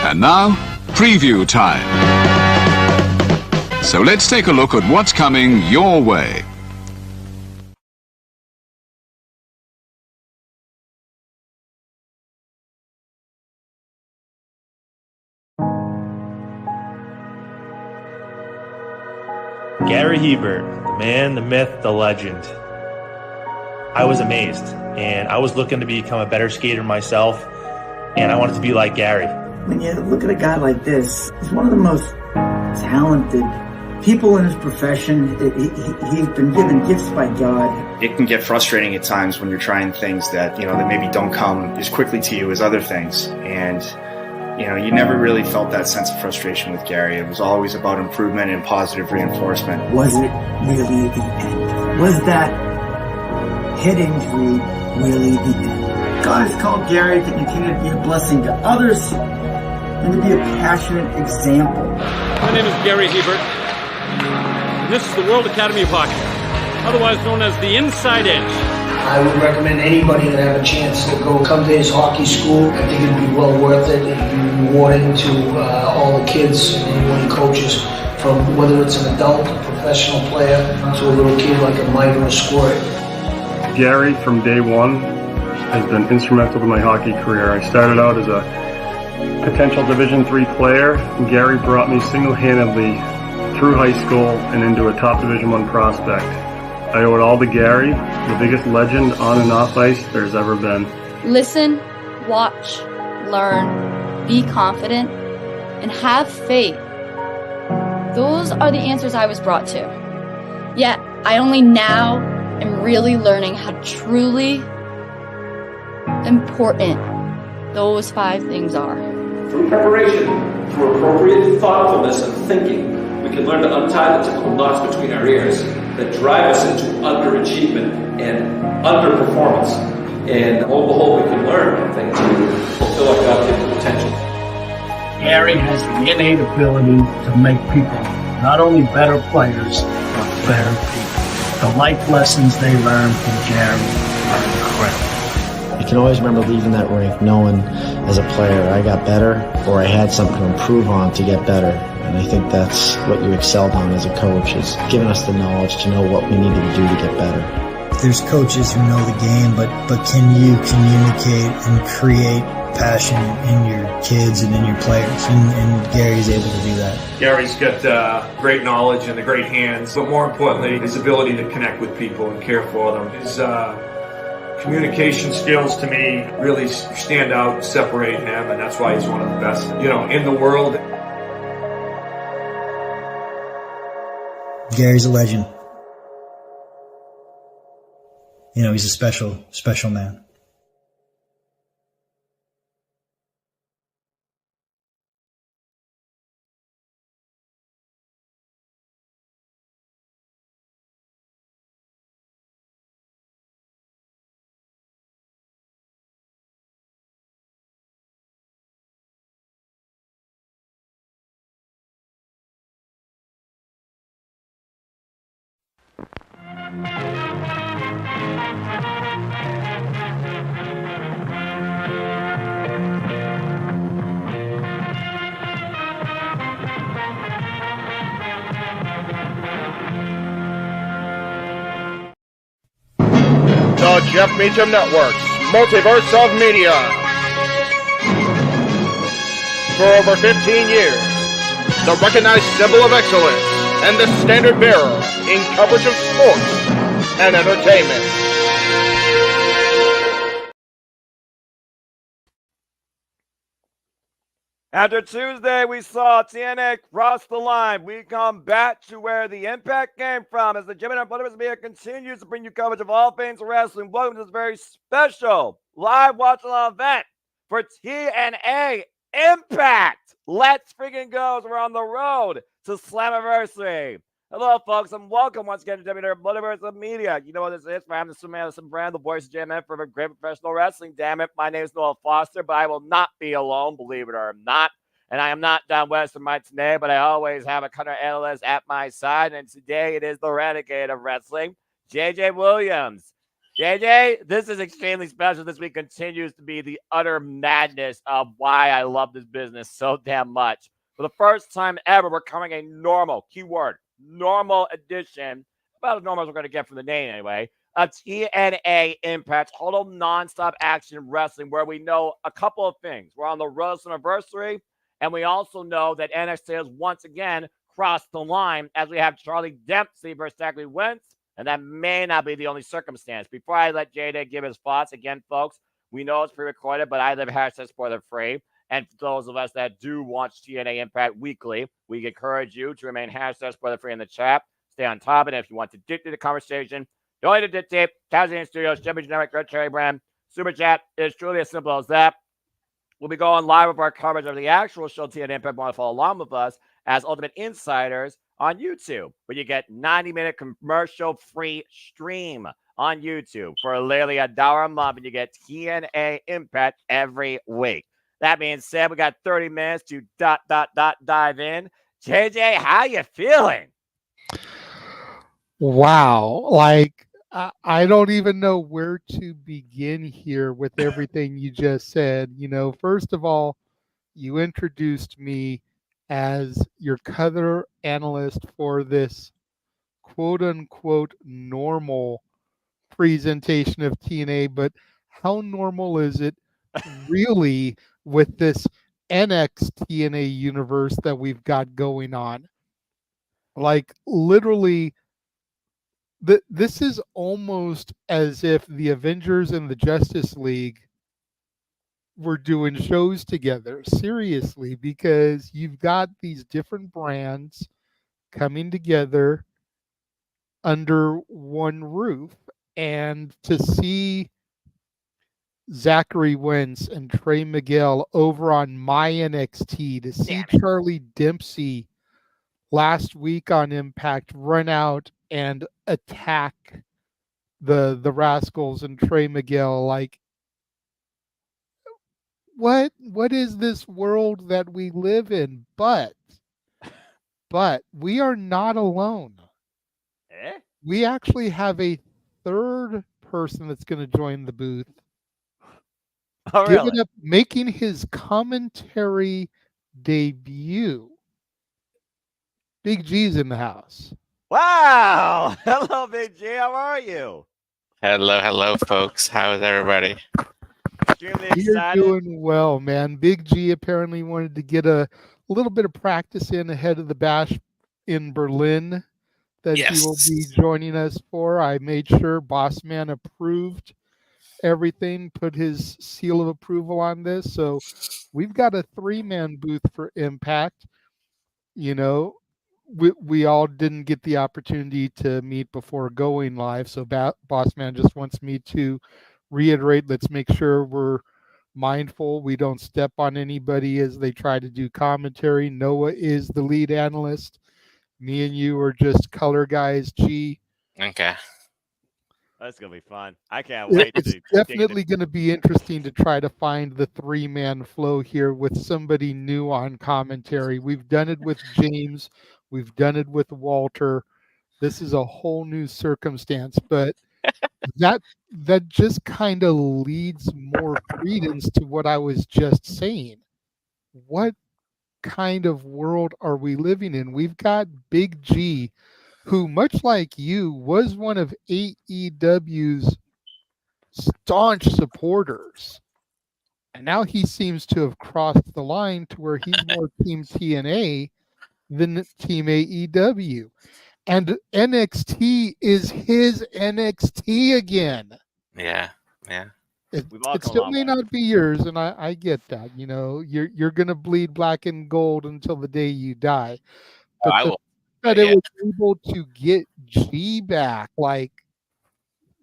And now, preview time. So let's take a look at what's coming your way. Gary Hebert, the man, the myth, the legend. I was amazed, and I was looking to become a better skater myself, and I wanted to be like Gary. When you look at a guy like this, he's one of the most talented people in his profession. He's been given gifts by God. It can get frustrating at times when you're trying things that, that maybe don't come as quickly to you as other things. And, you never really felt that sense of frustration with Gary. It was always about improvement and positive reinforcement. Was it really the end? Was that head injury really the end? God has called Gary to continue to be a blessing to others and to be a passionate example. My name is Gary Hebert, and this is the World Academy of Hockey, otherwise known as the Inside Edge. I would recommend anybody that have a chance to come to his hockey school. I think it'd be well worth it. It'd be rewarding to all the kids and anyone coaches, from whether it's an adult, a professional player, to a little kid like a Mike or a Squirt. Gary, from day one, has been instrumental to my hockey career. I started out as a potential Division III player, and Gary brought me single-handedly through high school and into a top Division I prospect. I owe it all to Gary, the biggest legend on and off ice there's ever been. Listen, watch, learn, be confident, and have faith. Those are the answers I was brought to. Yet, I only now am really learning how truly important those 5 things are. Through preparation, through appropriate thoughtfulness and thinking, we can learn to untie the typical knots between our ears that drive us into underachievement and underperformance. And on the whole, we can learn things to fulfill our God-given potential. Gary has the innate ability to make people not only better players, but better people. The life lessons they learn from Gary are incredible. I can always remember leaving that rink knowing as a player I got better, or I had something to improve on to get better. And I think that's what you excelled on as a coach, is giving us the knowledge to know what we needed to do to get better. There's coaches who know the game, but can you communicate and create passion in your kids and in your players? And Gary's able to do that. Gary's got great knowledge and the great hands, but more importantly, his ability to connect with people and care for them. His communication skills, to me, really stand out and separate him, and that's why he's one of the best, in the world. Gary's a legend. He's a special, special man. The Jeff Meacham Network's Multiverse of Media. For over 15 years, the recognized symbol of excellence and the standard bearer in coverage of sports and entertainment. After Tuesday, we saw TNA cross the line. We come back to where the impact came from as the JMN Multiverse of Media continues to bring you coverage of all things wrestling. Welcome to this very special live watch-along event for TNA Impact. Let's freaking go. We're on the road to Slammiversary. Hello, folks, and welcome once again to JMN Multiverse of Media. You know what this is? I'm the Madison Brand, the voice of JMN for great professional wrestling. Damn it, my name is Noah Foster, but I will not be alone, believe it or not. And I am not Don Westermeyer today, but I always have a color analyst at my side. And today it is the renegade of wrestling, JJ Williams. JJ, this is extremely special. This week continues to be the utter madness of why I love this business so damn much. For the first time ever, we're covering a normal, keyword, normal edition, about as normal as we're going to get from the name anyway, of TNA Impact, total nonstop action wrestling, where we know a couple of things. We're on the road to Slammiversary, and we also know that NXT has once again crossed the line as we have Charlie Dempsey versus Zachary Wentz, and that may not be the only circumstance. Before I let JD give his thoughts, again, folks, we know it's pre-recorded, but I live hashtag spoiler-free. And for those of us that do watch TNA Impact weekly, we encourage you to remain hashtag spoiler-free in the chat. Stay on top of it. If you want to dictate the conversation, don't need to dictate. Tazzy Studios, Jimmy Generic, Red Cherry Brand, Super Chat. It's truly as simple as that. We'll be going live with our coverage of the actual show, TNA Impact. Want to follow along with us as Ultimate Insiders on YouTube, where you get 90-minute commercial-free stream on YouTube for literally $1 a month, and you get TNA Impact every week. That being said, we got 30 minutes to dive in. JJ, how you feeling? Wow. Like, I don't even know where to begin here with everything you just said. You know, first of all, you introduced me as your color analyst for this quote-unquote normal presentation of TNA, but how normal is it really with this NXT universe that we've got going on? Like, literally, this is almost as if the Avengers and the Justice League were doing shows together, seriously, because you've got these different brands coming together under one roof. And to see Zachary Wentz and Trey Miguel over on my NXT, to see Charlie Dempsey last week on Impact run out and attack the Rascals and Trey Miguel, like, what is this world that we live in? But we are not alone. We actually have a third person that's going to join the booth. Oh, really? Making his commentary debut. Big G's in the house. Wow! Hello, Big G. How are you? Hello, folks. How is everybody? Extremely excited. You're doing well, man. Big G apparently wanted to get a little bit of practice in ahead of the bash in Berlin that he will be joining us for. I made sure Boss Man approved everything, put his seal of approval on this. So we've got a 3-man booth for Impact. You know, we all didn't get the opportunity to meet before going live. So Boss Man just wants me to reiterate, let's make sure we're mindful. We don't step on anybody as they try to do commentary. Noah is the lead analyst. Me and you are just color guys, G. Okay. That's going to be fun. I can't wait. It's definitely going to be interesting to try to find the 3-man flow here with somebody new on commentary. We've done it with James. We've done it with Walter. This is a whole new circumstance, but that just kind of leads more credence to what I was just saying. What kind of world are we living in? We've got Big G, who, much like you, was one of AEW's staunch supporters. And now he seems to have crossed the line to where he's more Team TNA. than Team AEW. And NXT is his NXT again. Yeah, yeah. It We've all come a still long may way. not be yours, and I get that. You're gonna bleed black and gold until the day you die. Oh, But I the will. that But it yeah, was able to get G back, like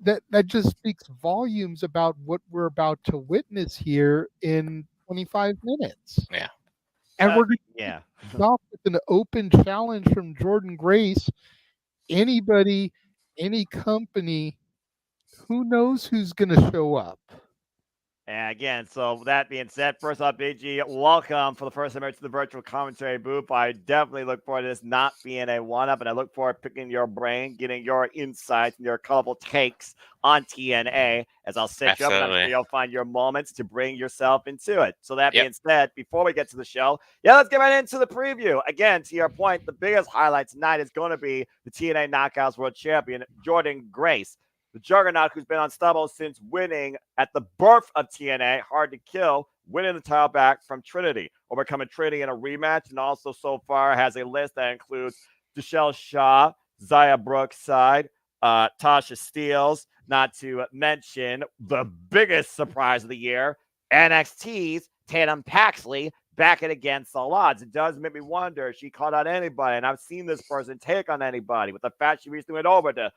that just speaks volumes about what we're about to witness here in 25 minutes. yeah. And we're going Yeah. to kick off with an open challenge from Jordan Grace. Anybody, any company, who knows who's going to show up? And again, so that being said, first off, BG, welcome for the first time to the virtual commentary booth. I definitely look forward to this not being a one-up, and I look forward to picking your brain, getting your insights and your colorful takes on TNA as I'll set you up, and I'm sure Absolutely. you'll find your moments to bring yourself into it. So that Yep. being said, before we get to the show, let's get right into the preview. Again, to your point, the biggest highlight tonight is going to be the TNA Knockouts World Champion, Jordan Grace. The Juggernaut, who's been unstoppable since winning at the birth of TNA, Hard to Kill, winning the title back from Trinity, overcoming Trinity in a rematch, and also so far has a list that includes Deshelle Shaw, Zaya Brookside, Tasha Steeles, not to mention the biggest surprise of the year, NXT's Tatum Paxley back it against all odds. It does make me wonder if she called out anybody, and I've seen this person take on anybody with the fact she recently went over to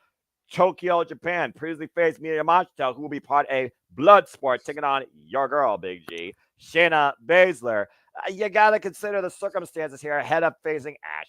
Tokyo, Japan, previously faced Miya Yamashita, who will be part of a blood sport, taking on your girl, Big G, Shayna Baszler. You got to consider the circumstances here ahead of facing Ash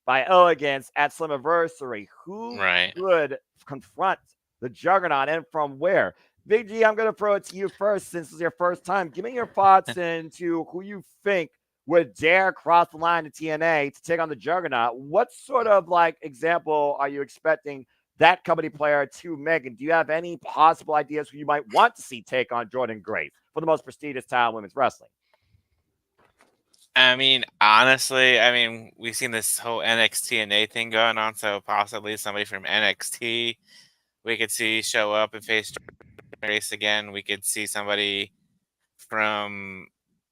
by Elegance at Slammiversary. Who could confront the Juggernaut and from where? Big G, I'm going to throw it to you first since it's your first time. Give me your thoughts into who you think would dare cross the line to TNA to take on the Juggernaut. What sort of example are you expecting that company player to Megan? Do you have any possible ideas who you might want to see take on Jordan Grace for the most prestigious title in women's wrestling? I mean, honestly, we've seen this whole NXT thing going on, so possibly somebody from NXT we could see show up and face Grace again. We could see somebody from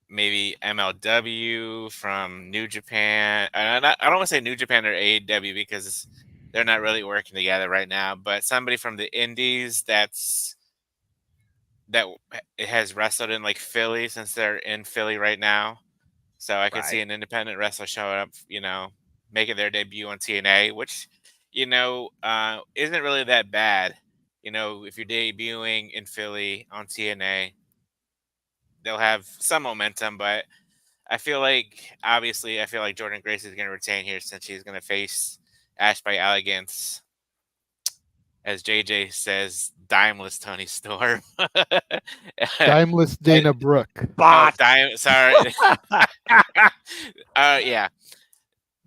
maybe MLW, from New Japan. I don't want to say New Japan or AEW because they're not really working together right now, but somebody from the indies that has wrestled in Philly, since they're in Philly right now. So I could see an independent wrestler showing up, making their debut on TNA, which, isn't really that bad. If you're debuting in Philly on TNA, they'll have some momentum, but I feel like Jordan Grace is going to retain here since she's going to face Ash by Elegance. As JJ says, dimeless Tony Storm. Dimeless Dana Brooke. Sorry. Yeah.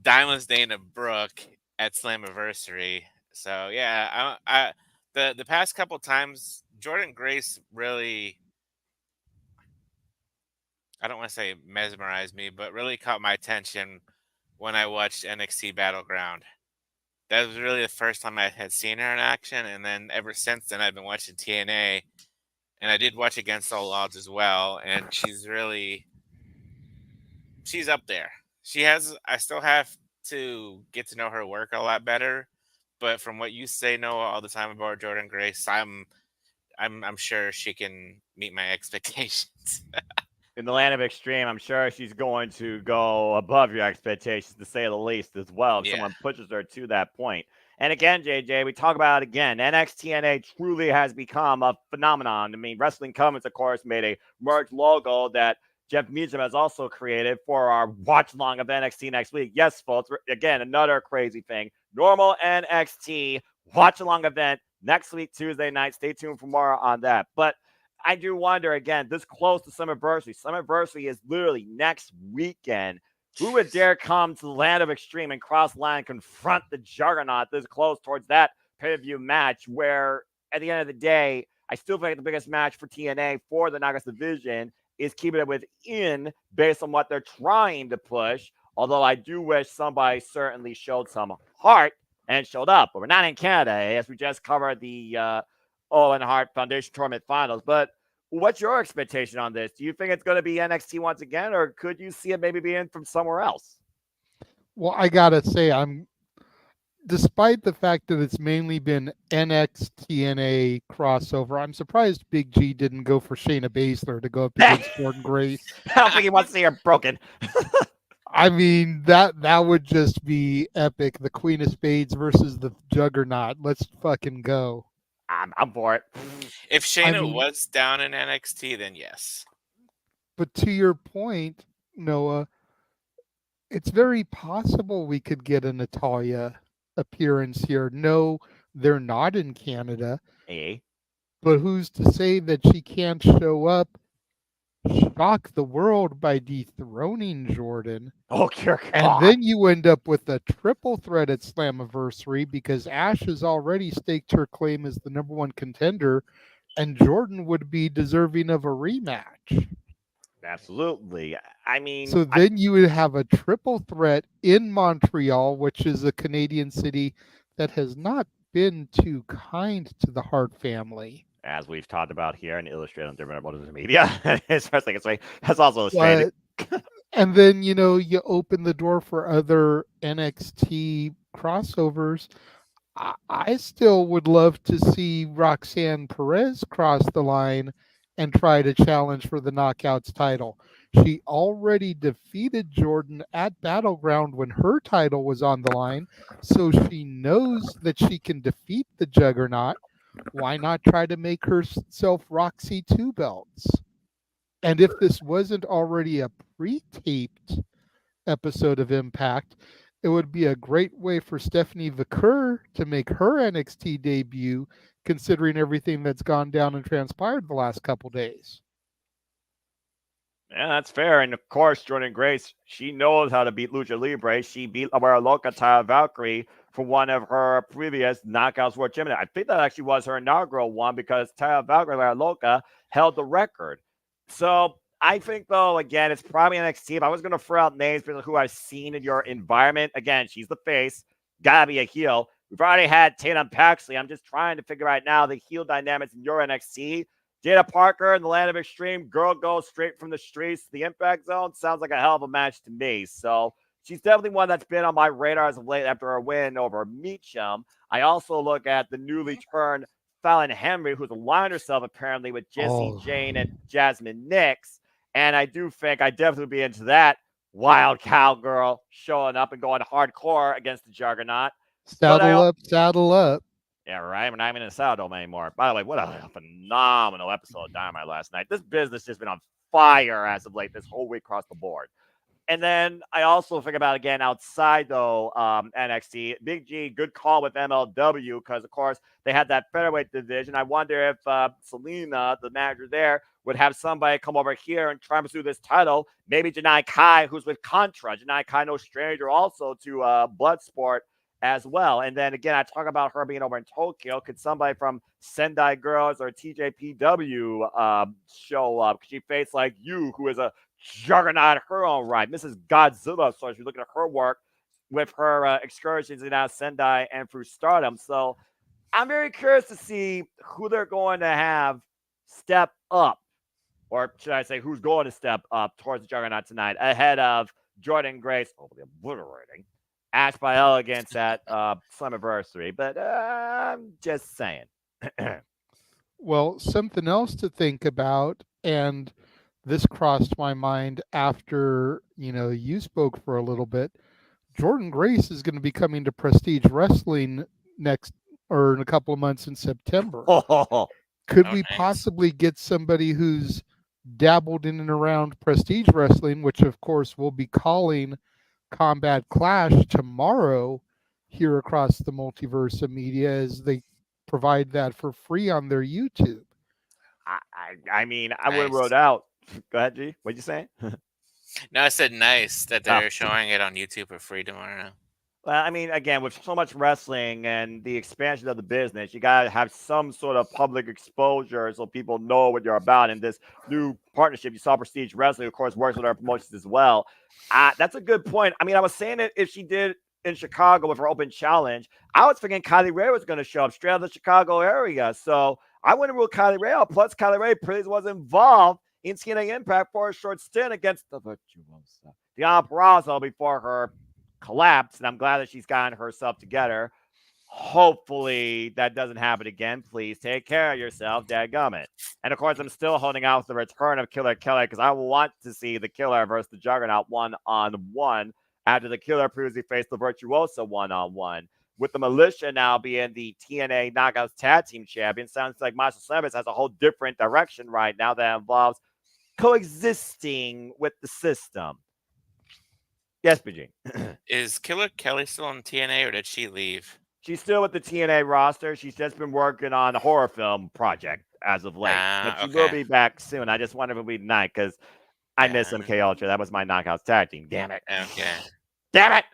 Dimeless Dana Brooke at Slammiversary. So yeah, the past couple times, Jordan Grace really, I don't want to say mesmerized me, but really caught my attention when I watched NXT Battleground. That was really the first time I had seen her in action, and then ever since then I've been watching TNA, and I did watch Against All Odds as well, and she's up there. I still have to get to know her work a lot better, but from what you say, Noah, all the time about Jordan Grace, I'm sure she can meet my expectations. In the land of extreme, I'm sure she's going to go above your expectations, to say the least, as well, if someone pushes her to that point. And again, JJ, we talk about it again. NXTNA truly has become a phenomenon. I mean, Wrestling Comments, of course, made a merch logo that Jeff Meacham has also created for our watch along of NXT next week. Yes, folks, again, another crazy thing. Normal NXT watch along event next week, Tuesday night. Stay tuned for more on that. But I do wonder, again, this close to Slammiversary. Slammiversary is literally next weekend. Who would dare come to the land of extreme and cross line and confront the Juggernaut this close towards that pay-per-view match where, at the end of the day, I still think the biggest match for TNA for the Knockouts division is keeping it within based on what they're trying to push, although I do wish somebody certainly showed some heart and showed up. But we're not in Canada, as we just covered the Owen Hart Foundation Tournament Finals. But what's your expectation on this? Do you think it's going to be NXT once again, or could you see it maybe being from somewhere else? Well, I gotta say, despite the fact that it's mainly been NX TNA crossover, I'm surprised Big G didn't go for Shayna Baszler to go up against Jordynne Grace. I don't think he wants to see her broken. I mean, that would just be epic. The Queen of Spades versus the Juggernaut. Let's fucking go. I'm for it. If Shayna was down in NXT, then yes. But to your point, Noah, it's very possible we could get a Natalia appearance here. No, they're not in Canada. But who's to say that she can't show up, shock the world by dethroning Jordynne? Oh, dear God. And then you end up with a triple threat at Slammiversary because Ash has already staked her claim as the #1 contender, and Jordynne would be deserving of a rematch. Absolutely. I mean, so then you would have a triple threat in Montreal, which is a Canadian city that has not been too kind to the Hart family. As we've talked about here and illustrated on JMN Multiverse of Media, especially that's also illustrated. And then, you open the door for other NXT crossovers. I still would love to see Roxanne Perez cross the line and try to challenge for the Knockouts title. She already defeated Jordynne at Battleground when her title was on the line, so she knows that she can defeat the Juggernaut. Why not try to make herself Roxy 2 belts? And if this wasn't already a pre-taped episode of iMPACT, it would be a great way for Stephanie Vaquer to make her NXT debut, considering everything that's gone down and transpired the last couple days. Yeah, that's fair. And of course, Jordynne Grace, she knows how to beat Lucha Libre. She beat our local Taya Valkyrie for one of her previous Knockouts World Championship. I think that actually was her inaugural one because Taya Valkyrie, our local, held the record. So I think, though, again, it's probably NXT. If I was going to throw out names for who I've seen in your environment, again, she's the face, gotta be a heel. We've already had Tatum Paxley. I'm just trying to figure out now the heel dynamics in your NXT. Jada Parker in the Land of Extreme, girl goes straight from the streets to the Impact Zone. Sounds like a hell of a match to me. So she's definitely one that's been on my radar as of late after her win over Meacham. I also look at the newly turned Fallon Henry, who's aligned herself apparently with Jessie Jane and Jasmine Nix. And I do think I definitely be into that wild cowgirl showing up and going hardcore against the Juggernaut. Saddle up. Yeah, right. We're not even in a saddle anymore. By the way, what a phenomenal episode of Dynamite last night. This business has been on fire as of late this whole week across the board. And then I also think about, again, outside, though, NXT, Big G, good call with MLW because, of course, they had that featherweight division. I wonder if Selena, the manager there, would have somebody come over here and try to pursue this title. Maybe Janai Kai, who's with Contra. Janai Kai, no stranger also to Bloodsport as well. And then, again, I talk about her being over in Tokyo. Could somebody from Sendai Girls or TJPW show up? Could she face like you, who is a juggernaut her own right, Mrs. Godzilla? So if you look at her work with her excursions in Sendai and through Stardom. So I'm very curious to see who they're going to have step up, or should I say who's going to step up towards the Juggernaut tonight ahead of Jordynne Grace, the obliterating Ash by Elegance at Slammiversary. But I'm just saying. Well, something else to think about, and this crossed my mind after, you spoke for a little bit. Jordynne Grace is going to be coming to Prestige Wrestling next, or in a couple of months in September. Could we possibly get somebody who's dabbled in and around Prestige Wrestling, which of course we'll be calling Combat Clash tomorrow here across the Multiverse of Media, as they provide that for free on their YouTube? I mean, I would have wrote out. Go ahead, G. What'd you say? No, I said nice that they're showing it on YouTube for free tomorrow. Well, I mean, again, with so much wrestling and the expansion of the business, you got to have some sort of public exposure so people know what you're about. And this new partnership, you saw Prestige Wrestling, of course, works with our promotions as well. That's a good point. I mean, I was saying it if she did in Chicago with her open challenge, I was thinking Kylie Ray was going to show up straight out of the Chicago area. So I wouldn't rule Kylie Ray out. Plus, Kylie Ray was involved in TNA Impact for a short stint against the Virtuosa Deonna Purrazzo before her collapsed, and I'm glad that she's gotten herself together. Hopefully that doesn't happen again. Please take care of yourself, dadgummit. And of course, I'm still holding out the return of Killer Kelly because I want to see the Killer versus the Juggernaut one-on-one after the Killer proves he faced the Virtuoso one-on-one. With the Militia now being the TNA Knockouts Tag Team Champion, sounds like Master Slammiversary has a whole different direction right now that involves coexisting with the system. Yes, BG. Is Killer Kelly still on TNA or did she leave? She's still with the TNA roster. She's just been working on a horror film project as of late. But she will be back soon. I just wonder if it'll be tonight because I miss MK Ultra. That was my Knockouts tag team. Damn it. Okay. Damn it.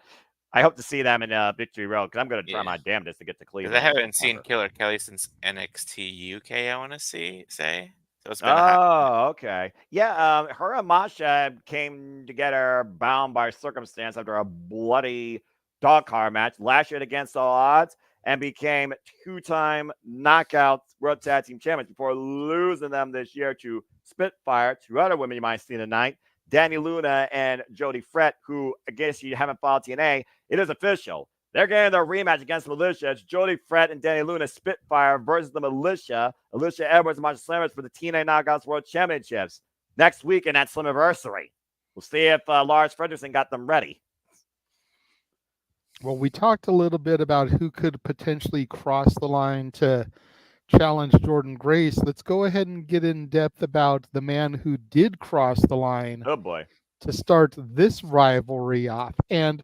I hope to see them in Victory Road because I'm going to try my damnedest to get to Cleveland. I haven't seen Killer Kelly since NXT UK, I want to say. So it's been a hot okay. Yeah, her and Masha came together bound by circumstance after a bloody dog car match last year against all odds and became two-time knockout World Tag Team Champions before losing them this year to Spitfire, two other women you might see tonight, Danny Luna and Jody Frett, who, I guess you haven't followed TNA, it is official. They're getting their rematch against Militia. It's Jody Frett and Danny Luna Spitfire versus the Militia. Alicia Edwards and Marsha Slammers for the TNA Knockouts World Championships next weekend at Slammiversary. We'll see if Lars Fredrickson got them ready. Well, we talked a little bit about who could potentially cross the line to challenge Jordan Grace. Let's go ahead and get in depth about the man who did cross the line. Oh, boy. To start this rivalry off. And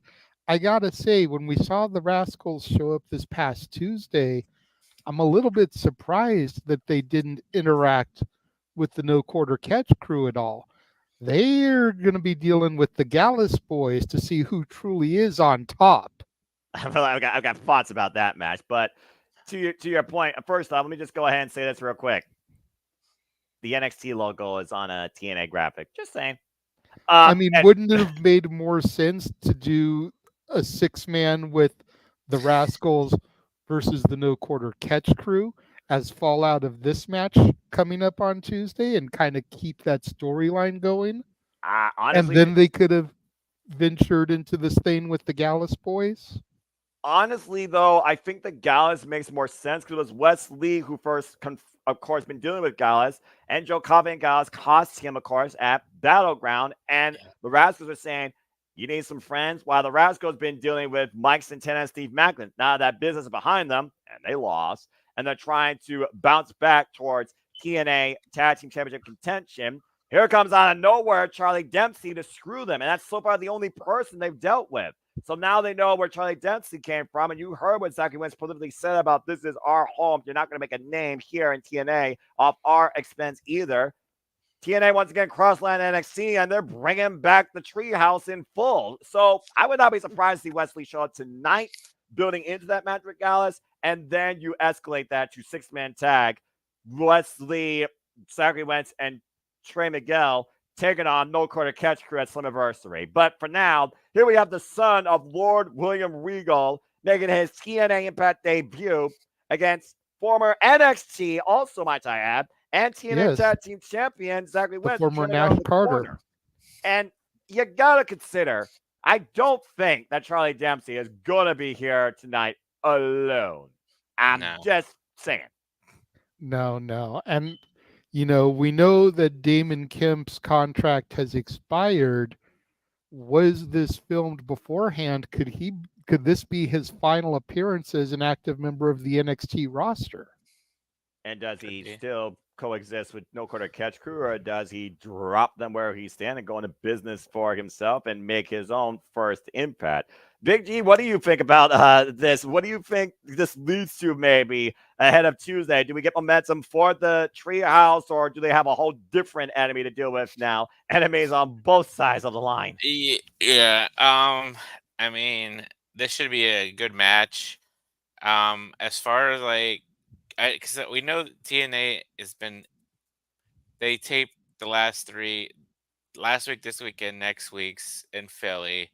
I gotta say, when we saw the Rascals show up this past Tuesday, I'm a little bit surprised that they didn't interact with the No Quarter Catch crew at all. They're going to be dealing with the Gallus boys to see who truly is on top. I've got thoughts about that match, but to your point, first off, let me just go ahead and say this real quick. The NXT logo is on a TNA graphic. Just saying. I mean, wouldn't it have made more sense to do a 6-man with the Rascals versus the No Quarter Catch crew as fallout of this match coming up on Tuesday and kind of keep that storyline going? Honestly, and then they could have ventured into this thing with the Gallus boys? Honestly, though, I think the Gallus makes more sense because it was Wes Lee who first, of course, been dealing with Gallus, and Joe Coffey and Gallus cost him, of course, at Battleground, and the Rascals are saying, you need some friends, while the Rascals been dealing with Mike Santana and Steve Macklin. Now that business is behind them, and they lost, and they're trying to bounce back towards TNA Tag Team Championship contention. Here comes out of nowhere Charlie Dempsey to screw them, and that's so far the only person they've dealt with. So now they know where Charlie Dempsey came from, and you heard what Zachary Wentz politically said about this is our home. You're not going to make a name here in TNA off our expense either. TNA once again crossland NXT, and they're bringing back the treehouse in full. So I would not be surprised to see Wesley show up tonight, building into that match with Gallus, and then you escalate that to 6-man tag. Wesley, Zachary Wentz, and Trey Miguel taking on No Quarter Catch crew at Slammiversary. But for now, here we have the son of Lord William Regal making his TNA Impact debut against former NXT, also might I add, and TNA Tag Team Champion Zachary Wentz. Former Nash Carter. And you got to consider, I don't think that Charlie Dempsey is going to be here tonight alone. I'm just saying. No. And, you know, we know that Damon Kemp's contract has expired. Was this filmed beforehand? Could this be his final appearance as an active member of the NXT roster? And does he still coexist with No Quarter Catch crew, or does he drop them where he's standing, go into business for himself, and make his own first impact? Big G, what do you think about this? What do you think this leads to maybe ahead of Tuesday? Do we get momentum for the treehouse, or do they have a whole different enemy to deal with now? Enemies on both sides of the line. Yeah. I mean, this should be a good match. As far as like, because we know TNA has been, they taped the last 3 last week, this weekend, next week's in Philly.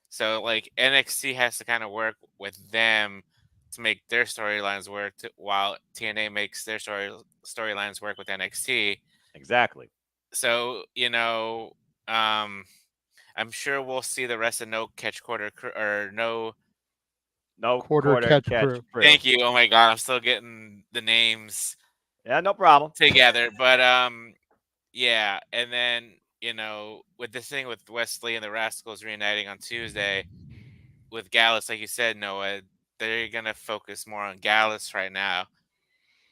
So like NXT has to kind of work with them to make their storylines work while TNA makes their storylines work with NXT. Exactly. So, you know, I I'm sure we'll see the rest of no quarter quarter catch crew. Thank you. Oh my God, I'm still getting the names. Yeah, no problem. Together, but yeah, and then with this thing with Wesley and the Rascals reuniting on Tuesday with Gallus, like you said, Noah, they're gonna focus more on Gallus right now.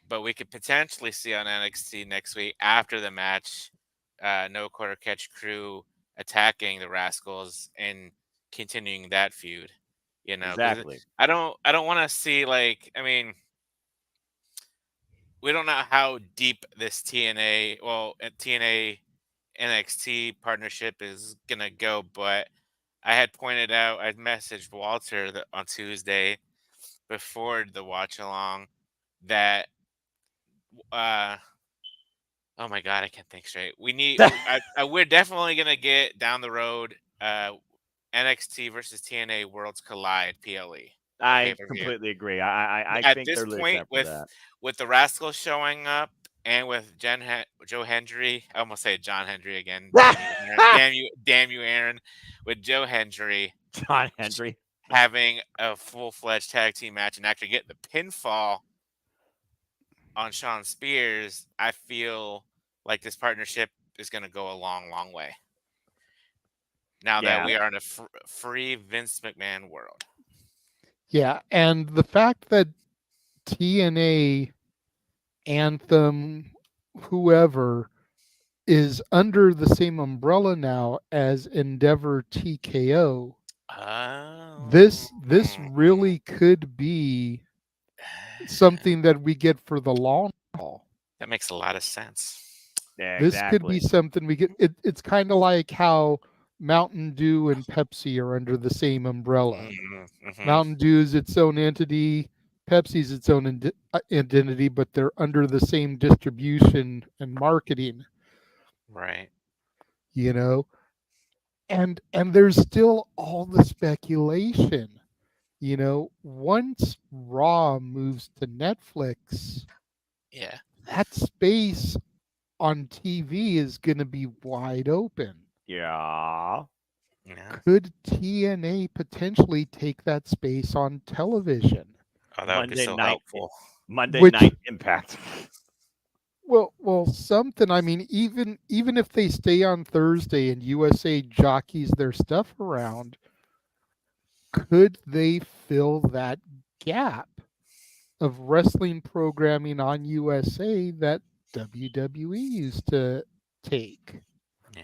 But we could potentially see on NXT next week after the match, no quarter catch crew attacking the Rascals and continuing that feud. 'Cause Exactly. I don't want to see we don't know how deep this TNA NXT partnership is gonna go, but I had pointed out, I'd messaged Walter on Tuesday before the watch along that oh my God, I can't think straight. We're definitely gonna get down the road NXT versus TNA Worlds Collide PLE. I completely agree. I At think this they're point, set for that. with the Rascals showing up and with Joe Hendry, I almost say John Hendry again. Damn you, Aaron. With Joe Hendry, John Hendry having a full-fledged tag team match and actually getting the pinfall on Sean Spears, I feel like this partnership is going to go a long, long way. Now that we are in a free Vince McMahon world. Yeah, and the fact that TNA, Anthem, whoever is under the same umbrella now as Endeavor TKO. This really could be something that we get for the long haul. That makes a lot of sense. Yeah, this could be something we get. It's kind of like how Mountain Dew and Pepsi are under the same umbrella. Mm-hmm. Mountain Dew is its own entity. Pepsi's its own identity, but they're under the same distribution and marketing. Right. And there's still all the speculation. Once Raw moves to Netflix, yeah, that space on TV is going to be wide open. Yeah. Could TNA potentially take that space on television? Oh, that would be so helpful. Monday Night Impact. Well, something. I mean, even if they stay on Thursday and USA jockeys their stuff around, could they fill that gap of wrestling programming on USA that WWE used to take? Yeah.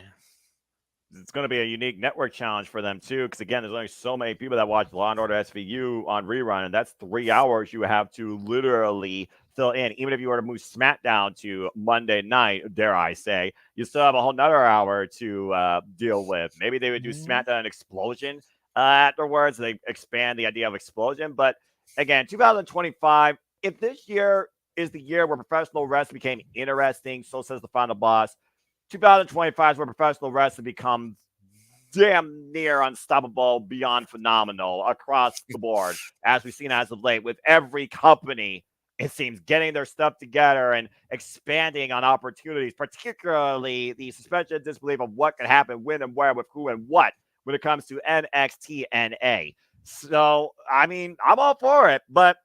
It's going to be a unique network challenge for them, too, because, again, there's only so many people that watch Law & Order SVU on rerun, and that's 3 hours you have to literally fill in. Even if you were to move SmackDown to Monday night, dare I say, you still have a whole nother hour to deal with. Maybe they would do SmackDown and Explosion afterwards. They expand the idea of Explosion. But, again, 2025, if this year is the year where professional wrestling became interesting, so says the final boss, 2025 is where professional wrestling becomes damn near unstoppable, beyond phenomenal across the board, as we've seen as of late, with every company, it seems, getting their stuff together and expanding on opportunities, particularly the suspension of disbelief of what could happen, when and where, with who and what, when it comes to NXT and A. So, I mean, I'm all for it, but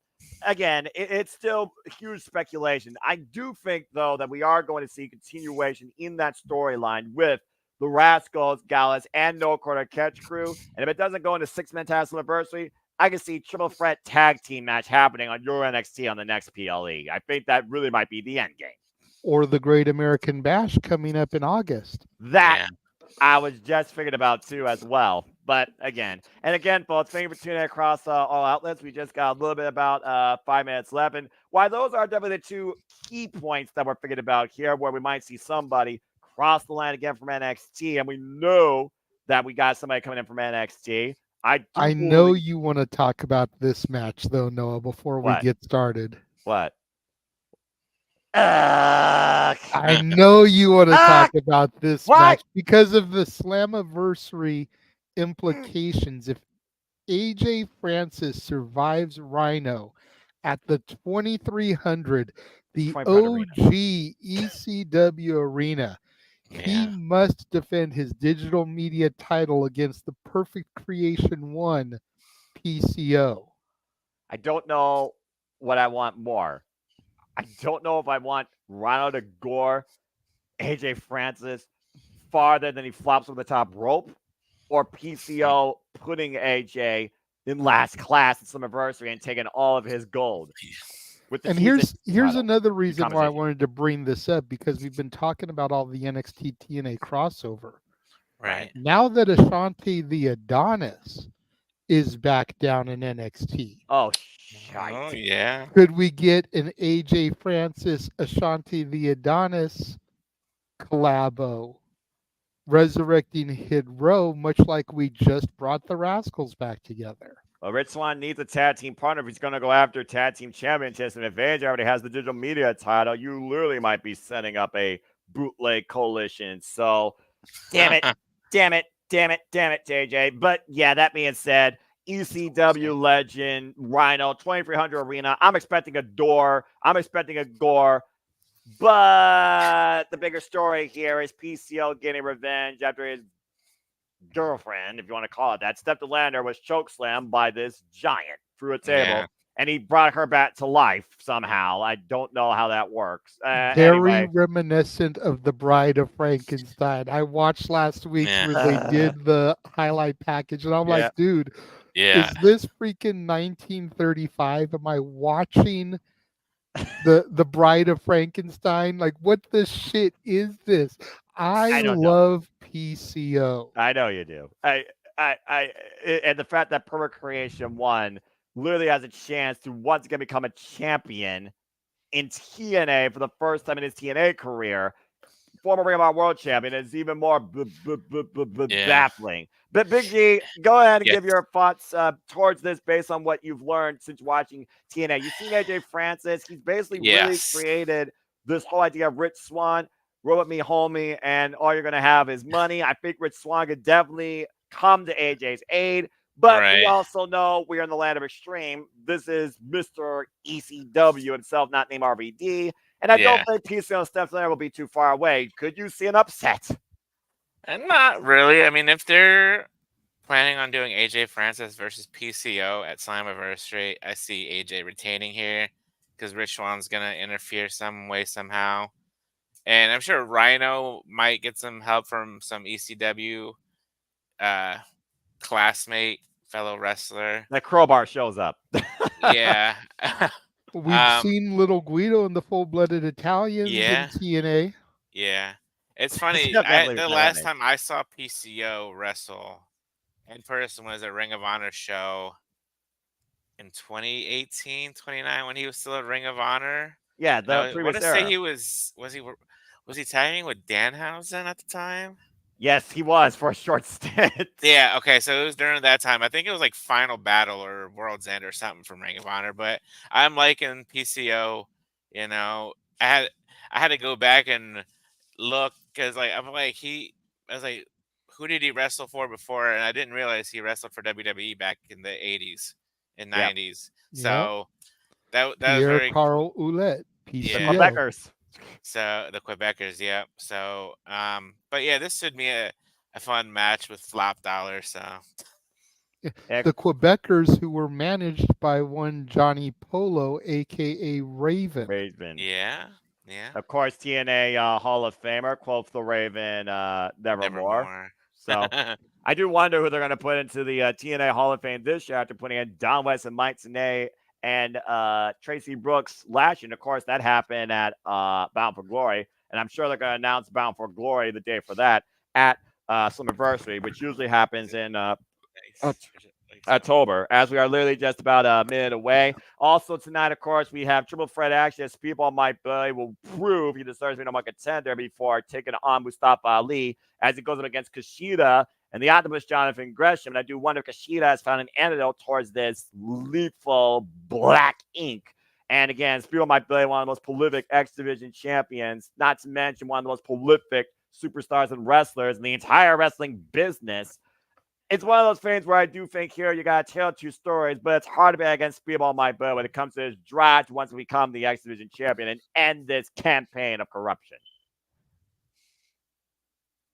again, it's still huge speculation. I do think, though, that we are going to see continuation in that storyline with the Rascals, Gallus, and No Quarter Catch Crew. And if it doesn't go into six-man tag Slammiversary, I can see triple threat tag team match happening on your NXT on the next PLE. I think that really might be the end game. Or the Great American Bash coming up in August. That I was just thinking about, too, as well. But again, folks, thank you for tuning in across all outlets. We just got a little bit about 5 minutes left. And why those are definitely the two key points that we're thinking about here, where we might see somebody cross the line again from NXT. And we know that we got somebody coming in from NXT. I know you want to talk about this match, though, Noah, before we get started. What? I know you want to talk about this match because of the Slammiversary implications. If AJ Francis survives Rhino at the 2300, the OG ECW arena, He must defend his digital media title against the Perfect Creation 1 PCO. I don't know what I want more. I don't know if I want Rhino to gore AJ Francis farther than he flops over the top rope, or PCO putting AJ in last class at Slammiversary and taking all of his gold. With the And here's another reason why I wanted to bring this up, because we've been talking about all the NXT TNA crossover. Right. Now that Ashanti the Adonis is back down in NXT. Oh, Oh, yeah. Could we get an AJ Francis Ashanti the Adonis collabo resurrecting Hit Row, much like we just brought the Rascals back together? Well, Rich Swann needs a tag team partner if he's going to go after tag team championships. And if AJ already has the digital media title, you literally might be setting up a bootleg coalition. So, damn it, JJ. But yeah, that being said, ECW legend, Rhino, 2300 Arena. I'm expecting a door. I'm expecting a gore. But the bigger story here is PCO getting revenge after his girlfriend, if you want to call it that, Steph DeLander was chokeslammed by this giant through a table, and he brought her back to life somehow. I don't know how that works. Very reminiscent of The Bride of Frankenstein. I watched last week where they did the highlight package, and I'm like, dude, is this freaking 1935? Am I watching the Bride of Frankenstein? Like, what the shit is this? I love PCO. I know you do. And the fact that Perfect Creation 1 literally has a chance to once again become a champion in TNA for the first time in his TNA career, former Ring of Honor World Champion, is even more baffling. But Big G, go ahead and give your thoughts towards this based on what you've learned since watching TNA. You've seen AJ Francis. He's basically really created this whole idea of Rich Swann, roll with me, homie, and all you're going to have is money. I think Rich Swann could definitely come to AJ's aid. But we also know we're in the land of extreme. This is Mr. ECW himself, not named RVD. And I don't think PCO and Steph Leonard will be too far away. Could you see an upset? And not really. I mean, if they're planning on doing AJ Francis versus PCO at Slammiversary, I see AJ retaining here because Rich Swann's going to interfere some way, somehow. And I'm sure Rhino might get some help from some ECW classmate, fellow wrestler. That Crowbar shows up. We've seen Little Guido and the Full-Blooded Italians in TNA. Yeah. It's funny. The last time I saw PCO wrestle in person was a Ring of Honor show in 2018, 29, when he was still at Ring of Honor. Yeah, the I want to say he was he tagging with Danhausen at the time? Yes, he was for a short stint. Yeah, okay, so it was during that time. I think it was like Final Battle or World's End or something from Ring of Honor. But I'm liking PCO. You know, I had to go back and look because I was like, who did he wrestle for before? And I didn't realize he wrestled for WWE back in the 80s and 90s. So that was very Carl Ouellette, PCO. The Quebecers. So the Quebecers, yeah. So, but yeah, this should be a fun match with flop dollars. So the Quebecers, who were managed by one Johnny Polo, aka Raven. Yeah. Of course, TNA Hall of Famer, quote the Raven, nevermore. So I do wonder who they're going to put into the TNA Hall of Fame this year after putting in Don West and Mike Tenay and Tracy Brooks last year. And of course, that happened at Bound for Glory. And I'm sure they're going to announce Bound for Glory the day for that at Slammiversary, which usually happens in October, as we are literally just about a minute away. Also tonight, of course, we have triple threat action as Speedball Mike Bailey will prove he deserves to be number one contender before taking on Mustafa Ali as he goes up against Kushida and the Octopus Jonathan Gresham. And I do wonder if Kushida has found an antidote towards this lethal black ink. And again, Speedball Mike Bailey, one of the most prolific X Division champions, not to mention one of the most prolific superstars and wrestlers in the entire wrestling business. It's one of those things where I do think here you got to tell two stories, but it's hard to bet against Speedball Mike Bailey when it comes to his drive to once become the X Division champion and end this campaign of corruption.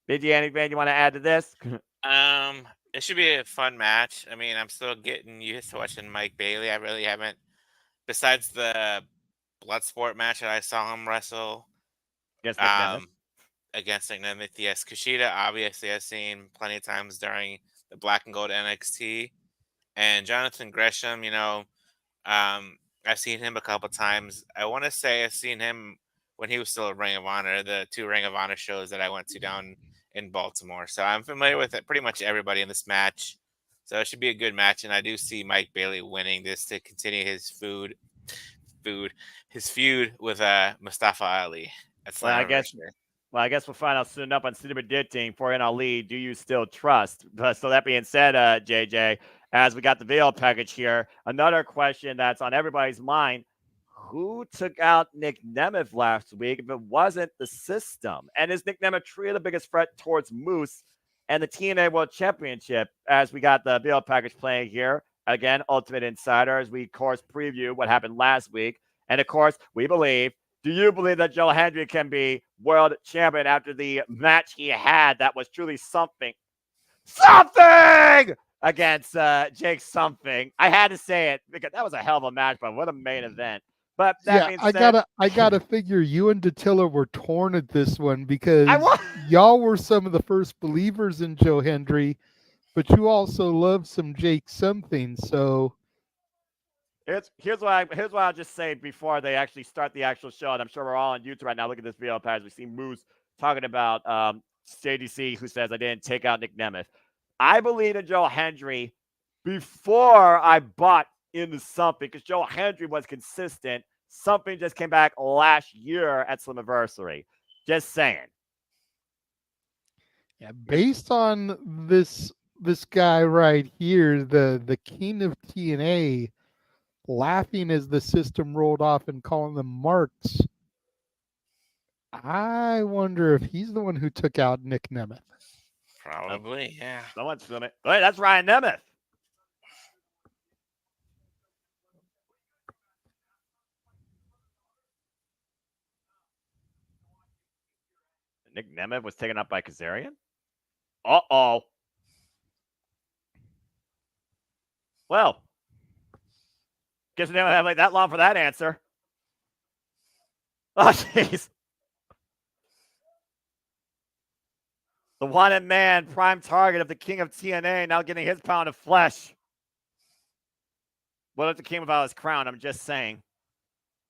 BG, anything you want to add to this? It should be a fun match. I mean, I'm still getting used to watching Mike Bailey. I really haven't, besides the Bloodsport match that I saw him wrestle. Yes, Nick Nemeth. Against Nick Nemeth. Yes, Kushida, obviously, I've seen plenty of times during the Black and Gold NXT. And Jonathan Gresham, I've seen him a couple times. I want to say I've seen him when he was still a Ring of Honor, the 2 Ring of Honor shows that I went to down in Baltimore. So I'm familiar with pretty much everybody in this match. So it should be a good match. And I do see Mike Bailey winning this to continue his feud with Mustafa Ali at Slammiversary. I guess we'll find out soon enough on Cinema Ditting for Ali. Do you still trust? So that being said, JJ, as we got the video package here, another question that's on everybody's mind: who took out Nick Nemeth last week if it wasn't the system? And is Nick Nemeth truly the biggest threat towards Moose and the TNA World Championship? As we got the video package playing here, again, Ultimate Insider, as we, of course, preview what happened last week. And, of course, we believe. Do you believe that Joe Hendry can be world champion after the match he had that was truly something against Jake something? I had to say it because that was a hell of a match, but what a main event. But that being said, I gotta figure you and Dattila were torn at this one because y'all were some of the first believers in Joe Hendry, but you also love some Jake something, so. Here's what I'll just say before they actually start the actual show, and I'm sure we're all on YouTube right now. Look at this video package. We see Moose talking about JDC, who says I didn't take out Nick Nemeth. I believe in Joe Hendry before I bought into something because Joe Hendry was consistent. Something just came back last year at Slammiversary. Just saying. Yeah, based on this guy right here, the king of TNA, laughing as the system rolled off and calling them marks. I wonder if he's the one who took out Nick Nemeth. Probably, yeah. Someone's filming. Hey, that's Ryan Nemeth. Nick Nemeth was taken up by Kazarian? Uh-oh. Well, guess we didn't have like that long for that answer. Oh, jeez. The wanted man, prime target of the king of TNA, now getting his pound of flesh. What if the king without his crown? I'm just saying.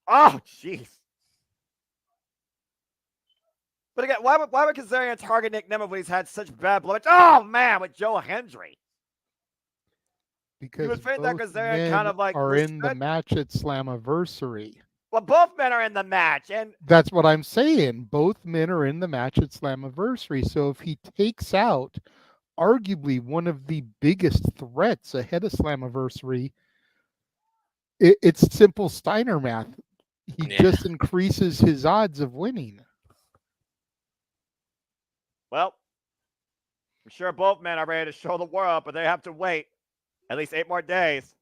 Oh, jeez. But again, why would Kazarian target Nick Nemeth when he's had such bad blood? Oh, man, with Joe Hendry. Because both men kind of like are in the match at Slammiversary. Well, both men are in the match, and that's what I'm saying. Both men are in the match at Slammiversary. So if he takes out arguably one of the biggest threats ahead of Slammiversary, it's simple Steiner math. He just increases his odds of winning. Well, I'm sure both men are ready to show the world, but they have to wait at least 8 more days.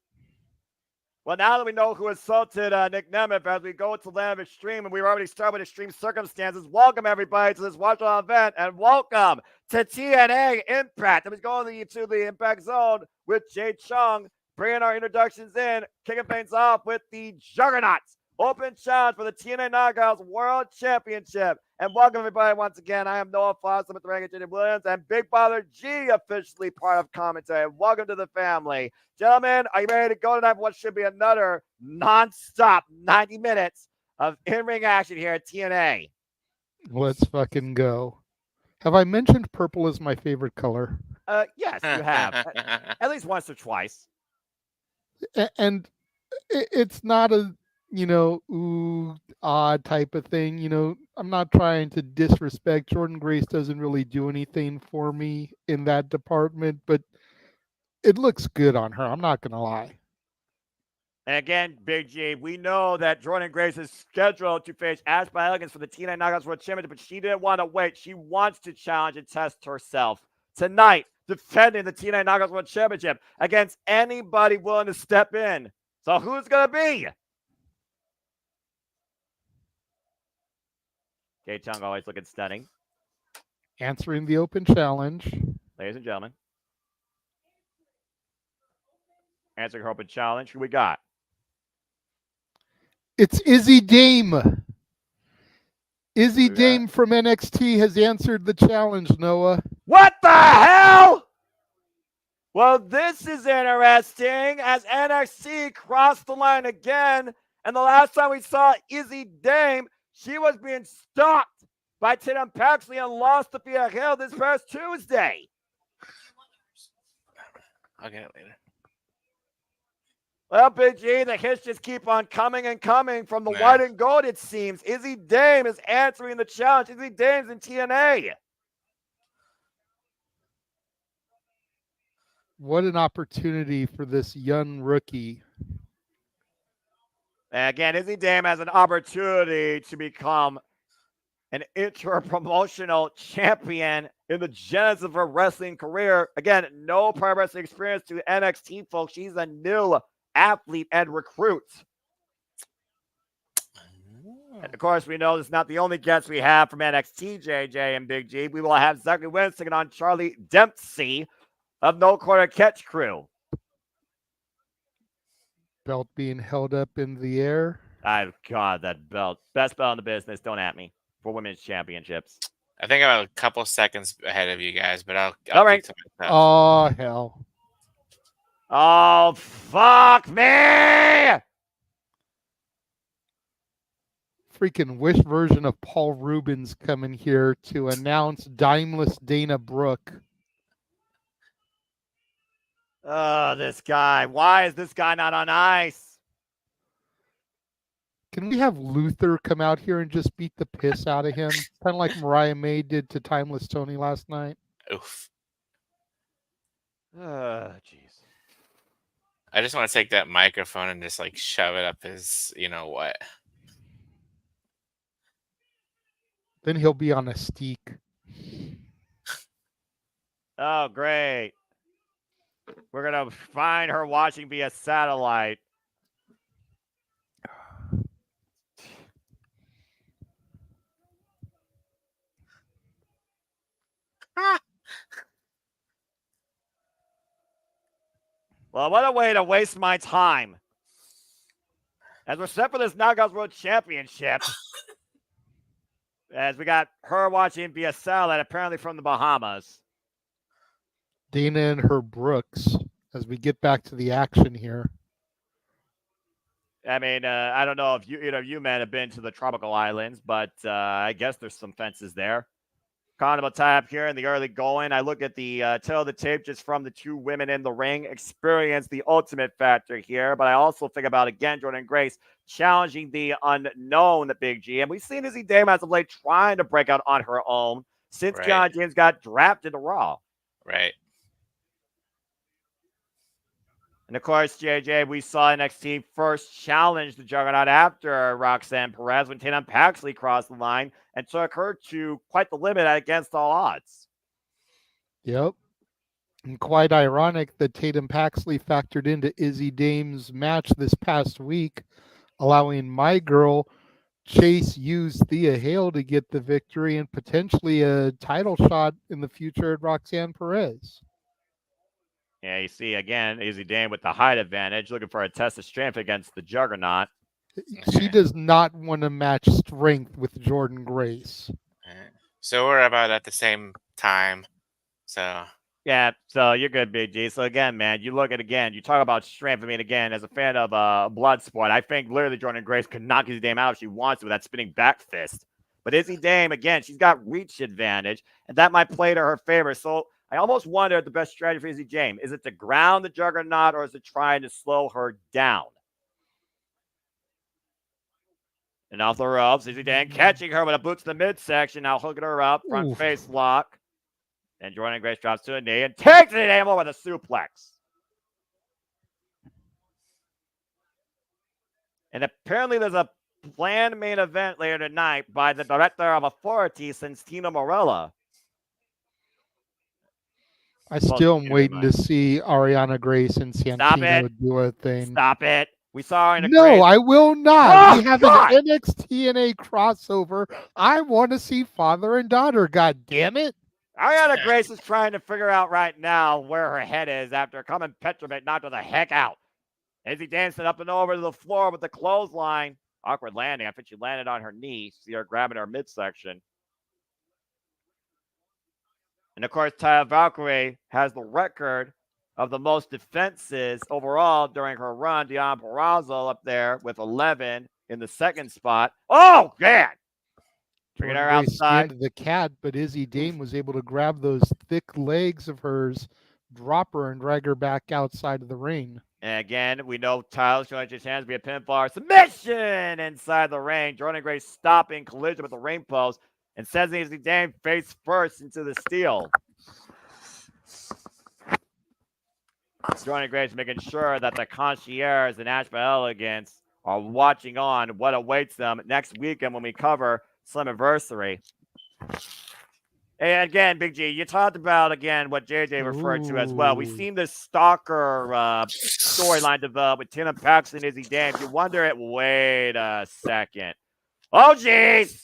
Well, now that we know who assaulted Nick Nemeth, as we go to land of extreme, and we've already started with extreme circumstances, welcome everybody to this watch-along event, and welcome to TNA Impact. And we're going to the Impact Zone with Jay Chung, bringing our introductions in, kicking things off with the Juggernauts. Open challenge for the TNA Knockouts World Championship. And welcome, everybody, once again. I am Noah Foster with the ranking Jenny Williams and Big Father G, officially part of commentary. Welcome to the family. Gentlemen, are you ready to go tonight for what should be another non-stop 90 minutes of in-ring action here at TNA? Let's fucking go. Have I mentioned purple is my favorite color? Yes, you have. At least once or twice. And it's not a odd type of thing. I'm not trying to disrespect. Jordan Grace doesn't really do anything for me in that department, but it looks good on her. I'm not going to lie. And again, Big G, we know that Jordan Grace is scheduled to face Ash by Elegance for the TNA Knockouts World Championship, but she didn't want to wait. She wants to challenge and test herself tonight, defending the TNA Knockouts World Championship against anybody willing to step in. So who's going to be? Jay Chung always looking stunning. Answering the open challenge. Ladies and gentlemen. Answering her open challenge. Who we got? It's Izzy Dame. Izzy Dame from NXT has answered the challenge, Noah. What the hell? Well, this is interesting as NXT crossed the line again. And the last time we saw Izzy Dame, she was being stalked by Tatum Paxley and lost to Fia Hill this past Tuesday. I'll get it later. Well, Big G, the hits just keep on coming and coming from the white and gold, it seems. Izzy Dame is answering the challenge. Izzy Dame's in TNA. What an opportunity for this young rookie. Again, Izzy Dame has an opportunity to become an inter-promotional champion in the genesis of her wrestling career. Again, no prior wrestling experience to NXT, folks. She's a new athlete and recruit. And of course, we know this is not the only guest we have from NXT, JJ and Big G. We will have Zachary Wentz taking on Charlie Dempsey of No Quarter Catch Crew. Belt being held up in the air. God, that belt. Best belt in the business. Don't at me. For women's championships. I think I'm a couple seconds ahead of you guys, but I'll all right. Oh, hell. Oh, fuck me! Freaking Wish version of Paul Rubens coming here to announce Dimeless Dana Brooke. Oh, this guy. Why is this guy not on ice? Can we have Luther come out here and just beat the piss out of him? Kind of like Mariah May did to Timeless Tony last night. Oof. Jeez. I just want to take that microphone and just like shove it up his, you know what. Then he'll be on a steak. Oh, great. We're going to find her watching via satellite. Well, what a way to waste my time. As we're set for this Knockouts World Championship, as we got her watching via satellite, apparently from the Bahamas. Dana and her Brooks, as we get back to the action here. I mean, I don't know if you men have been to the tropical islands, but I guess there's some fences there. Condom tie up here in the early going. I look at the tail of the tape just from the two women in the ring, experience the ultimate factor here. But I also think about, again, Jordan Grace challenging the unknown Big G. And we've seen Izzy Dame as of late trying to break out on her own since Kiana James got drafted to Raw. Right. And of course, JJ, we saw NXT first challenge the Juggernaut after Roxanne Perez when Tatum Paxley crossed the line and took her to quite the limit against all odds. Yep. And quite ironic that Tatum Paxley factored into Izzy Dame's match this past week, allowing my girl Chase Hughes Thea Hale to get the victory and potentially a title shot in the future at Roxanne Perez. Yeah, you see, again, Izzy Dame with the height advantage, looking for a test of strength against the Juggernaut. She does not want to match strength with Jordan Grace. So we're about at the same time. So yeah, so you're good, Big G. So again, man, you look at you talk about strength. I mean, again, as a fan of Bloodsport, I think literally Jordan Grace could knock Izzy Dame out if she wants to with that spinning back fist. But Izzy Dame, again, she's got reach advantage, and that might play to her favor. So I almost wonder if the best strategy for Izzy Dame, is it to ground the Juggernaut or is it trying to slow her down? And off the ropes, Izzy Dame catching her with a boot to the midsection, now hooking her up, front face lock. And Jordan Grace drops to a knee and takes Izzy Dame over with a suplex. And apparently there's a planned main event later tonight by the director of authority, Santino Morella. I still am waiting to see Ariana Grace and Santino do a thing. Stop it. We saw her in a No, I will not. Oh, we have God. an NXT TNA crossover. I want to see father and daughter. God damn it. Ariana Grace is trying to figure out right now where her head is after coming Petrovic knocked her the heck out. Izzy dancing up and over to the floor with the clothesline. Awkward landing. I think she landed on her knee. See her grabbing her midsection. And of course, Taya Valkyrie has the record of the most defenses overall during her run. Deanna Purrazzo up there with 11 in the second spot. Oh, man! Bringing her Grace outside. scanned the cat, but Izzy Dame was able to grab those thick legs of hers, drop her, and drag her back outside of the ring. And again, we know Tyler's going to chance to be a pinfall submission inside the ring. Jordan Grace stopping collision with the ring post and sends Izzy Dame face first into the steel. Jordan Grace making sure that the concierge and Ashby Elegance are watching on what awaits them next weekend when we cover Slammiversary. And again, Big G, you talked about, again, what JJ referred to as well. We've seen this stalker storyline develop with Tina Paxton and Izzy Dame. You wonder wait a second. Oh, jeez.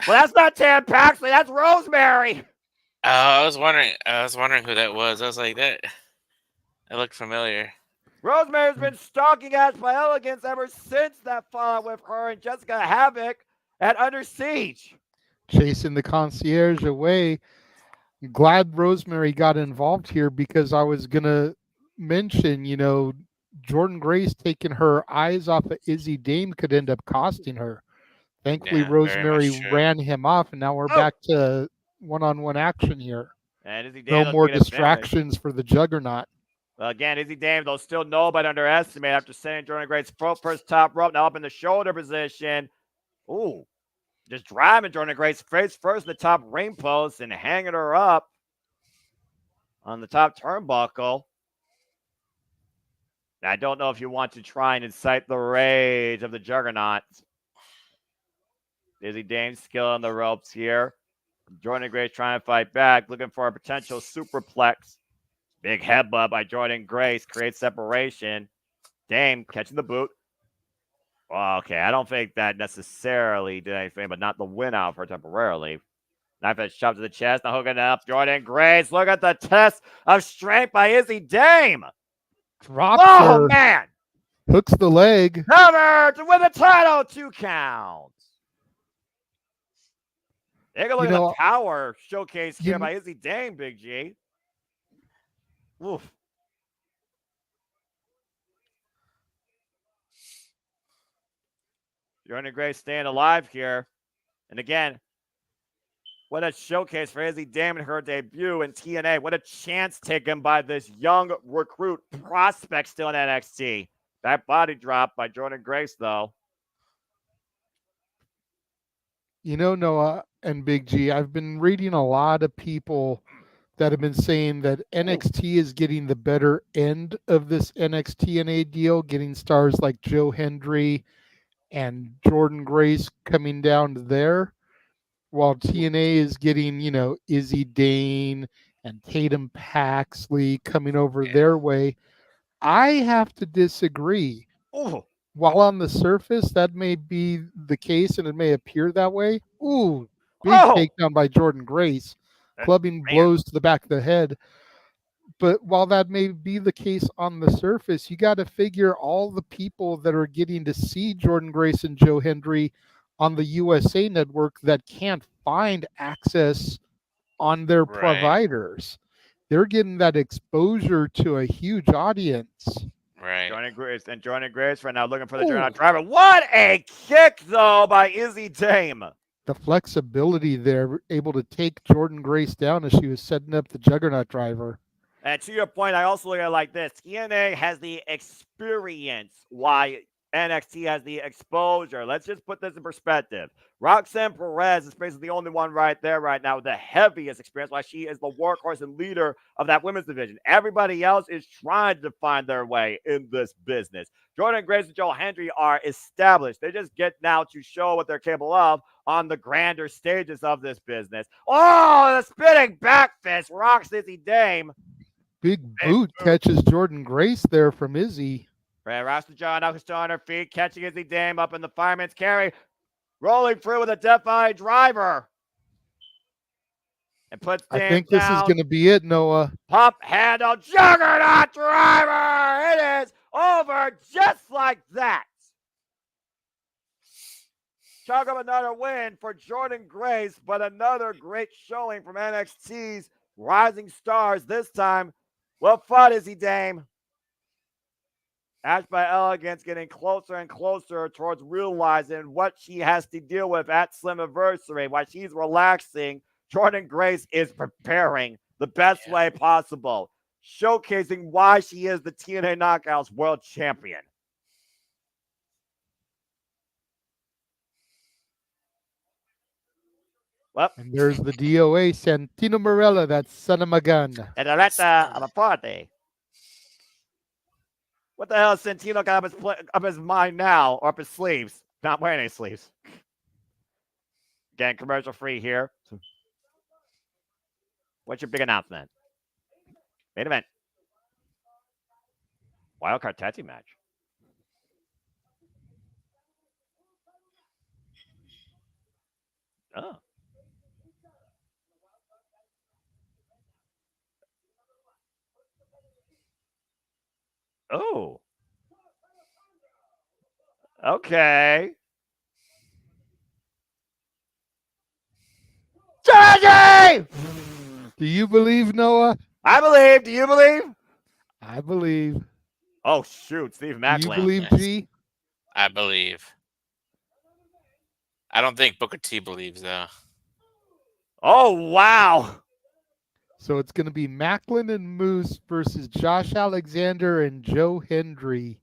Well, that's not Tina Paxton. That's Rosemary. Oh, I was wondering who that was. I was like, that looked familiar. Rosemary's been stalking Ashby Elegance ever since that fallout with her and Jessica Havoc at Under Siege. Chasing the concierge away. Glad Rosemary got involved here because I was going to mention, Jordan Grace taking her eyes off of Izzy Dame could end up costing her. Thankfully, Rosemary ran him off, and now we're back to one-on-one action here. And Izzy Dame no more distractions for the Juggernaut. Well, again, Izzy Dame, though, still nobody underestimate after sending Jordan Grace first top rope, now up in the shoulder position. Ooh. Just driving Jordan Grace face first in the top ring post and hanging her up on the top turnbuckle. I don't know if you want to try and incite the rage of the Juggernaut. Izzy Dame skill on the ropes here. Jordan Grace trying to fight back, looking for a potential superplex. Big headbutt by Jordan Grace creates separation. Dame catching the boot. Okay, I don't think that necessarily did anything, but not the win out for temporarily. Knife edge shot to the chest, now hooking up. Jordan Grace, look at the test of strength by Izzy Dame. Drops her. Oh, man. Hooks the leg. Cover to win the title, 2 counts. Take a look at the power showcase here by Izzy Dame, Big G. Oof. Jordan Grace staying alive here. And again, what a showcase for Izzy Dame in her debut in TNA. What a chance taken by this young recruit prospect still in NXT. That body drop by Jordan Grace, though. Noah and Big G, I've been reading a lot of people that have been saying that NXT is getting the better end of this NXT-TNA deal, getting stars like Joe Hendry and Jordan Grace coming down there, while TNA is getting, Izzy Dane and Tatum Paxley coming over their way. I have to disagree. Oh. While on the surface, that may be the case and it may appear that way. Ooh, big takedown by Jordan Grace, clubbing blows to the back of the head. But while that may be the case on the surface, you got to figure all the people that are getting to see Jordan Grace and Joe Hendry on the USA Network that can't find access on their providers. They're getting that exposure to a huge audience. Right. Jordan Grace right now looking for the Juggernaut driver. What a kick, though, by Izzy Dame. The flexibility there, able to take Jordan Grace down as she was setting up the Juggernaut driver. And to your point, I also look at it like this. TNA has the experience, why NXT has the exposure. Let's just put this in perspective. Roxanne Perez is basically the only one right there right now with the heaviest experience, why she is the workhorse and leader of that women's division. Everybody else is trying to find their way in this business. Jordan Grace and Joe Hendry are established. They just get now to show what they're capable of on the grander stages of this business. Oh, the spinning back fist rocks Izzy Dame. Big boot catches Jordan Grace there from Izzy. Rasta John now still on her feet, catching Izzy Dame up in the fireman's carry, rolling through with a Death Eye driver. and puts I Dame think this is down. going to be it, Noah. Pump handle, juggernaut driver. It is over just like that. Chalk up another win for Jordan Grace, but another great showing from NXT's rising stars this time. Well fought is he, Dame? Ash by Elegance getting closer and closer towards realizing what she has to deal with at Slammiversary. While she's relaxing, Jordan Grace is preparing the best way possible, showcasing why she is the TNA Knockouts World Champion. Well, and there's the DOA, Santino Marella, that son of a gun. And the rest of the party. What the hell is Santino got up his mind now, or up his sleeves? Not wearing any sleeves. Again, commercial free here. What's your big announcement? Main event. Wildcard tag team match. Oh. Oh. Okay. Strategy! Do you believe, Noah? I believe. Do you believe? I believe. Oh, shoot. Steve Macklin. Do you believe, G? I believe. I don't think Booker T believes, though. Oh, wow. So it's going to be Macklin and Moose versus Josh Alexander and Joe Hendry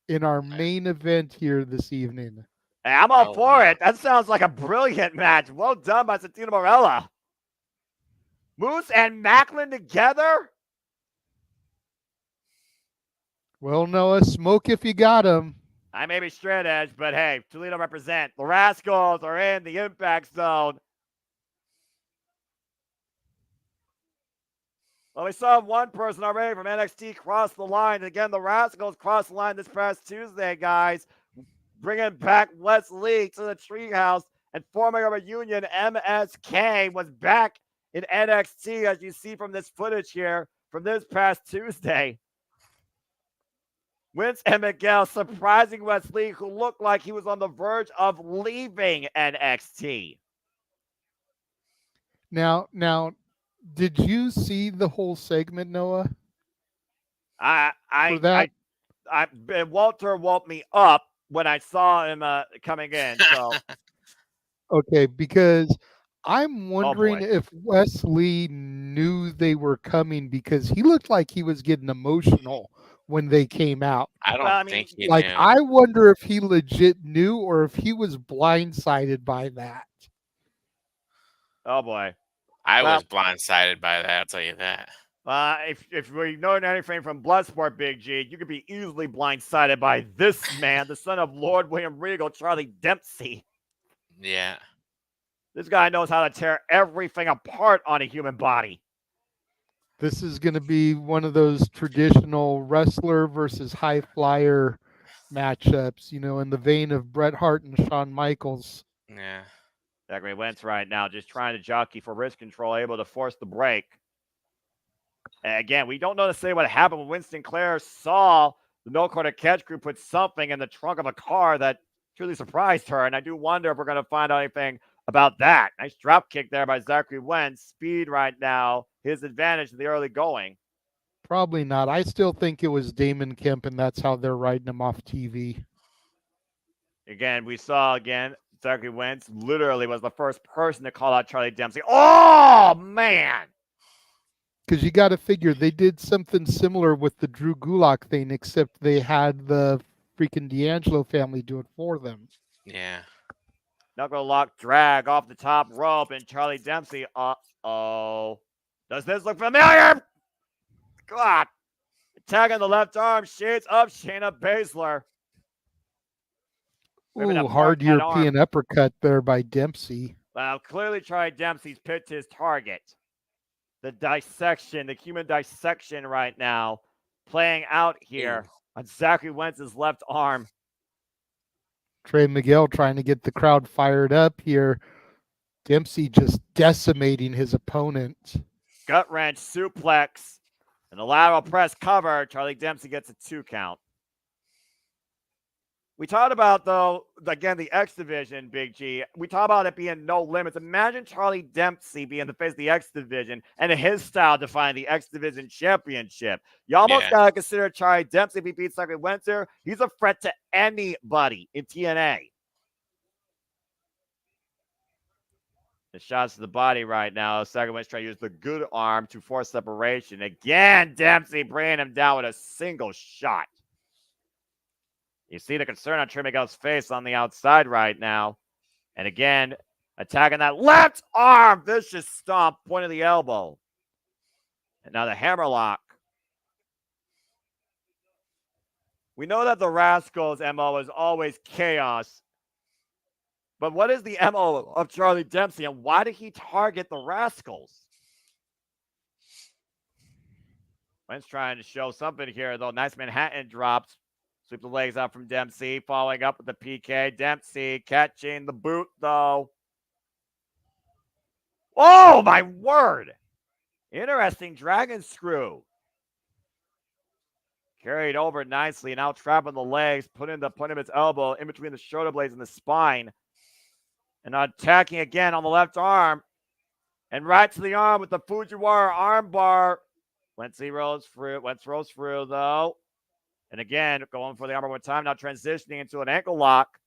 in our main event here this evening. Hey, I'm all for it. That sounds like a brilliant match. Well done by Santino Marella. Moose and Macklin together? Well, Noah, smoke if you got him. I may be straight edge, but hey, Toledo represent. The Rascals are in the impact zone. Well, we saw one person already from NXT cross the line. And again, the Rascals crossed the line this past Tuesday, guys. Bringing back Wes Lee to the treehouse and forming a reunion. MSK was back in NXT, as you see from this footage here from this past Tuesday. Vince and Miguel surprising Wes Lee, who looked like he was on the verge of leaving NXT. Now, did you see the whole segment, Noah? Walter woke me up when I saw him coming in. So, okay, because I'm wondering if Wes Lee knew they were coming, because he looked like he was getting emotional when they came out. I don't think he knew. I wonder if he legit knew or if he was blindsided by that. Oh boy. I was blindsided by that, I'll tell you that. If we know anything from Bloodsport, Big G, you could be easily blindsided by this man, the son of Lord William Regal, Charlie Dempsey. Yeah. This guy knows how to tear everything apart on a human body. This is going to be one of those traditional wrestler versus high flyer matchups, in the vein of Bret Hart and Shawn Michaels. Yeah. Zachary Wentz right now just trying to jockey for wrist control, able to force the break. And again, we don't know to say what happened when Winston Clare saw the No Quarter Catch crew put something in the trunk of a car that truly surprised her. And I do wonder if we're going to find out anything about that. Nice drop kick there by Zachary Wentz. Speed right now, his advantage in the early going. Probably not. I still think it was Damon Kemp, and that's how they're writing him off TV. Again, we saw Zachary Wentz literally was the first person to call out Charlie Dempsey. Oh, man. Because you got to figure they did something similar with the Drew Gulak thing, except they had the freaking D'Angelo family do it for them. Yeah. Knuckle lock drag off the top rope, and Charlie Dempsey. Uh-oh. Does this look familiar? God. Tag on the left arm. Shades up Shayna Baszler. Ooh, hard European uppercut there by Dempsey. Well, clearly Charlie Dempsey's picked his target. The dissection, the human dissection right now playing out here on Zachary Wentz's left arm. Trey Miguel trying to get the crowd fired up here. Dempsey just decimating his opponent. Gut wrench, suplex, and the lateral press cover. Charlie Dempsey gets a 2 count. We talked about, though, again, the X Division, Big G. We talked about it being no limits. Imagine Charlie Dempsey being the face of the X Division and his style defining the X Division Championship. You almost got to consider Charlie Dempsey if he beats Zachary Winter. He's a threat to anybody in TNA. The shots to the body right now. Zachary Winter trying to use the good arm to force separation. Again, Dempsey bringing him down with a single shot. You see the concern on Trey Miguel's face on the outside right now. And again, attacking that left arm. Vicious stomp, point of the elbow. And now the hammerlock. We know that the Rascals' MO is always chaos. But what is the MO of Charlie Dempsey, and why did he target the Rascals? Wentz trying to show something here, though. Nice Manhattan drops. Sweep the legs out from Dempsey, following up with the PK. Dempsey catching the boot, though. Oh, my word. Interesting dragon screw. Carried over nicely, now trapping the legs, putting the point of its elbow in between the shoulder blades and the spine. And attacking again on the left arm. And right to the arm with the Fujiwara arm bar. Wentz rolls through, though. And again, going for the armor one time, now transitioning into an ankle lock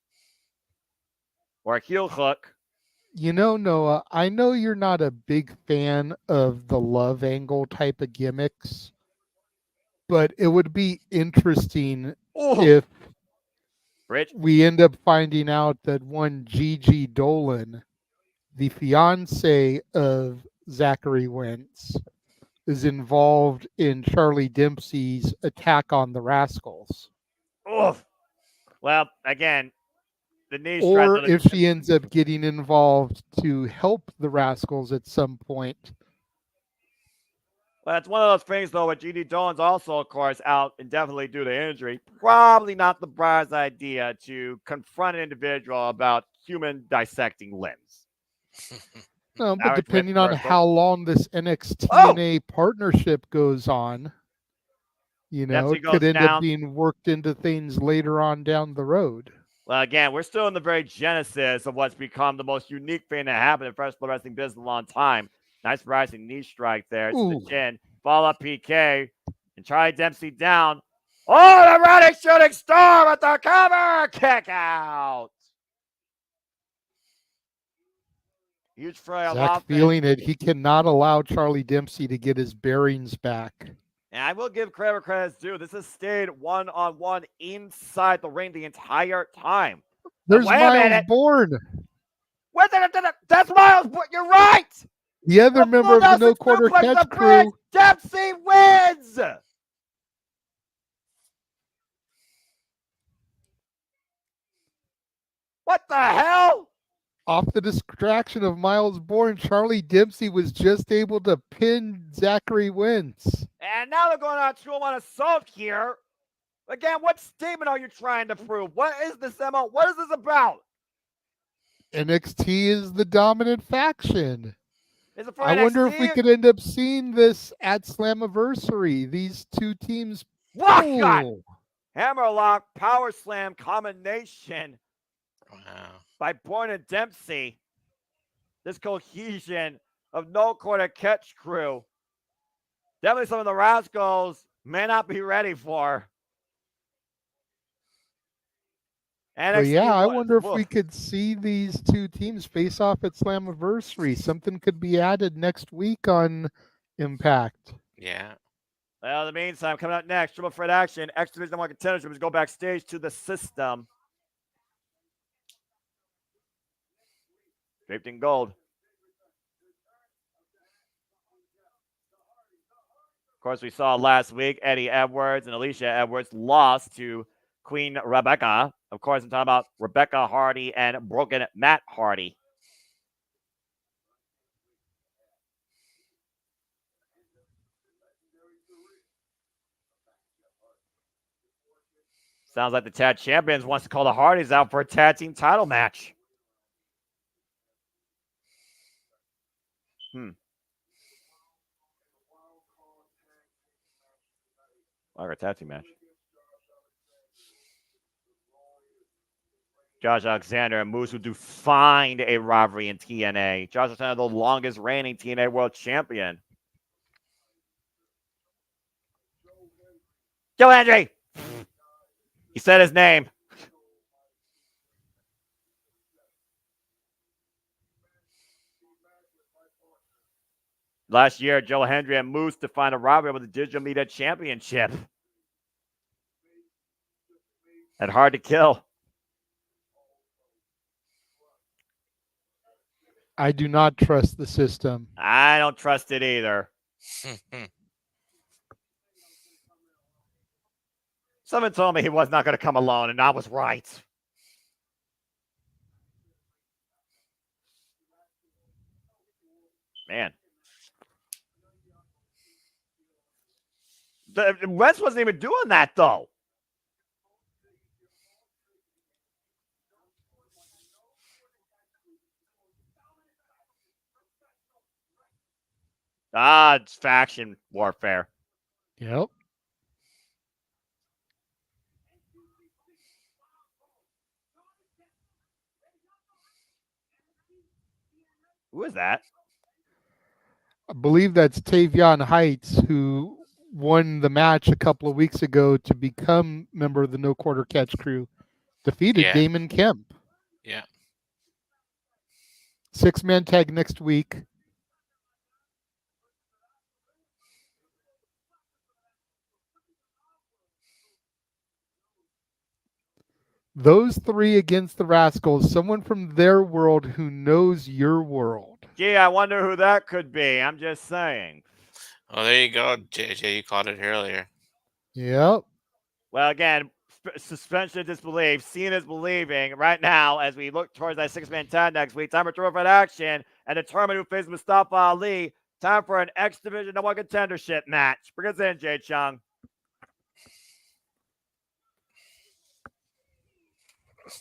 or a heel hook. You know, Noah, I know you're not a big fan of the love angle type of gimmicks, but it would be interesting if we end up finding out that one Gigi Dolan, the fiance of Zachary Wentz, is involved in Charlie Dempsey's attack on the Rascals. Oof. Well, again, the knee strike. Or if she ends up getting involved to help the Rascals at some point. Well, it's one of those things, though, with G.D. Dolan's also, of course, out indefinitely due to injury. Probably not the bride's idea to confront an individual about human dissecting limbs. No, but depending on how long this NXT TNA partnership goes on, you know, it could end up being worked into things later on down the road. Well, again, we're still in the very genesis of what's become the most unique thing that happened in professional wrestling business in a long time. Nice rising knee strike there to the chin. Follow up PK. And Charlie Dempsey down. Oh, the running shooting star with the cover. Kick out. Huge fray of Zach offense. feeling it. He cannot allow Charlie Dempsey to get his bearings back. And I will give credit where credit's due. This has stayed one-on-one inside the ring the entire time. There's Miles Bourne. That's Miles Bourne. You're right. The other member of the No Quarter Catch crew. Dempsey wins. What the hell? Off the distraction of Miles Bourne, Charlie Dempsey was just able to pin Zachary Wentz. And now they're going on 2-1 assault here. Again, what statement are you trying to prove? What is this MO? What is this about? NXT is the dominant faction. Is it for I NXT? wonder if we could end up seeing this at Slammiversary. These two teams. Oh, God. Hammerlock, power slam combination. Wow. By Bourne and Dempsey. This cohesion of No Quarter Catch crew. Definitely some of the Rascals may not be ready for. But yeah, I wonder if we could see these two teams face off at Slammiversary. Something could be added next week on Impact. Yeah. Well, in the meantime, coming up next, Triple Threat Action, X Division 1 Contenders. Let's go backstage to the system. Draped in gold. Of course, we saw last week Eddie Edwards and Alicia Edwards lost to Queen Rebecca. Of course, I'm talking about Rebecca Hardy and Broken Matt Hardy. Sounds like the Tag Champions wants to call the Hardys out for a tag team title match. Our tag team match. Josh Alexander and Moose do find a rivalry in TNA. Josh Alexander, the longest reigning TNA World Champion. Joe Hendry! He said his name. Last year, Joe Hendry and Moose defined a rivalry with the Digital Media Championship. And hard to kill. I do not trust the system. I don't trust it either. Someone told me he was not going to come alone, and I was right. Man. Wentz wasn't even doing that, though. It's faction warfare. Yep. Who is that? I believe that's Tavion Heights, who won the match a couple of weeks ago to become member of the No Quarter Catch crew. Defeated Damon Kemp. Yeah. 6-man tag next week. Those three against the Rascals, someone from their world who knows your world. Gee, I wonder who that could be. I'm just saying. Oh, there you go, JJ. You caught it earlier. Yep. Well, again, suspension of disbelief. Seeing is believing right now as we look towards that 6-man tag next week. Time for terrific action and determine who faces Mustafa Ali. Time for an X Division No. 1 contendership match. Bring us in, Jay Chung.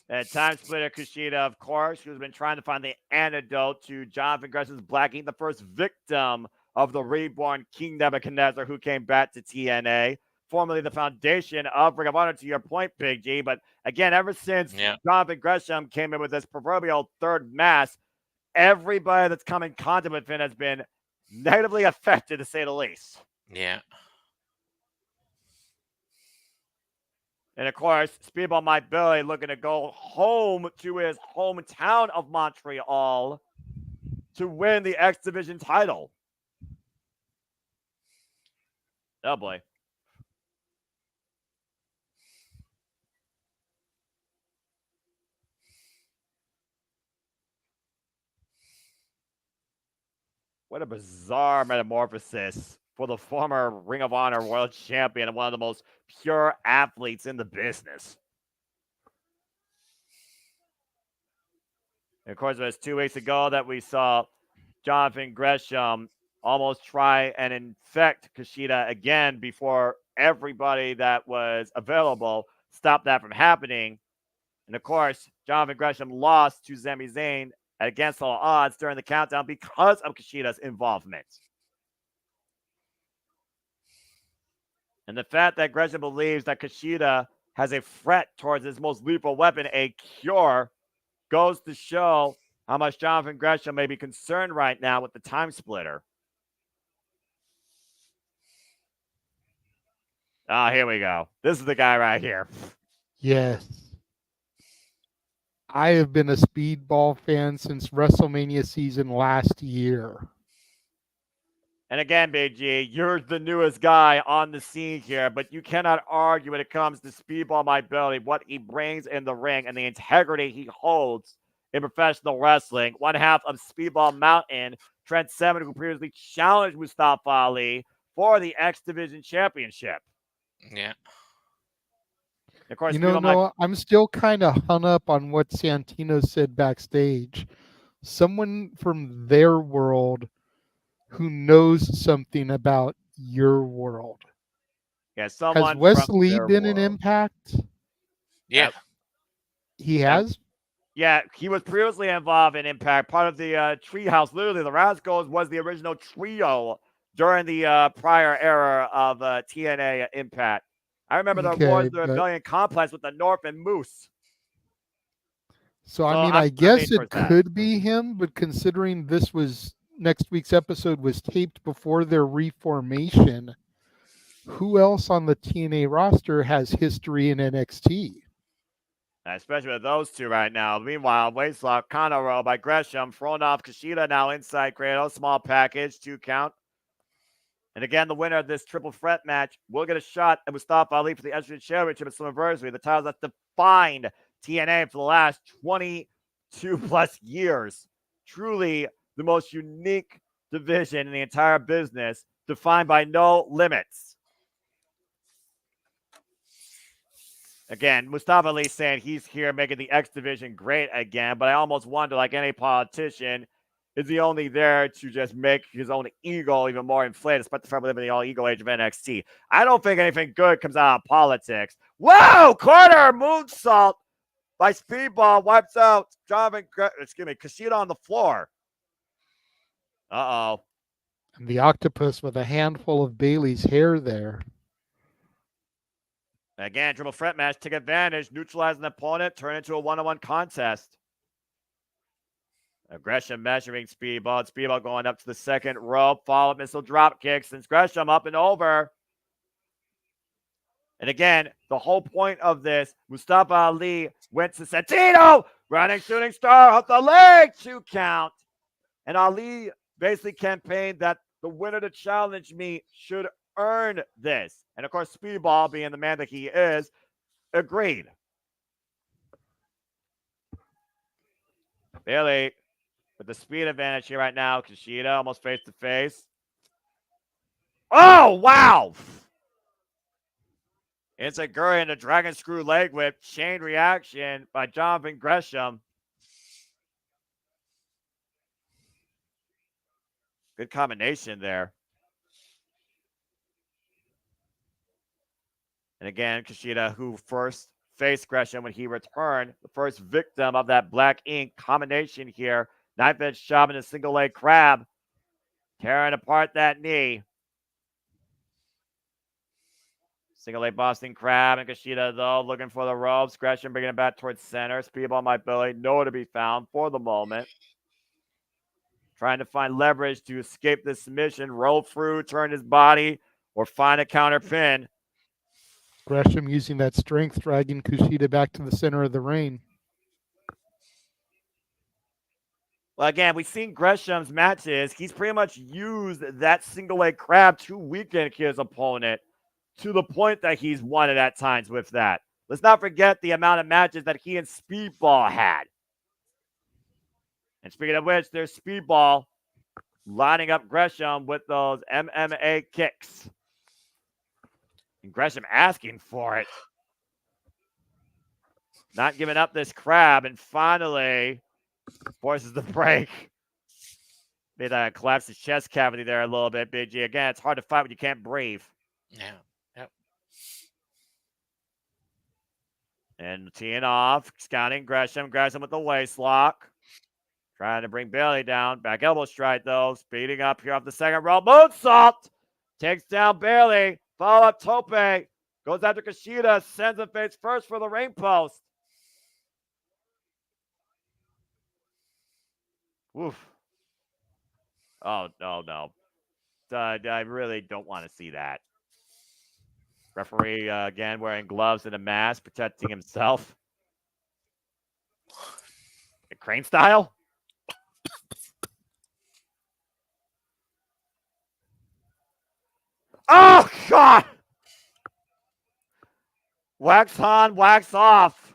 And Time Splitter Kushida, of course, who's been trying to find the antidote to Jonathan Gresham's Black Ink, the first victim of the reborn King Nebuchadnezzar, who came back to TNA, formerly the foundation of Ring of Honor, to your point, Big G. But again, ever since Jonathan Gresham came in with this proverbial third mask, everybody that's come in contact with him has been negatively affected, to say the least. Yeah. And of course, Speedball Mike Billy looking to go home to his hometown of Montreal to win the X Division title. Oh boy. What a bizarre metamorphosis for the former Ring of Honor World Champion and one of the most pure athletes in the business. And of course, it was 2 weeks ago that we saw Jonathan Gresham almost try and infect Kushida again before everybody that was available stopped that from happening. And of course, Jonathan Gresham lost to Sami Zayn against all odds during the countdown because of Kushida's involvement. And the fact that Gresham believes that Kushida has a threat towards his most lethal weapon, a cure, goes to show how much Jonathan Gresham may be concerned right now with the Time Splitter. Here we go. This is the guy right here. Yes. I have been a Speedball fan since WrestleMania season last year. And again, Big G, you're the newest guy on the scene here, but you cannot argue when it comes to Speedball My Belly, what he brings in the ring and the integrity he holds in professional wrestling. One half of Speedball Mountain, Trent Seven, who previously challenged Mustafa Ali for the X Division Championship. Yeah. Of course, Noah, I'm still kind of hung up on what Santino said backstage. Someone from their world who knows something about your world. Yeah, someone. Has Wes Lee been in impact? Yeah. He has? Yeah, he was previously involved in Impact, part of the Treehouse. Literally, the Rascals was the original trio during the prior era of TNA Impact. I remember the Wars Okay, of the but Rebellion complex with the North and Moose. so I mean, I'm I guess towards it that. could be him, but considering this was next week's episode was taped before their reformation, who else on the TNA roster has history in NXT? Especially with those two right now. Meanwhile, Wastelock, Kano roll by Gresham, thrown off Kushida now inside Cradle, small package, 2 count. And again, the winner of this triple threat match will get a shot at Mustafa Ali for the Estrogen Championship at Slammiversary, the title that's defined TNA for the last 22 plus years. Truly the most unique division in the entire business, defined by no limits. Again, Mustafa Ali saying he's here making the X division great again, but I almost wonder, like any politician, is he only there to just make his own ego even more inflated, despite the fact we live in the all-ego age of NXT? I don't think anything good comes out of politics. Whoa! Corner moonsault by Speedball wipes out Kushida on the floor. Uh-oh. And the octopus with a handful of Bailey's hair there. Again, triple threat match, take advantage, neutralize an opponent, turn into a one-on-one contest. Gresham measuring Speedball. Speedball going up to the second rope. Follow-up missile drop kick. Since Gresham up and over. And again, the whole point of this, Mustafa Ali went to Santino. Running shooting star off the leg. 2 count. And Ali basically campaigned that the winner to challenge me should earn this. And of course, Speedball, being the man that he is, agreed. Bailey with the speed advantage here right now. Kushida almost face to face. Oh, wow! Enziguri and the Dragon Screw leg whip. Chain reaction by Jonathan Gresham. Good combination there. And again, Kushida, who first faced Gresham when he returned, the first victim of that black ink combination here. Knife edge shove and a single leg crab. Tearing apart that knee. Single leg Boston Crab and Kushida, though, looking for the ropes. Gresham bringing it back towards center. Speedball my Billy, nowhere to be found for the moment. Trying to find leverage to escape the submission, roll through, turn his body, or find a counter pin. Gresham using that strength, dragging Kushida back to the center of the ring. Well, again, we've seen Gresham's matches. He's pretty much used that single leg crab to weaken his opponent to the point that he's won it at times with that. Let's not forget the amount of matches that he and Speedball had. And speaking of which, there's Speedball lining up Gresham with those MMA kicks. And Gresham asking for it. Not giving up this crab, and finally forces the break. Made that collapse his chest cavity there a little bit, Big G. Again, it's hard to fight when you can't breathe. Yeah. Yep. And teeing off, scouting Gresham. Gresham with the waist lock. Trying to bring Bailey down. Back elbow strike, though. Speeding up here off the second rope. Moonsault! Takes down Bailey. Follow up Tope. Goes after Kushida. Sends him face first for the ring post. Oof. Oh, no. I really don't want to see that. Referee, again, wearing gloves and a mask, protecting himself. A crane style? Oh, God! Wax on, wax off.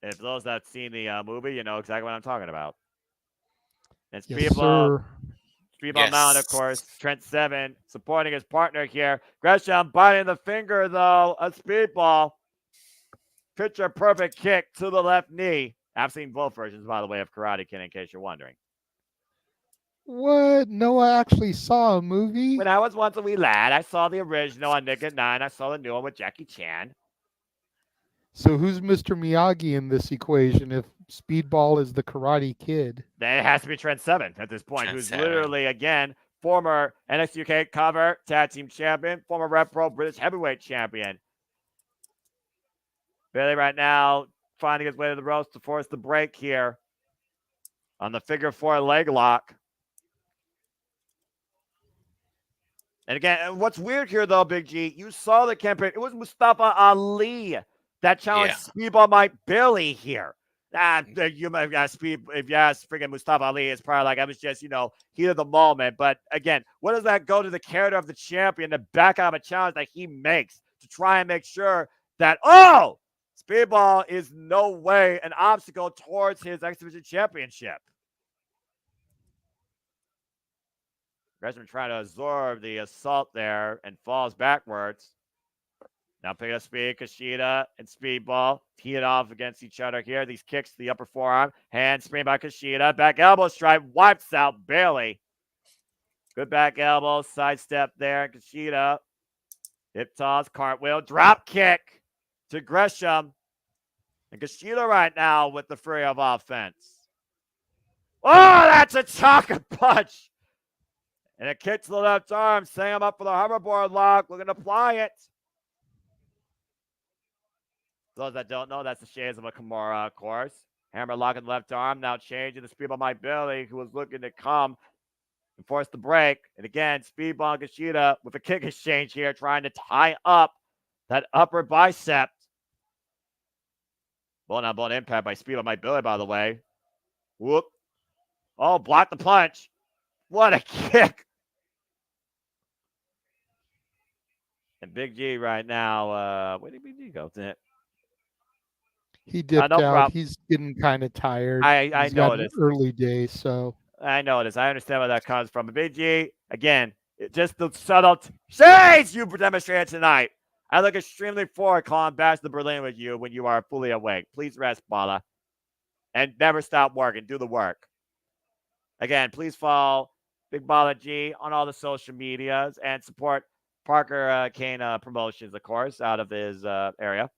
And for those that have seen the movie, you know exactly what I'm talking about. It's Yes, Speedball. sir. Speedball Mountain, of course. Trent Seven supporting his partner here. Gresham biting the finger, though, of Speedball. Picture perfect kick to the left knee. I've seen both versions, by the way, of Karate Kid, in case you're wondering. What? No, I actually saw a movie. When I was once a wee lad, I saw the original on Nick at 9. I saw the new one with Jackie Chan. So who's Mr. Miyagi in this equation if Speedball is the Karate Kid? Then it has to be Trent Seven at this point, Trent who's Seven. literally, again, former NXT UK cover tag team champion, former Rev Pro British heavyweight champion. Bailey right now finding his way to the ropes to force the break here on the figure 4 leg lock. And again, what's weird here, though, Big G, you saw the campaign. It was Mustafa Ali that challenged Speedball Mike Bailey here. You might ask if you ask freaking Mustafa Ali, it's probably like, I was just, heat of the moment. But again, what does that go to the character of the champion to back out of a challenge that he makes to try and make sure that, Speedball is no way an obstacle towards his X Division championship? Gresham trying to absorb the assault there and falls backwards. Now picking up speed, Kushida and Speedball tee it off against each other here. These kicks to the upper forearm. Hand spin by Kushida. Back elbow strike wipes out Bailey. Good back elbow. Sidestep there. Kushida. Hip toss, cartwheel, drop kick to Gresham. And Kushida right now with the fury of offense. Oh, that's a chocolate punch. And a kick to the left arm, setting him up for the hoverboard lock. Looking to apply it. Those that don't know, that's the shades of a Kimura, of course. Hammer lock in the left arm, now changing the Speedball Mike Bailey, who was looking to come and force the break. And again, Speedball and Kushida with a kick exchange here, trying to tie up that upper bicep. Bone-on-bone impact by Speedball Mike Bailey, by the way. Whoop. Oh, blocked the punch. What a kick. And Big G right now, where did Big G go? He dipped no out. problem. He's getting kind of tired. I He's know got it an is. early day, so. I know it is. I understand where that comes from. But Big G, again, just the subtle shades you demonstrated tonight. I look extremely forward to calling Bash the Berlin with you when you are fully awake. Please rest, Bala. And never stop working. Do the work. Again, please follow Big Bala G on all the social medias and support Parker Kane Promotions, of course, out of his area.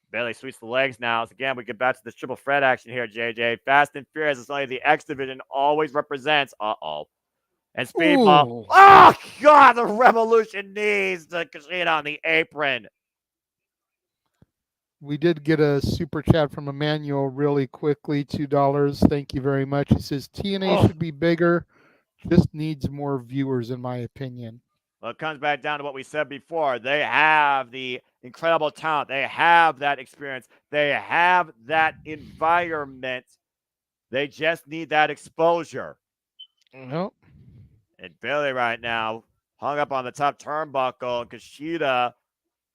Bailey sweeps the legs now. So again, we get back to this triple threat action here, JJ. Fast and Furious is only the X Division always represents. And Speedball. Ooh. Oh, God, the Revolution knees to Kushida on the apron. We did get a super chat from Emmanuel really quickly, $2. Thank you very much. He says TNA should be bigger, just needs more viewers, in my opinion. Well, it comes back down to what we said before. They have the incredible talent. They have that experience. They have that environment. They just need that exposure. Nope. And Bailey right now hung up on the top turnbuckle. And Kushida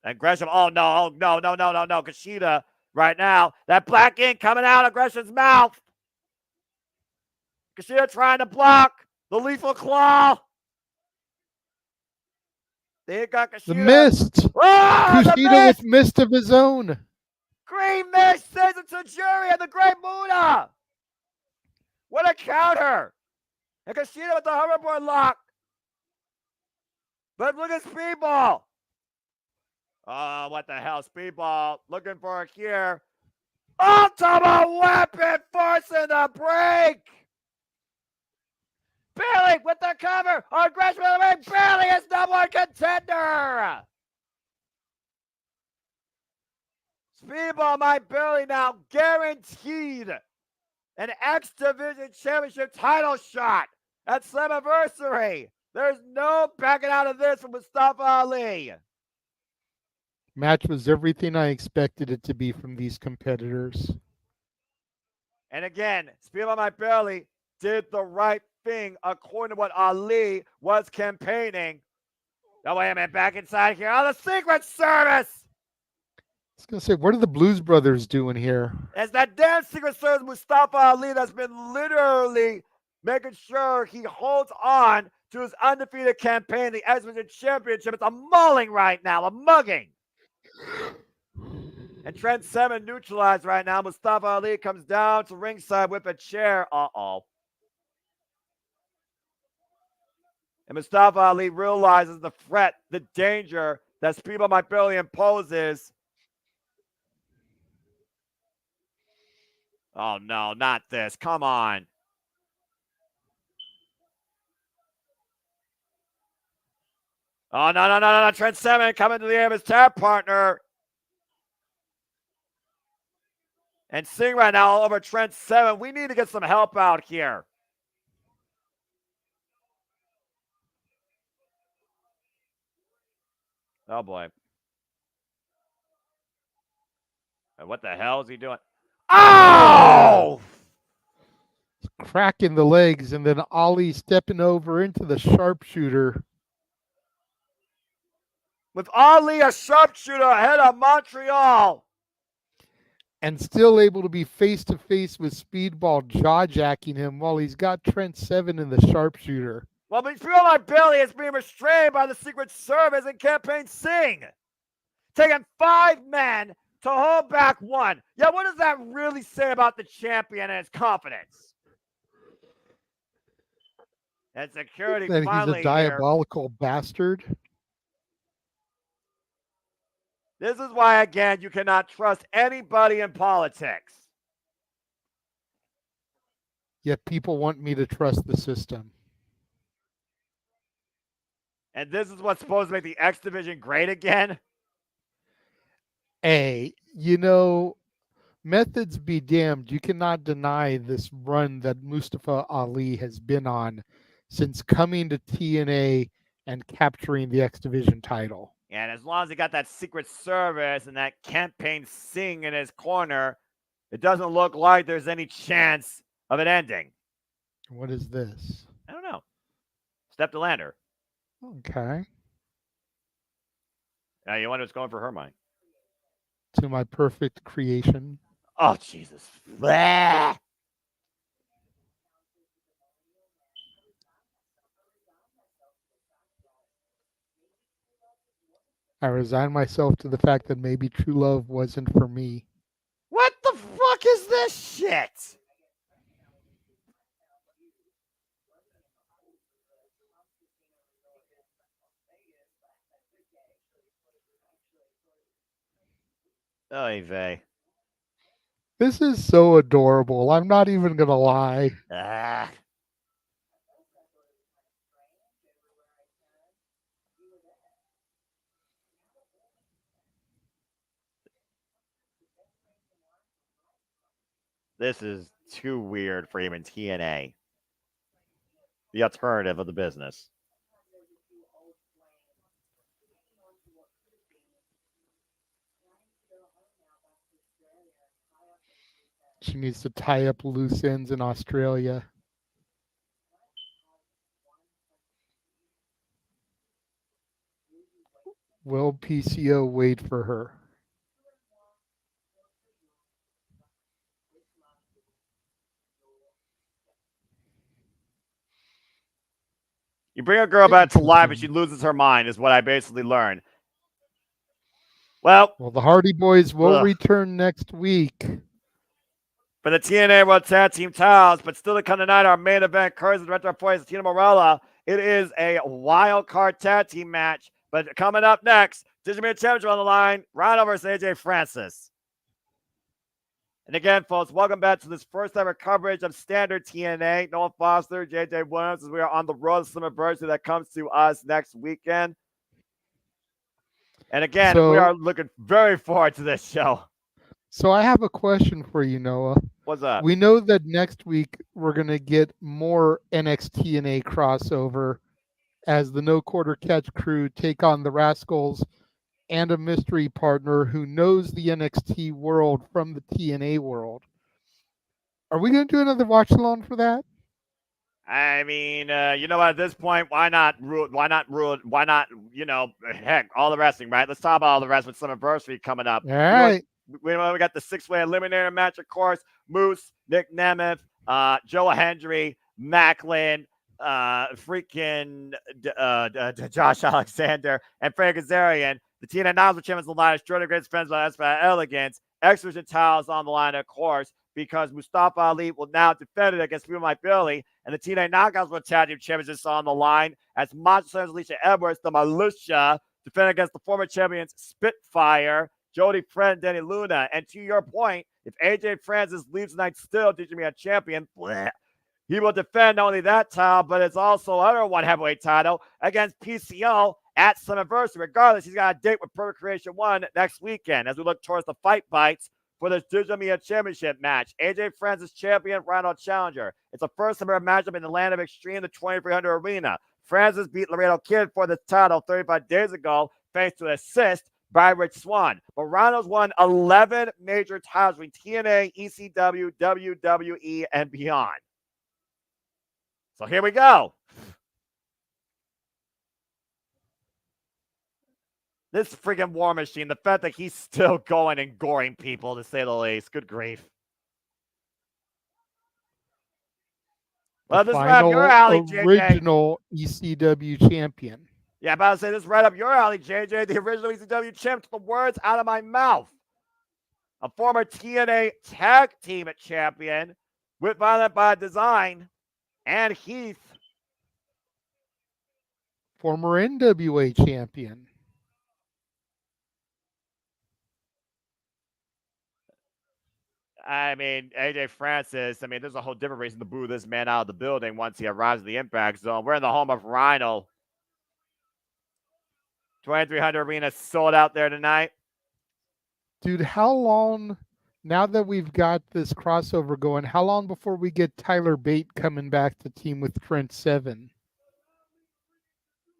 and Gresham. Oh, no. Kushida right now. That black ink coming out of Gresham's mouth. Kushida trying to block the lethal claw. They got Kushida. The mist. Kushida with mist of his own. Green mist sends it to Jury and the Great Muda. What a counter. And Kushida with the hoverboard lock. But look at Speedball. Oh, what the hell? Speedball looking for a cure. Ultimate weapon forcing the break. Bailey with the cover on Gresham of the ring. Bailey is number one contender. Speedball Mike Bailey now guaranteed an X Division Championship title shot at Slammiversary. There's no backing out of this from Mustafa Ali. Match was everything I expected it to be from these competitors. And again, Speedball Mike Bailey did the right thing according to what Ali was campaigning. No, wait a minute, back inside here on the Secret Service. I was going to say, what are the Blues Brothers doing here? It's that damn Secret Service Mustafa Ali that's been literally making sure he holds on to his undefeated campaign, the X Division Championship. It's a mauling right now, a mugging. And Trent Seven neutralized right now. Mustafa Ali comes down to ringside with a chair. And Mustafa Ali realizes the threat, the danger that Speedball Mike Bailey imposes. Oh, no, not this. Come on. Oh, no. Trent Seven coming to the air of his tag partner. And Singh right now all over Trent Seven. We need to get some help out here. Oh, boy. And what the hell is he doing? Oh! Cracking the legs, and then Ali stepping over into the sharpshooter. With Ali, a sharpshooter ahead of Montreal. And still able to be face-to-face with Speedball jaw-jacking him while he's got Trent Seven in the sharpshooter. Well, but feel my belly is being restrained by the Secret Service and Campaign Singh. Taking 5 men to hold back 1. Yeah, what does that really say about the champion and his confidence? And security That finally he's a diabolical bastard. This is why, again, you cannot trust anybody in politics. Yet people want me to trust the system. And this is what's supposed to make the X Division great again? Hey, methods be damned. You cannot deny this run that Mustafa Ali has been on since coming to TNA and capturing the X Division title. And as long as he got that Secret Service and that Campaign Singh in his corner, it doesn't look like there's any chance of it ending. What is this? I don't know. Step to Lander. Okay. Now you wonder what's going for her mind. To my perfect creation. Oh, Jesus. Blah. I resign myself to the fact that maybe true love wasn't for me. What the fuck is this shit? Oy vey. This is so adorable. I'm not even going to lie. This is too weird for even TNA. The alternative of the business. She needs to tie up loose ends in Australia. Will PCO wait for her? You bring a girl back to life and she loses her mind is what I basically learned. Well, the Hardy Boys will return next week for the TNA World Tag Team titles, but still to come tonight, our main event, Curse Director of Voice, Tina Morella. It is a wild card tag team match, but coming up next, Digimon Championship on the line, Rhino versus AJ Francis. And again, folks, welcome back to this first ever coverage of Standard TNA. Noah Foster, JJ Williams, as we are on the road to Slammiversary that comes to us next weekend. And again, we are looking very forward to this show. So I have a question for you, Noah. What's up? We know that next week we're going to get more NXT crossover as the No Quarter Catch crew take on the Rascals and a mystery partner who knows the NXT world from the TNA world. Are we going to do another watch along for that? I mean, you know what? At this point, why not, heck, all the wrestling, right? Let's talk about all the wrestling with Slammiversary coming up. All right. We got the 6-way eliminator match, of course. Moose, Nick Nemeth, Joe Hendry, Macklin, Josh Alexander, and Frank Kazarian. The TNA National Champions on the line. Jordan Great Spence by Elegance. Exhibition titles on the line, of course, because Mustafa Ali will now defend it against Feel My Billy. And the TNA Knockouts World Tag Team Championships on the line as Monster Alicia Edwards, the Militia, defend against the former champions Spitfire, Jody Friend, Danny Luna. And to your point, If AJ Francis leaves tonight still teaching me a champion, bleh, he will defend not only that title, but it's also another one heavyweight title against PCO at Slammiversary. Regardless, he's got a date with Perfect Creation 1 next weekend as we look towards the fight bites for this Digital Media Championship match. AJ Francis champion, Rhino challenger. It's a first ever matchup in the land of extreme, the 2300 arena. Francis beat Laredo Kid for the title 35 days ago thanks to an assist by Rich Swann. But Rhino's won 11 major titles with TNA, ECW, WWE, and beyond. So here we go. This freaking War Machine, the fact that he's still going and goring people, to say the least. Good grief. Well, this is right up your alley, JJ. Original ECW champion. Yeah, I'm about to say this is right up your alley, JJ. The original ECW champ. Took the words out of my mouth. A former TNA tag team champion with Violent by Design and Heath. Former NWA champion. I mean, AJ Francis, there's a whole different reason to boo this man out of the building once he arrives at the Impact Zone. We're in the home of Rhino. 2300 Arena sold out there tonight. Dude, how long, now that we've got this crossover going, how long before we get Tyler Bate coming back to team with Trent Seven?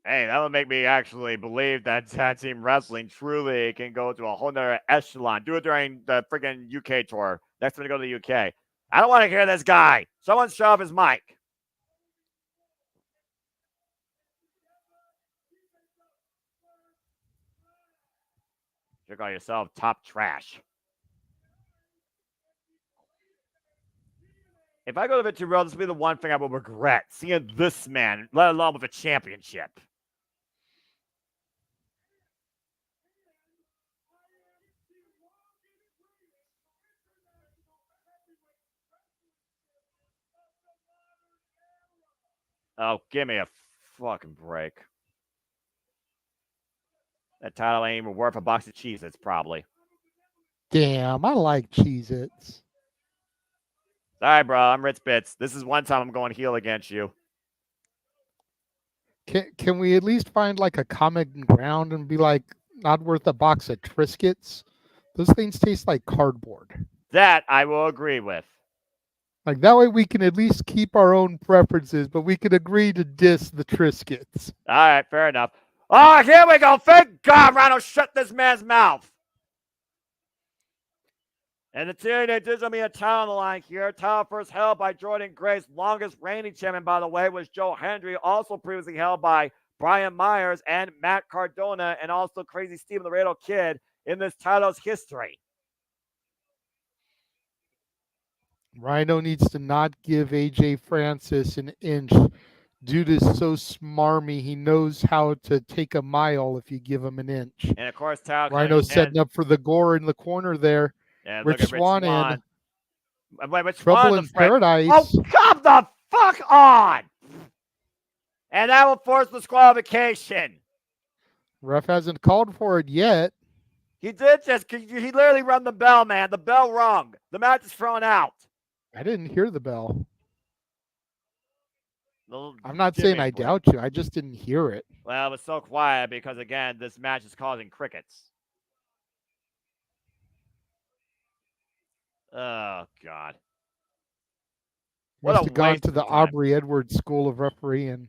Hey, that would make me actually believe that tag team wrestling truly can go to a whole nother echelon. Do it during the freaking UK tour. Next time to go to the UK. I don't want to hear this guy. Someone shut off his mic. Check on yourself, top trash. If I go to Victory Road, this will be the one thing I will regret. Seeing this man, let alone with a championship. Oh, give me a fucking break. That title ain't even worth a box of Cheez-Its, probably. Damn, I like Cheez-Its. Sorry, bro. I'm Ritz Bits. This is one time I'm going heel against you. Can we at least find like a common ground and be like, not worth a box of Triscuits? Those things taste like cardboard. That I will agree with. Like that way we can at least keep our own preferences, but we can agree to diss the Triscuits. All right, fair enough. Oh, here we go. Thank God Rhino shut this man's mouth. And the TNA Digital Media title on the line here. Title first held by Jordan Grace. Longest reigning champion, by the way, was Joe Hendry. Also previously held by Brian Myers and Matt Cardona, and also Crazy Steve the Laredo Kid in this title's history. Rhino needs to not give AJ Francis an inch. Dude is so smarmy. He knows how to take a mile if you give him an inch. And of course, Rhino's setting up for the gore in the corner there. Yeah, Rich Swann in. Wait, Trouble in Paradise. Oh, come the fuck on! And that will force disqualification. Ref hasn't called for it yet. He did he literally rung the bell, man. The bell rung. The match is thrown out. I didn't hear the bell. I'm not saying I doubt you. I just didn't hear it. Well, it was so quiet because, again, this match is causing crickets. Oh, God. Must have gone to the Aubrey Edwards School of Refereeing.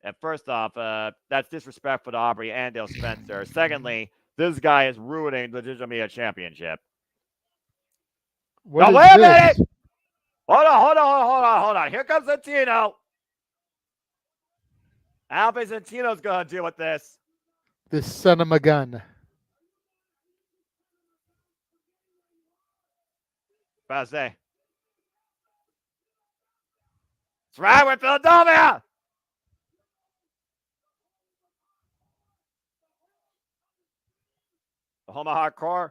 And first off, that's disrespectful to Aubrey and Dale Spencer. Secondly, this guy is ruining the Digital Media Championship. What now, wait a minute! Hold on. Here comes Santino. I don't think Santino's going to deal with this. This son of a gun. About to say. That's right, we're Philadelphia! The home of hardcore.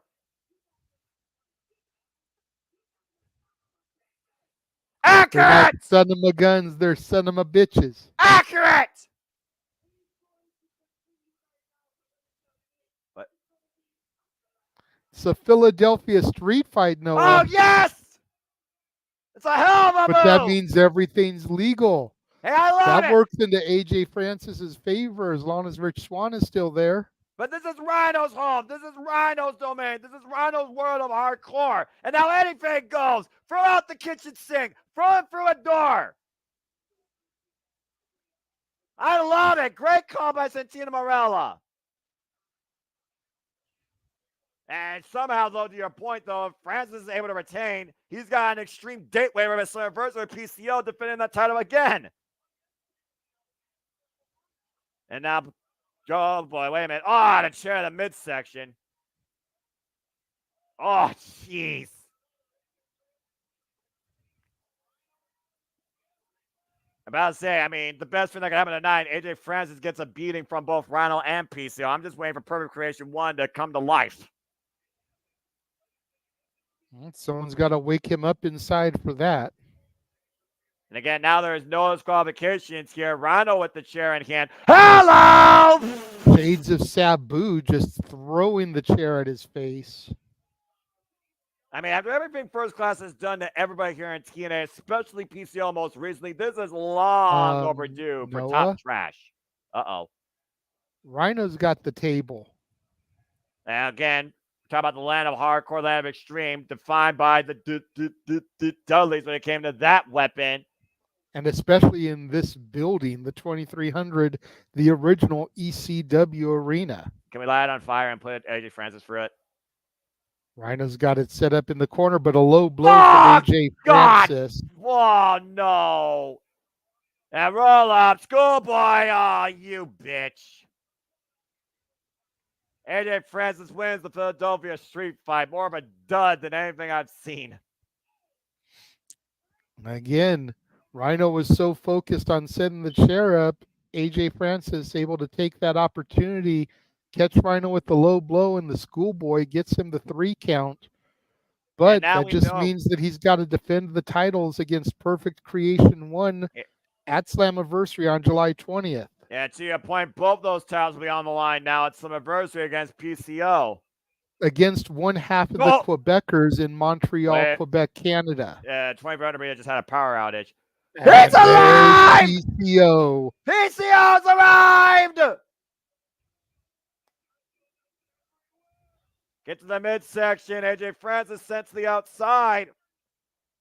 Accurate! They're not son of a guns, they're son of a bitches. Accurate! What? It's a Philadelphia street fight, Noah. Oh, yes! It's a hell of a But that move! means everything's legal. Hey, I love That it! works into AJ Francis's favor as long as Rich Swann is still there. But this is Rhino's home. This is Rhino's domain. This is Rhino's world of hardcore. And now anything goes. Throw out the kitchen sink. Throw it through a door. I love it. Great call by Santino Marella. And somehow, though, to your point, though, if Francis is able to retain, he's got an extreme date waiver with Slammiversary PCO defending that title again. And now, oh boy, wait a minute. Oh, the chair in the midsection. Oh, jeez. About to say, I mean, the best thing that can happen tonight, AJ Francis gets a beating from both Rhino and PCO. I'm just waiting for Perfect Creation 1 to come to life. Someone's got to wake him up inside for that. And again, now there is no disqualifications here. Rhino with the chair in hand. Hello! Shades of Sabu just throwing the chair at his face. I mean, after everything First Class has done to everybody here in TNA, especially PCO most recently, this is long overdue for Noah? top trash. Uh-oh. Rhino's got the table. And again, talk about the land of hardcore, land of extreme, defined by the Dudleys when it came to that weapon. And especially in this building, the 2300, the original ECW arena. Can we light it on fire and put AJ Francis through it? Rhino's got it set up in the corner, but a low blow from AJ Francis. Oh, no. And roll up. Schoolboy. Oh, you bitch. AJ Francis wins the Philadelphia street fight. More of a dud than anything I've seen. Again, Rhino was so focused on setting the chair up, AJ Francis able to take that opportunity, catch Rhino with the low blow, and the schoolboy gets him the 3 count. But that just means that he's got to defend the titles against Perfect Creation 1 at Slammiversary on July 20th. Yeah, to your point, both those titles will be on the line now at Slammiversary against PCO. Against one half of the Quebecers in Montreal, Quebec, Canada. Yeah, 2400 just had a power outage. He's alive! PCO. PCO's arrived! Get to the midsection. AJ Francis sent to the outside.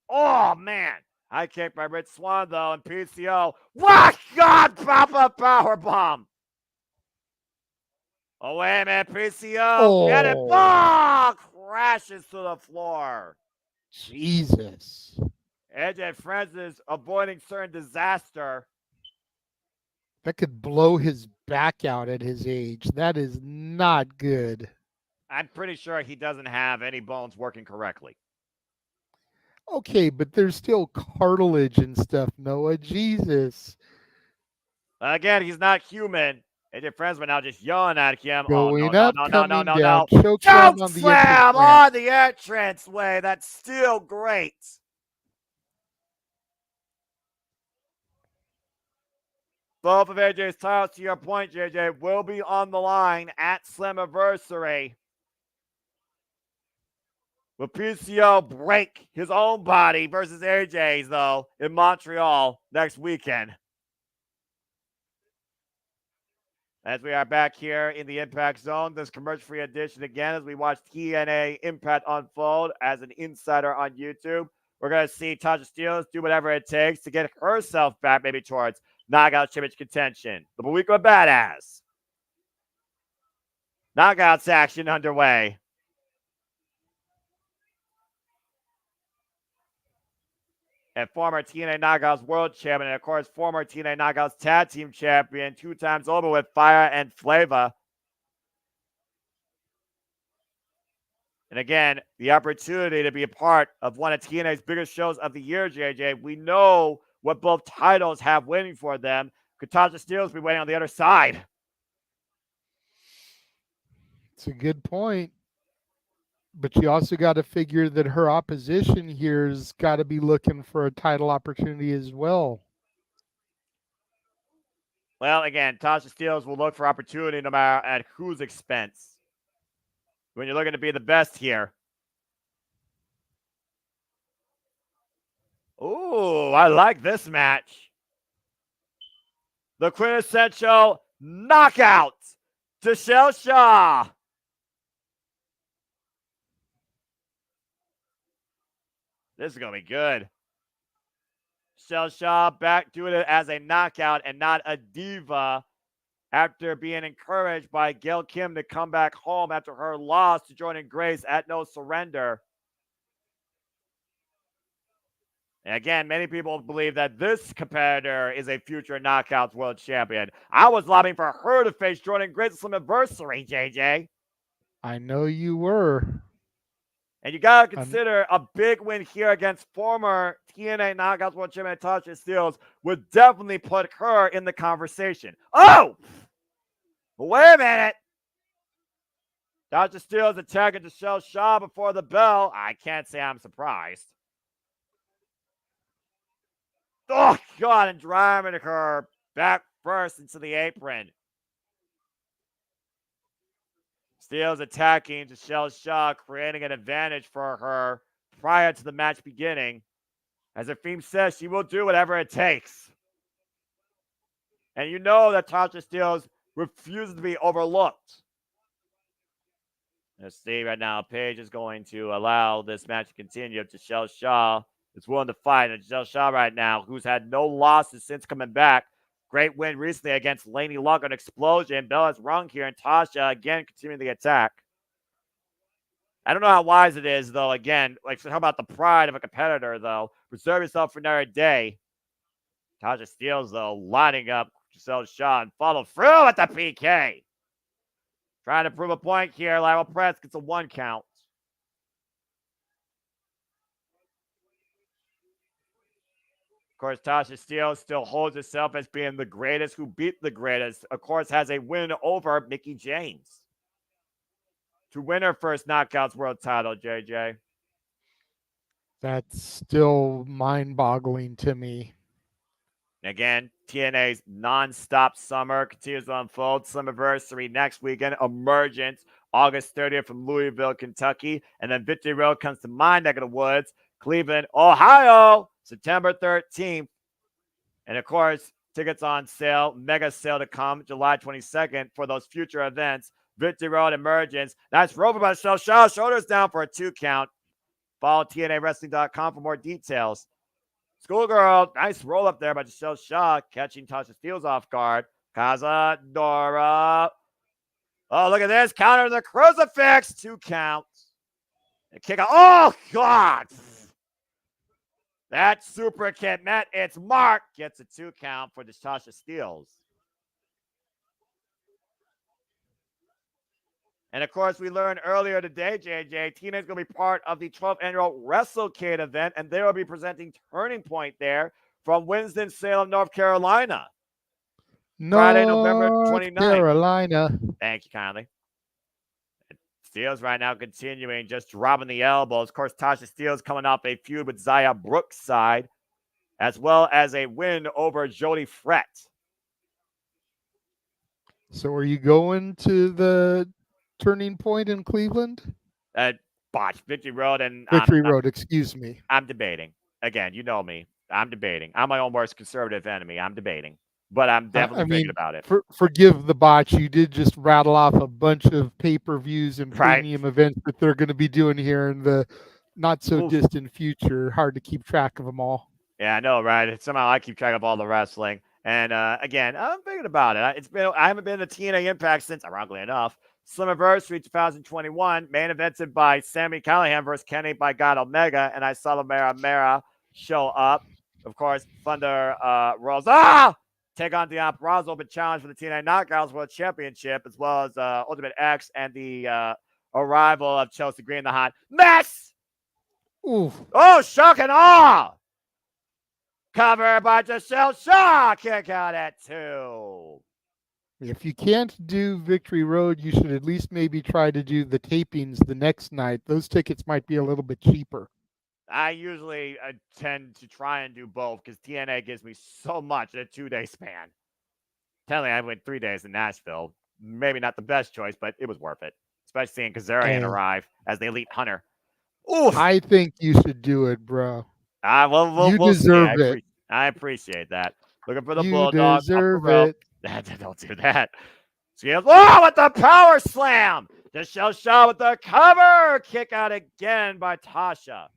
Oh, man. High kick by Rich Swann, though, and PCO. What? God, pop-up powerbomb. Oh, wait a minute. PCO. Get it. Oh, crashes to the floor. Jesus. AJ Francis avoiding certain disaster. That could blow his back out at his age. That is not good. I'm pretty sure he doesn't have any bones working correctly. Okay, but there's still cartilage and stuff, Noah. Jesus. Again, he's not human. AJ Francis now just yelling at him. Going no, up, no, coming no. down. Choke slam on the slam on the entrance way. That's still great. Both of AJ's titles, to your point, JJ, will be on the line at Slammiversary. Will PCO break his own body versus AJ's, though, in Montreal next weekend? As we are back here in the Impact Zone, this commercial-free edition again as we watch TNA Impact unfold as an insider on YouTube. We're going to see Tasha Steelz do whatever it takes to get herself back maybe towards Knockout Championship contention. The week of Badass. Knockouts action underway. And former TNA Knockouts World Champion, and of course, former TNA Knockouts Tag Team Champion, 2 times over with Fire and Flavor. And again, the opportunity to be a part of one of TNA's biggest shows of the year, JJ. We know what both titles have waiting for them. Could Tasha Steelz be waiting on the other side? It's a good point. But you also got to figure that her opposition here has got to be looking for a title opportunity as well. Well, again, Tasha Steelz will look for opportunity no matter at whose expense. when you're looking to be the best here. Ooh, I like this match. The quintessential knockout. Deshelle Shaw. This is going to be good. Deshelle Shaw back doing it as a knockout and not a diva after being encouraged by Gail Kim to come back home after her loss to Jordan Grace at No Surrender. And again, many people believe that this competitor is a future Knockouts World Champion. I was lobbying for her to face Jordan Grace at Slammiversary, JJ. I know you were. And you got to consider a big win here against former TNA Knockouts World Champion Tasha Steelz would definitely put her in the conversation. Oh! Wait a minute. Tasha Steelz attacking Deshelle Shaw before the bell. I can't say I'm surprised. Oh, God, and driving her back first into the apron. Steelz attacking Deshelle Shaw, creating an advantage for her prior to the match beginning. As her theme says, she will do whatever it takes. And you know that Tasha Steelz refuses to be overlooked. Let's see right now. Paige is going to allow this match to continue. Deshelle Shaw is willing to fight. And Deshelle Shaw right now, who's had no losses since coming back. Great win recently against Laney Luck on Explosion. Bell has rung here, and Tasha again continuing the attack. I don't know how wise it is, though. Again, like, how about the pride of a competitor, though? Preserve yourself for another day. Tasha Steelz, though, lining up Deshelle Shaw and follow through with the PK. Trying to prove a point here. Lyle Press gets a 1 count. Of course, Tasha Steelz still holds herself as being the greatest who beat the greatest. Of course, has a win over Mickie James to win her first Knockouts World title, JJ. That's still mind-boggling to me. Again, TNA's non-stop summer continues to unfold. Slammiversary next weekend. Emergence, August 30th from Louisville, Kentucky. And then Victory Road comes to my neck of the woods, Cleveland, Ohio, September 13th. And of course, tickets on sale, mega sale to come July 22nd for those future events. Victory Road, Emergence. Nice rover by Deshelle Shaw. Shoulders down for a 2 count. Follow TNAWrestling.com for more details. Schoolgirl, nice roll up there by Deshelle Shaw, catching Tasha Steelz off guard. Cazadora. Oh, look at this. Counter the crucifix. 2 counts. And kick out. Oh, God. That super kick met its mark. Gets a 2 count for Tasha Steelz. And, of course, we learned earlier today, JJ, TNA is going to be part of the 12th annual WrestleCade event, and they will be presenting Turning Point there from Winston-Salem, North Carolina. Friday, November 29th. Carolina. Thank you kindly. Steelz right now continuing, just dropping the elbows. Of course, Tasha Steelz coming off a feud with Zaya Brookside, as well as a win over Jody Frett. So are you going to the Turning Point in Cleveland? Botch, Victory Road. And Victory Road, excuse me. I'm debating. Again, you know me. I'm debating. I'm my own worst conservative enemy. I'm debating. But I'm definitely thinking about it. Forgive the botch. You did just rattle off a bunch of pay-per-views and premium events that they're going to be doing here in the not-so-distant future. Hard to keep track of them all. Yeah, I know, right? Somehow I keep track of all the wrestling. And again, I'm thinking about it. I haven't been to TNA Impact since, ironically enough, Slammiversary 2021, main evented by Sami Callihan versus Kenny by God Omega, and I saw the Mera show up. Of course, Thunder Rolls. Take on Deon Purrazzo, but challenged for the TNA Knockouts World Championship, as well as Ultimate X and the arrival of Chelsea Green, the Hot Mess. Oof. Oh, shock and awe. Covered by Deshelle Shaw. Kick out at 2. If you can't do Victory Road, you should at least maybe try to do the tapings the next night. Those tickets might be a little bit cheaper. I usually tend to try and do both because TNA gives me so much in a 2-day span. Technically, I went 3 days in Nashville. Maybe not the best choice, but it was worth it. especially seeing Kazarian Hey. arrive as the elite hunter. Oof! I think you should do it, bro. We'll You see. deserve it. I appreciate that. Looking for the You Bulldog. deserve Up the rope. it. Don't do that. Oh, with the power slam! Michelle Shaw with the cover! Kick out again by Tasha.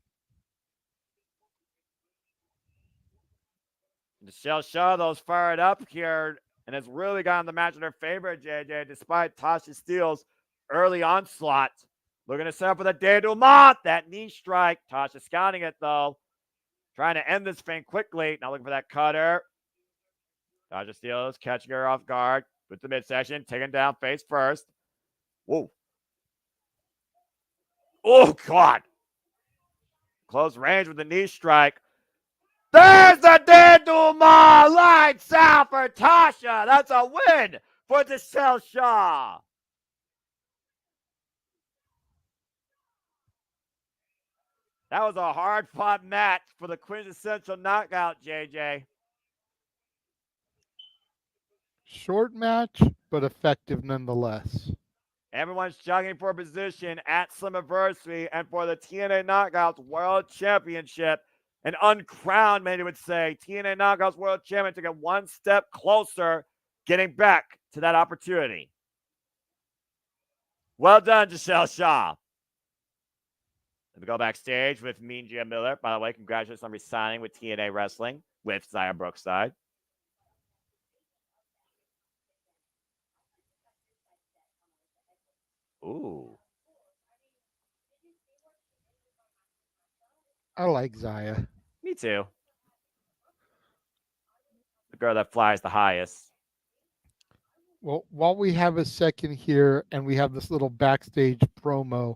Michelle Shaw, those fired up here, and has really gotten the match in her favor, JJ, despite Tasha Steele's early onslaught. Looking to set up with a denouement. That knee strike. Tasha scouting it, though. Trying to end this thing quickly. Now looking for that cutter. Tasha Steele is catching her off guard with the midsection, taking down face first. Whoa. Oh, God. Close range with the knee strike. There's the denouement. Lights out for Tasha. That's a win for Michelle Shaw. That was a hard-fought match for the quintessential knockout, JJ. Short match, but effective nonetheless. Everyone's jogging for a position at Slammiversary and for the TNA Knockouts World Championship. An uncrowned, many would say, TNA Knockouts World Champion to get one step closer, getting back to that opportunity. Well done, Michelle Shaw. Let me go backstage with Mean Gia Miller. By the way, congratulations on resigning with TNA Wrestling with Zaya Brookside. Ooh. I like Zaya. Me too. The girl that flies the highest. Well, while we have a second here and we have this little backstage promo,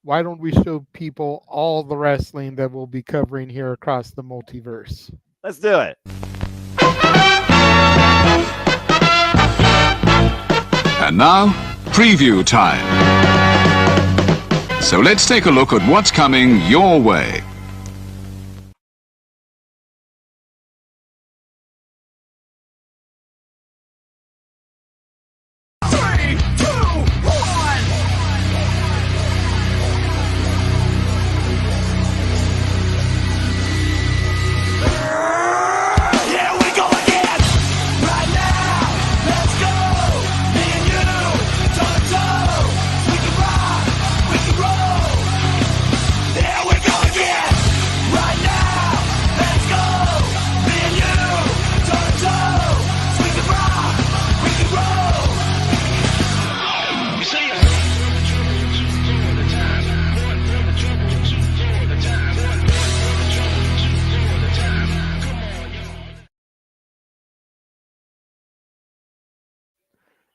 why don't we show people all the wrestling that we'll be covering here across the multiverse? Let's do it. And now, preview time. So let's take a look at what's coming your way.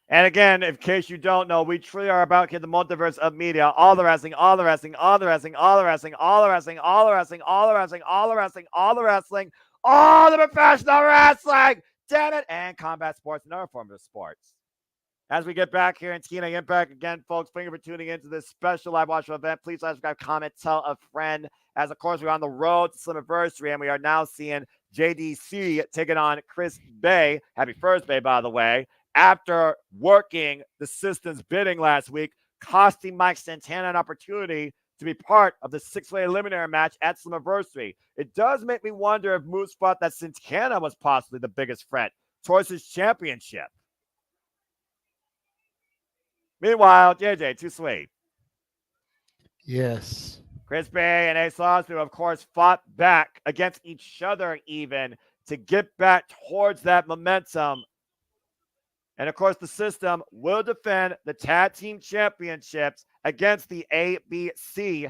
And again, in case you don't know, we truly are about the multiverse of media. All the wrestling, all the wrestling, all the wrestling, all the wrestling, all the wrestling, all the wrestling, all the wrestling, all the wrestling, all the wrestling, all the professional wrestling. Damn it. And combat sports and other forms of sports. As we get back here in TNA Impact, again, folks, thank you for tuning into this special live watch event. Please subscribe, comment, tell a friend. As, of course, we're on the road to Slammiversary, and we are now seeing JDC taking on Chris Bay. Happy Thursday, by the way. After working the system's bidding last week, costing Mike Santana an opportunity to be part of the six-way eliminator match at Slammiversary. It does make me wonder if Moose thought that Santana was possibly the biggest threat towards his championship. Meanwhile, JJ, too sweet. Yes. Chris Bay and Ace Austin, of course, fought back against each other even to get back towards that momentum. And, of course, the system will defend the tag team championships against the ABC.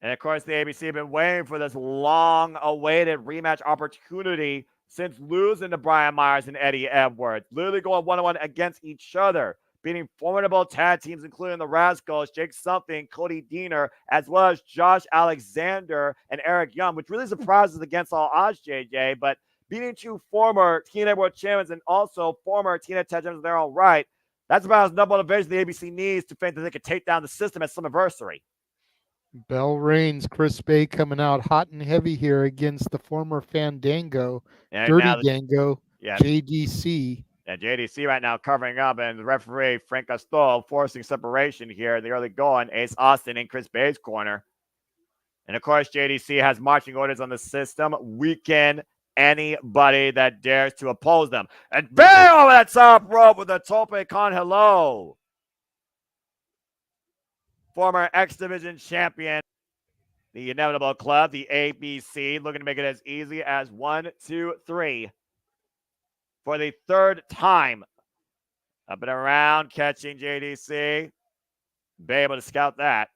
And, of course, the ABC have been waiting for this long-awaited rematch opportunity since losing to Brian Myers and Eddie Edwards. Literally going one-on-one against each other, beating formidable tag teams, including the Rascals, Jake Something, Cody Deaner, as well as Josh Alexander and Eric Young, which really surprises against all odds, JJ, but beating two former TNA World Champions and also former TNA Tag Champions in their own right, that's about as number motivation the ABC needs to think that they could take down the system at Slammiversary. Bell reigns. Chris Bay coming out hot and heavy here against the former Fandango, Dirty Dango, JDC. And JDC right now covering up, and the referee, Frank Castol, forcing separation here in the early going. Ace Austin in Chris Bay's corner. And, of course, JDC has marching orders on the system. Weaken anybody that dares to oppose them. And Bay over that top rope with a tope con hello. Former X Division champion. The Inevitable Club, the ABC, looking to make it as easy as 1, 2, 3. For the third time. Up and around, catching JDC. Be able to scout that.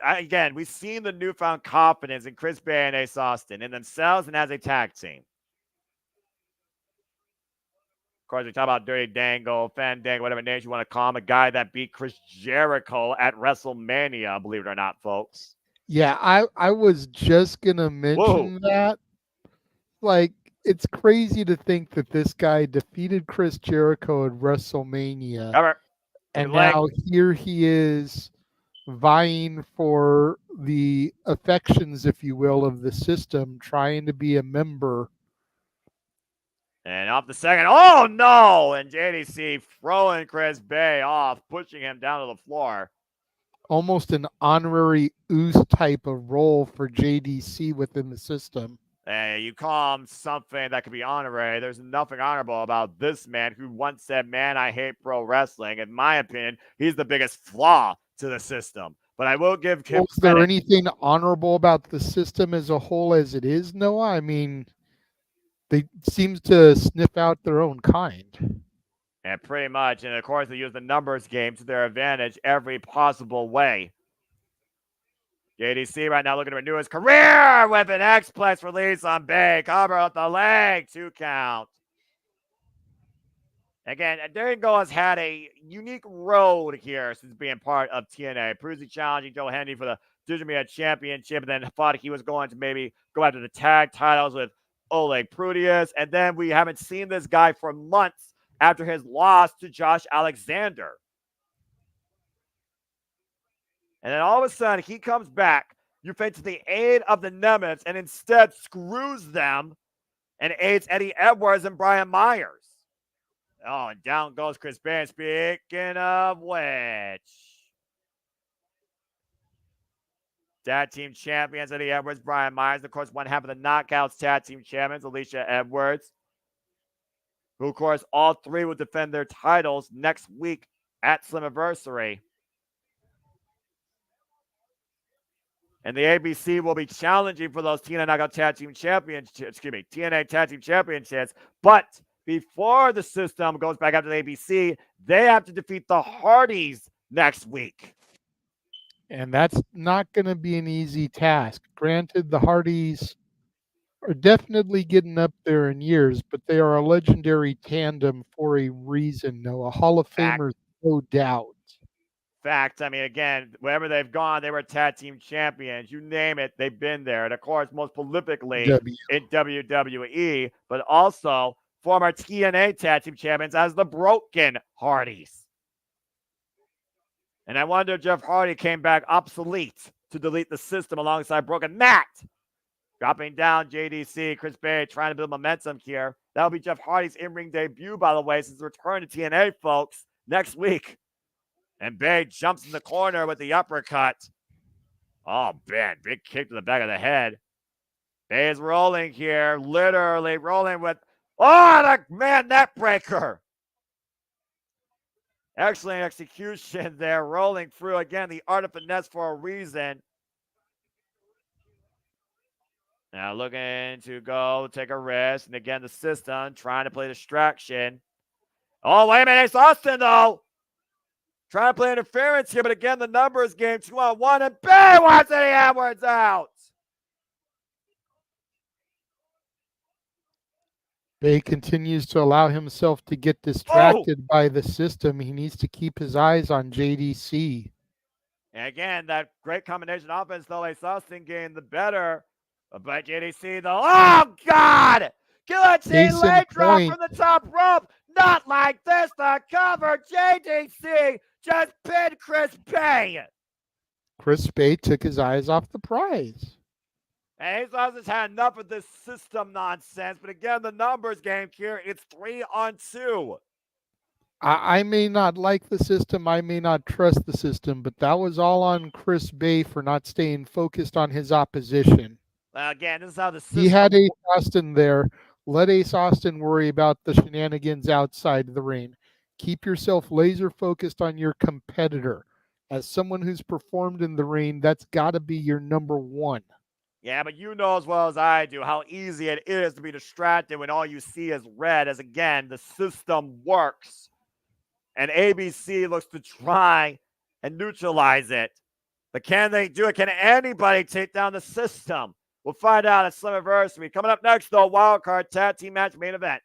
Again, we've seen the newfound confidence in Chris Bay and Ace Austin in themselves and as a tag team. Of course, we talk about Dirty Dangle, Fandango, whatever name you want to call him, a guy that beat Chris Jericho at WrestleMania, believe it or not, folks. Yeah, I was just going to mention that. Like, it's crazy to think that this guy defeated Chris Jericho at WrestleMania. And now here he is vying for the affections, if you will, of the system, trying to be a member. And off the second. Oh, no! And JDC throwing Chris Bay off, pushing him down to the floor. Almost an honorary Oos type of role for JDC within the system. Hey, you call him something that could be honorary. There's nothing honorable about this man who once said, man, I hate pro wrestling. In my opinion, he's the biggest flaw to the system. But I will give him Is there anything honorable about the system as a whole as it is, Noah? I mean, they seem to sniff out their own kind. Yeah, pretty much. And, of course, they use the numbers game to their advantage every possible way. JDC right now looking to renew his career with an X-Plex release on Bay. Cover up the leg. 2 count. Again, Dango has had a unique road here since being part of TNA. Previously challenging Joe Henry for the Digital Media Championship, and then thought he was going to maybe go after the tag titles with Oleg Prudius. And then we haven't seen this guy for months after his loss to Josh Alexander. And then all of a sudden, he comes back. You fade to the aid of the Nemets and instead screws them and aids Eddie Edwards and Brian Myers. Oh, and down goes Chris Bay. Speaking of which, tag team champions Eddie Edwards, Brian Myers. Of course, one half of the Knockouts tag team champions, Alicia Edwards, who, of course, all three will defend their titles next week at Slammiversary. And the ABC will be challenging for those TNA Knockout Tag Team Championships, TNA Tag Team Championships. But before the system goes back after the ABC, they have to defeat the Hardys next week. And that's not going to be an easy task. Granted, the Hardys are definitely getting up there in years, but they are a legendary tandem for a reason, Noah. Hall of Famers, no doubt. Fact, I mean, again, wherever they've gone, they were tag team champions. You name it, they've been there. And, of course, most prolifically in WWE, but also former TNA tag team champions as the Broken Hardys. And I wonder if Jeff Hardy came back obsolete to delete the system alongside Broken Matt. Dropping down JDC, Chris Bay trying to build momentum here. That'll be Jeff Hardy's in-ring debut, by the way, since the return to TNA, folks, next week. And Bay jumps in the corner with the uppercut. Oh, man, big kick to the back of the head. Bay is rolling here, literally rolling with, net breaker. Excellent execution there, rolling through. Again, the art of finesse for a reason. Now looking to go take a risk. And again, the system trying to play distraction. Oh, wait a minute. It's Austin, though. Trying to play interference here, but again, the numbers game 2-on-1, and Bay wants Eddie Edwards out. Bay continues to allow himself to get distracted by the system. He needs to keep his eyes on JDC. And again, that great combination offense, though, Ace Austin gained the better. But JDC, though, oh, God! Guillotine leg drop from the top rope. Not like this. The cover. JDC just pinned Chris Bay. Chris Bay took his eyes off the prize. And Ace Austin's had enough of this system nonsense. But again, the numbers game here, it's 3-on-2. I may not like the system, I may not trust the system, but that was all on Chris Bay for not staying focused on his opposition. Well, again, this is how the system... He had Ace Austin there. Let Ace Austin worry about the shenanigans outside the ring. Keep yourself laser focused on your competitor. As someone who's performed in the ring, that's got to be your number one. Yeah, but you know as well as I do how easy it is to be distracted when all you see is red, as again, the system works. And ABC looks to try and neutralize it. But can they do it? Can anybody take down the system? We'll find out at Slammiversary. Coming up next, though, wildcard tag team match main event.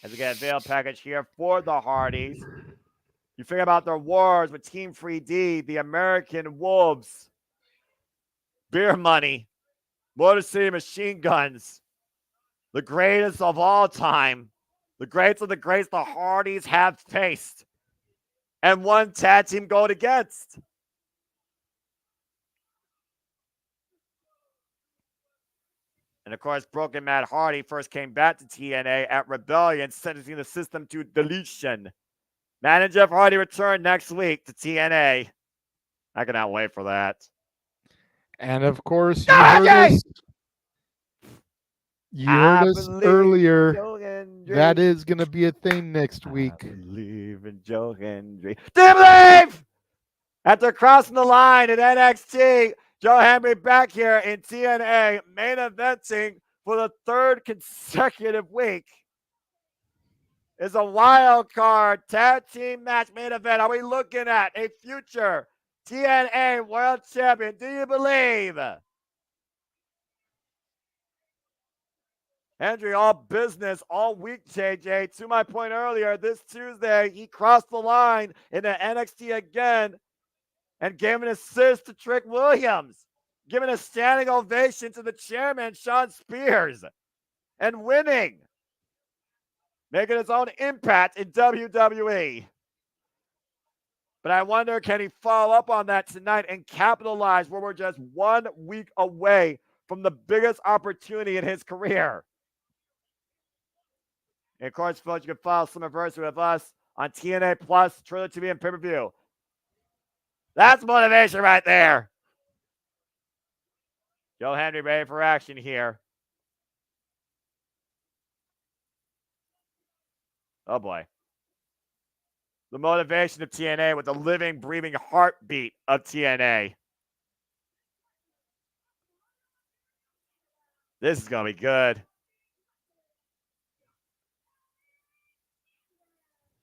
As we get a veil package here for the Hardys. You figure about their wars with Team 3D, the American Wolves, Beer Money, Motor City Machine Guns, the greatest of all time, the greats of the greats the Hardys have faced, and one tag team going against. And of course, Broken Matt Hardy first came back to TNA at Rebellion, sentencing the system to deletion. Matt and Jeff Hardy return next week to TNA. I cannot wait for that. And of course, you heard us earlier. That is going to be a thing next week. I believe in Joe Hendry. Do you believe? After crossing the line in NXT, Joe Hendry back here in TNA, main eventing for the third consecutive week. Is a wild card tag team match main event. Are we looking at a future TNA World Champion? Do you believe? Hendry, all business all week, JJ. To my point earlier, this Tuesday, he crossed the line into NXT again and gave an assist to Trick Williams, giving a standing ovation to the chairman, Sean Spears, and winning, making his own impact in WWE. But I wonder, can he follow up on that tonight and capitalize where we're just 1 week away from the biggest opportunity in his career? And of course, folks, you can follow Slammiversary with us on TNA Plus, Trailer TV, and pay-per-view. That's motivation right there. Joe Hendry ready for action here. Oh, boy. The motivation of TNA with the living, breathing heartbeat of TNA. This is going to be good.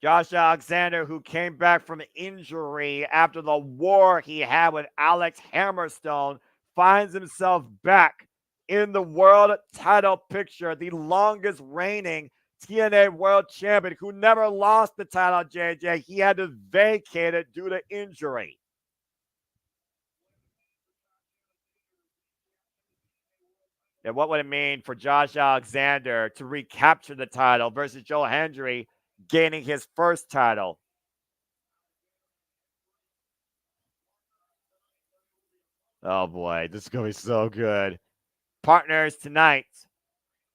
Josh Alexander, who came back from injury after the war he had with Alex Hammerstone, finds himself back in the world title picture, the longest reigning TNA World Champion, who never lost the title, JJ. He had to vacate it due to injury. And what would it mean for Josh Alexander to recapture the title versus Joe Hendry gaining his first title? Oh boy, this is going to be so good. Partners tonight,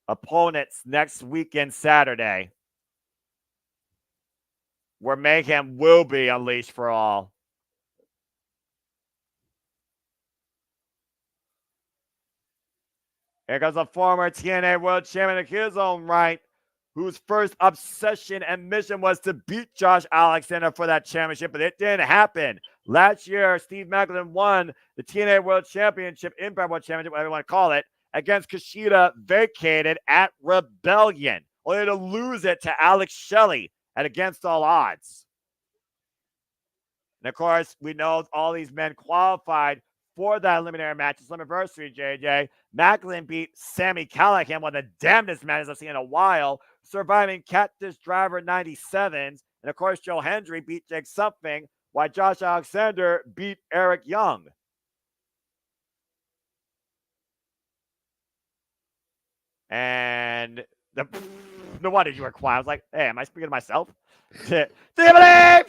opponents next weekend, Saturday, where mayhem will be unleashed for all. Here comes a former TNA World Champion in his own right, whose first obsession and mission was to beat Josh Alexander for that championship, but it didn't happen. Last year, Steve Maclin won the TNA World Championship, Impact World Championship, whatever you want to call it, against Kushida, vacated at Rebellion, only to lose it to Alex Shelley at Against All Odds. And of course, we know all these men qualified for that eliminator match. It's Slammiversary, JJ. Maclin beat Sami Callihan, one of the damnedest matches I've seen in a while, surviving Cactus Driver 97s. And of course, Joe Hendry beat Jake Something, while Josh Alexander beat Eric Young. And no wonder you were quiet. I was like, hey, am I speaking to myself? Do you believe?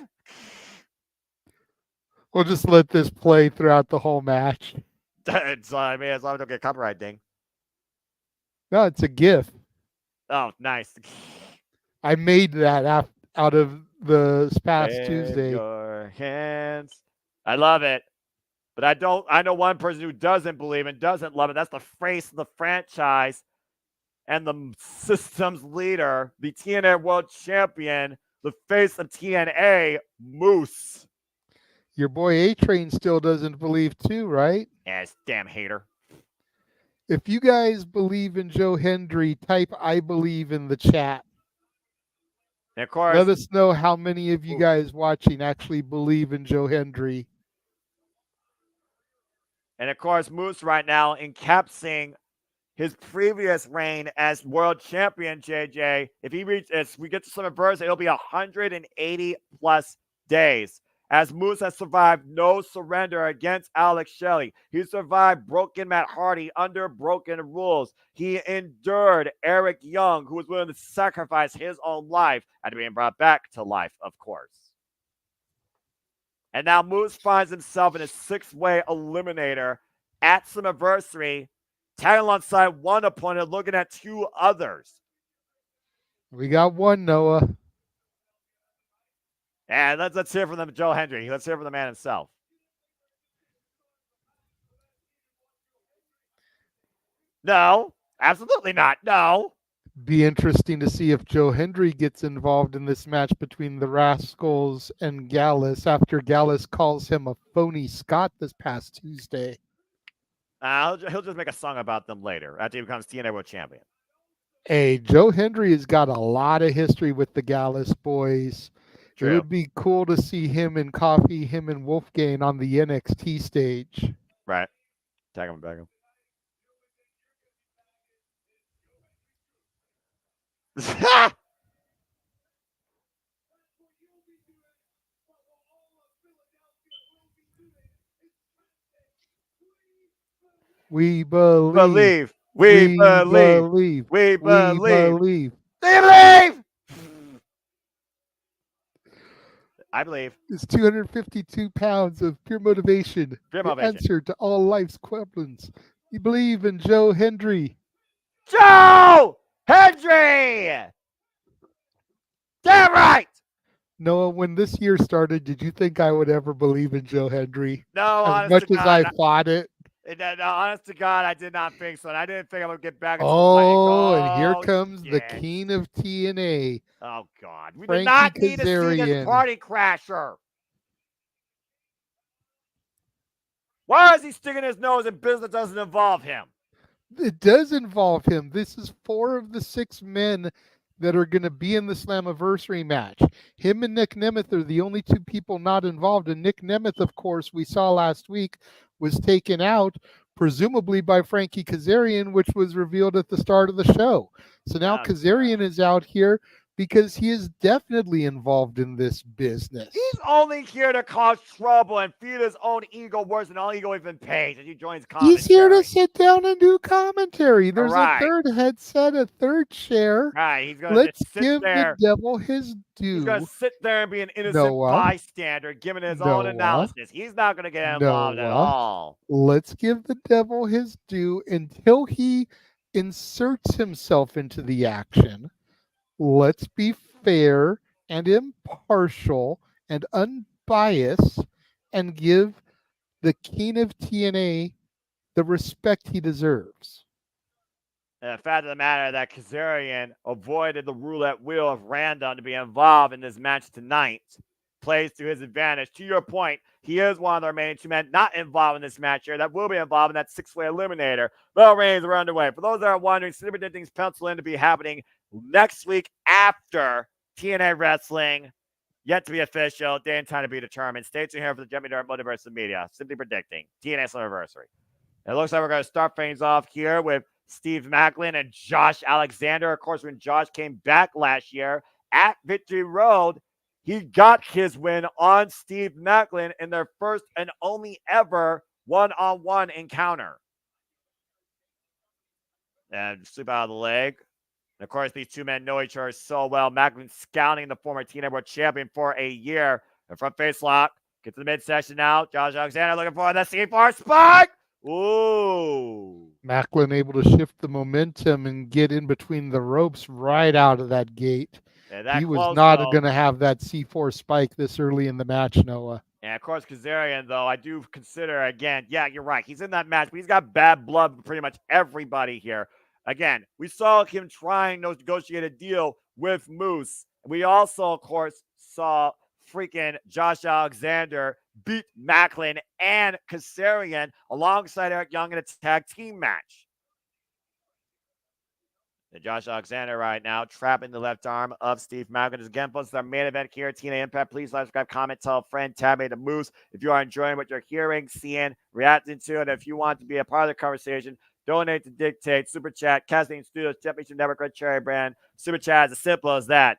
We'll just let this play throughout the whole match. So, I mean, as long as I don't get copyright ding. No, it's a GIF. Oh, nice. I made that out of the past Wave Tuesday. your hands. I love it. But I know one person who doesn't believe and doesn't love it. That's the face of the franchise and the system's leader, the TNA World Champion, the face of TNA, Moose. Your boy A-Train still doesn't believe too, right? Yeah, it's damn hater. If you guys believe in Joe Hendry, type I believe in the chat. And of course, let us know how many of you guys watching actually believe in Joe Hendry. And of course, Moose right now encapsulating his previous reign as world champion, JJ. If we get to Slammiversary, it'll be 180 plus days. As Moose has survived no surrender against Alex Shelley. He survived broken Matt Hardy under broken rules. He endured Eric Young, who was willing to sacrifice his own life and being brought back to life, of course. And now Moose finds himself in a 6-way eliminator at Slammiversary, tagging alongside one opponent, looking at 2 others. We got one, Noah. And let's hear from Joe Hendry. Let's hear from the man himself. No, absolutely not. No. Be interesting to see if Joe Hendry gets involved in this match between the Rascals and Gallus after Gallus calls him a phony Scott this past Tuesday. He'll just make a song about them later after he becomes TNA World Champion. Hey, Joe Hendry has got a lot of history with the Gallus boys. True. It would be cool to see him and Wolfgang on the NXT stage. Right. Tag him, bag him. We believe. We believe. We believe. Do you believe? I believe. It's 252 pounds of pure motivation. Pure the motivation. Answer to all life's questions. You believe in Joe Hendry. Joe Hendry! Damn right! Noah, when this year started, did you think I would ever believe in Joe Hendry? No, as much as I fought it. No, honest to God, I did not think so. And I didn't think I would get back into and here comes the king of TNA. Oh, God. We Frankie did not need Kazarian. to see this party crasher. Why is he sticking his nose in business that doesn't involve him? It does involve him. This is 4 of the 6 men that are going to be in the Slammiversary match. Him and Nick Nemeth are the only 2 people not involved. And Nick Nemeth, of course, we saw last week, was taken out, presumably by Frankie Kazarian, which was revealed at the start of the show. So now Kazarian is out here because he is definitely involved in this business. He's only here to cause trouble and feed his own ego worse than all ego even pays as he joins commentary. He's here to sit down and do commentary. There's a third headset, a third chair. Right, he's going Let's to sit give there. the devil his due. He's going to sit there and be an innocent bystander, giving his own analysis. He's not going to get involved at all. Let's give the devil his due until he inserts himself into the action. Let's be fair and impartial and unbiased and give the king of TNA the respect he deserves. And the fact of the matter that Kazarian avoided the roulette wheel of random to be involved in this match tonight plays to his advantage. To your point, he is one of the remaining 2 men not involved in this match here that will be involved in that 6-way eliminator. Bell reigns are underway. For those that are wondering, Super Predicting's pencil in to be happening next week after TNA Wrestling. Yet to be official. Day and time to be determined. Stay tuned here for the JMN Multiverse of Media. Simply predicting TNA Slammiversary. It looks like we're going to start things off here with Steve Macklin and Josh Alexander. Of course, when Josh came back last year at Victory Road, he got his win on Steve Macklin in their first and only ever one-on-one encounter. And sweep out of the leg. And of course, these 2 men know each other so well. Macklin scouting the former TNA World Champion for a year. The front face lock. Get to the midsection now. Josh Alexander looking for the C4 spike. Ooh. Macklin able to shift the momentum and get in between the ropes right out of that gate. Yeah, that He was close, not though. going to have that C4 spike this early in the match, Noah. And of course, Kazarian, though, I do consider, again, yeah, you're right. He's in that match, but he's got bad blood with pretty much everybody here. Again, we saw him trying to negotiate a deal with Moose. We also, of course, saw freaking Josh Alexander beat Macklin and Kazarian alongside Eric Young in a tag team match. And Josh Alexander right now trapping the left arm of Steve Macklin. Again, folks, it's our main event here at TNA Impact. Please like, subscribe, comment, tell a friend, tab me the Moose. If you are enjoying what you're hearing, seeing, reacting to it, if you want to be a part of the conversation, donate to Dictate, Super Chat, Casting Studios, Championship Network, Red Cherry Brand. Super Chat is as simple as that.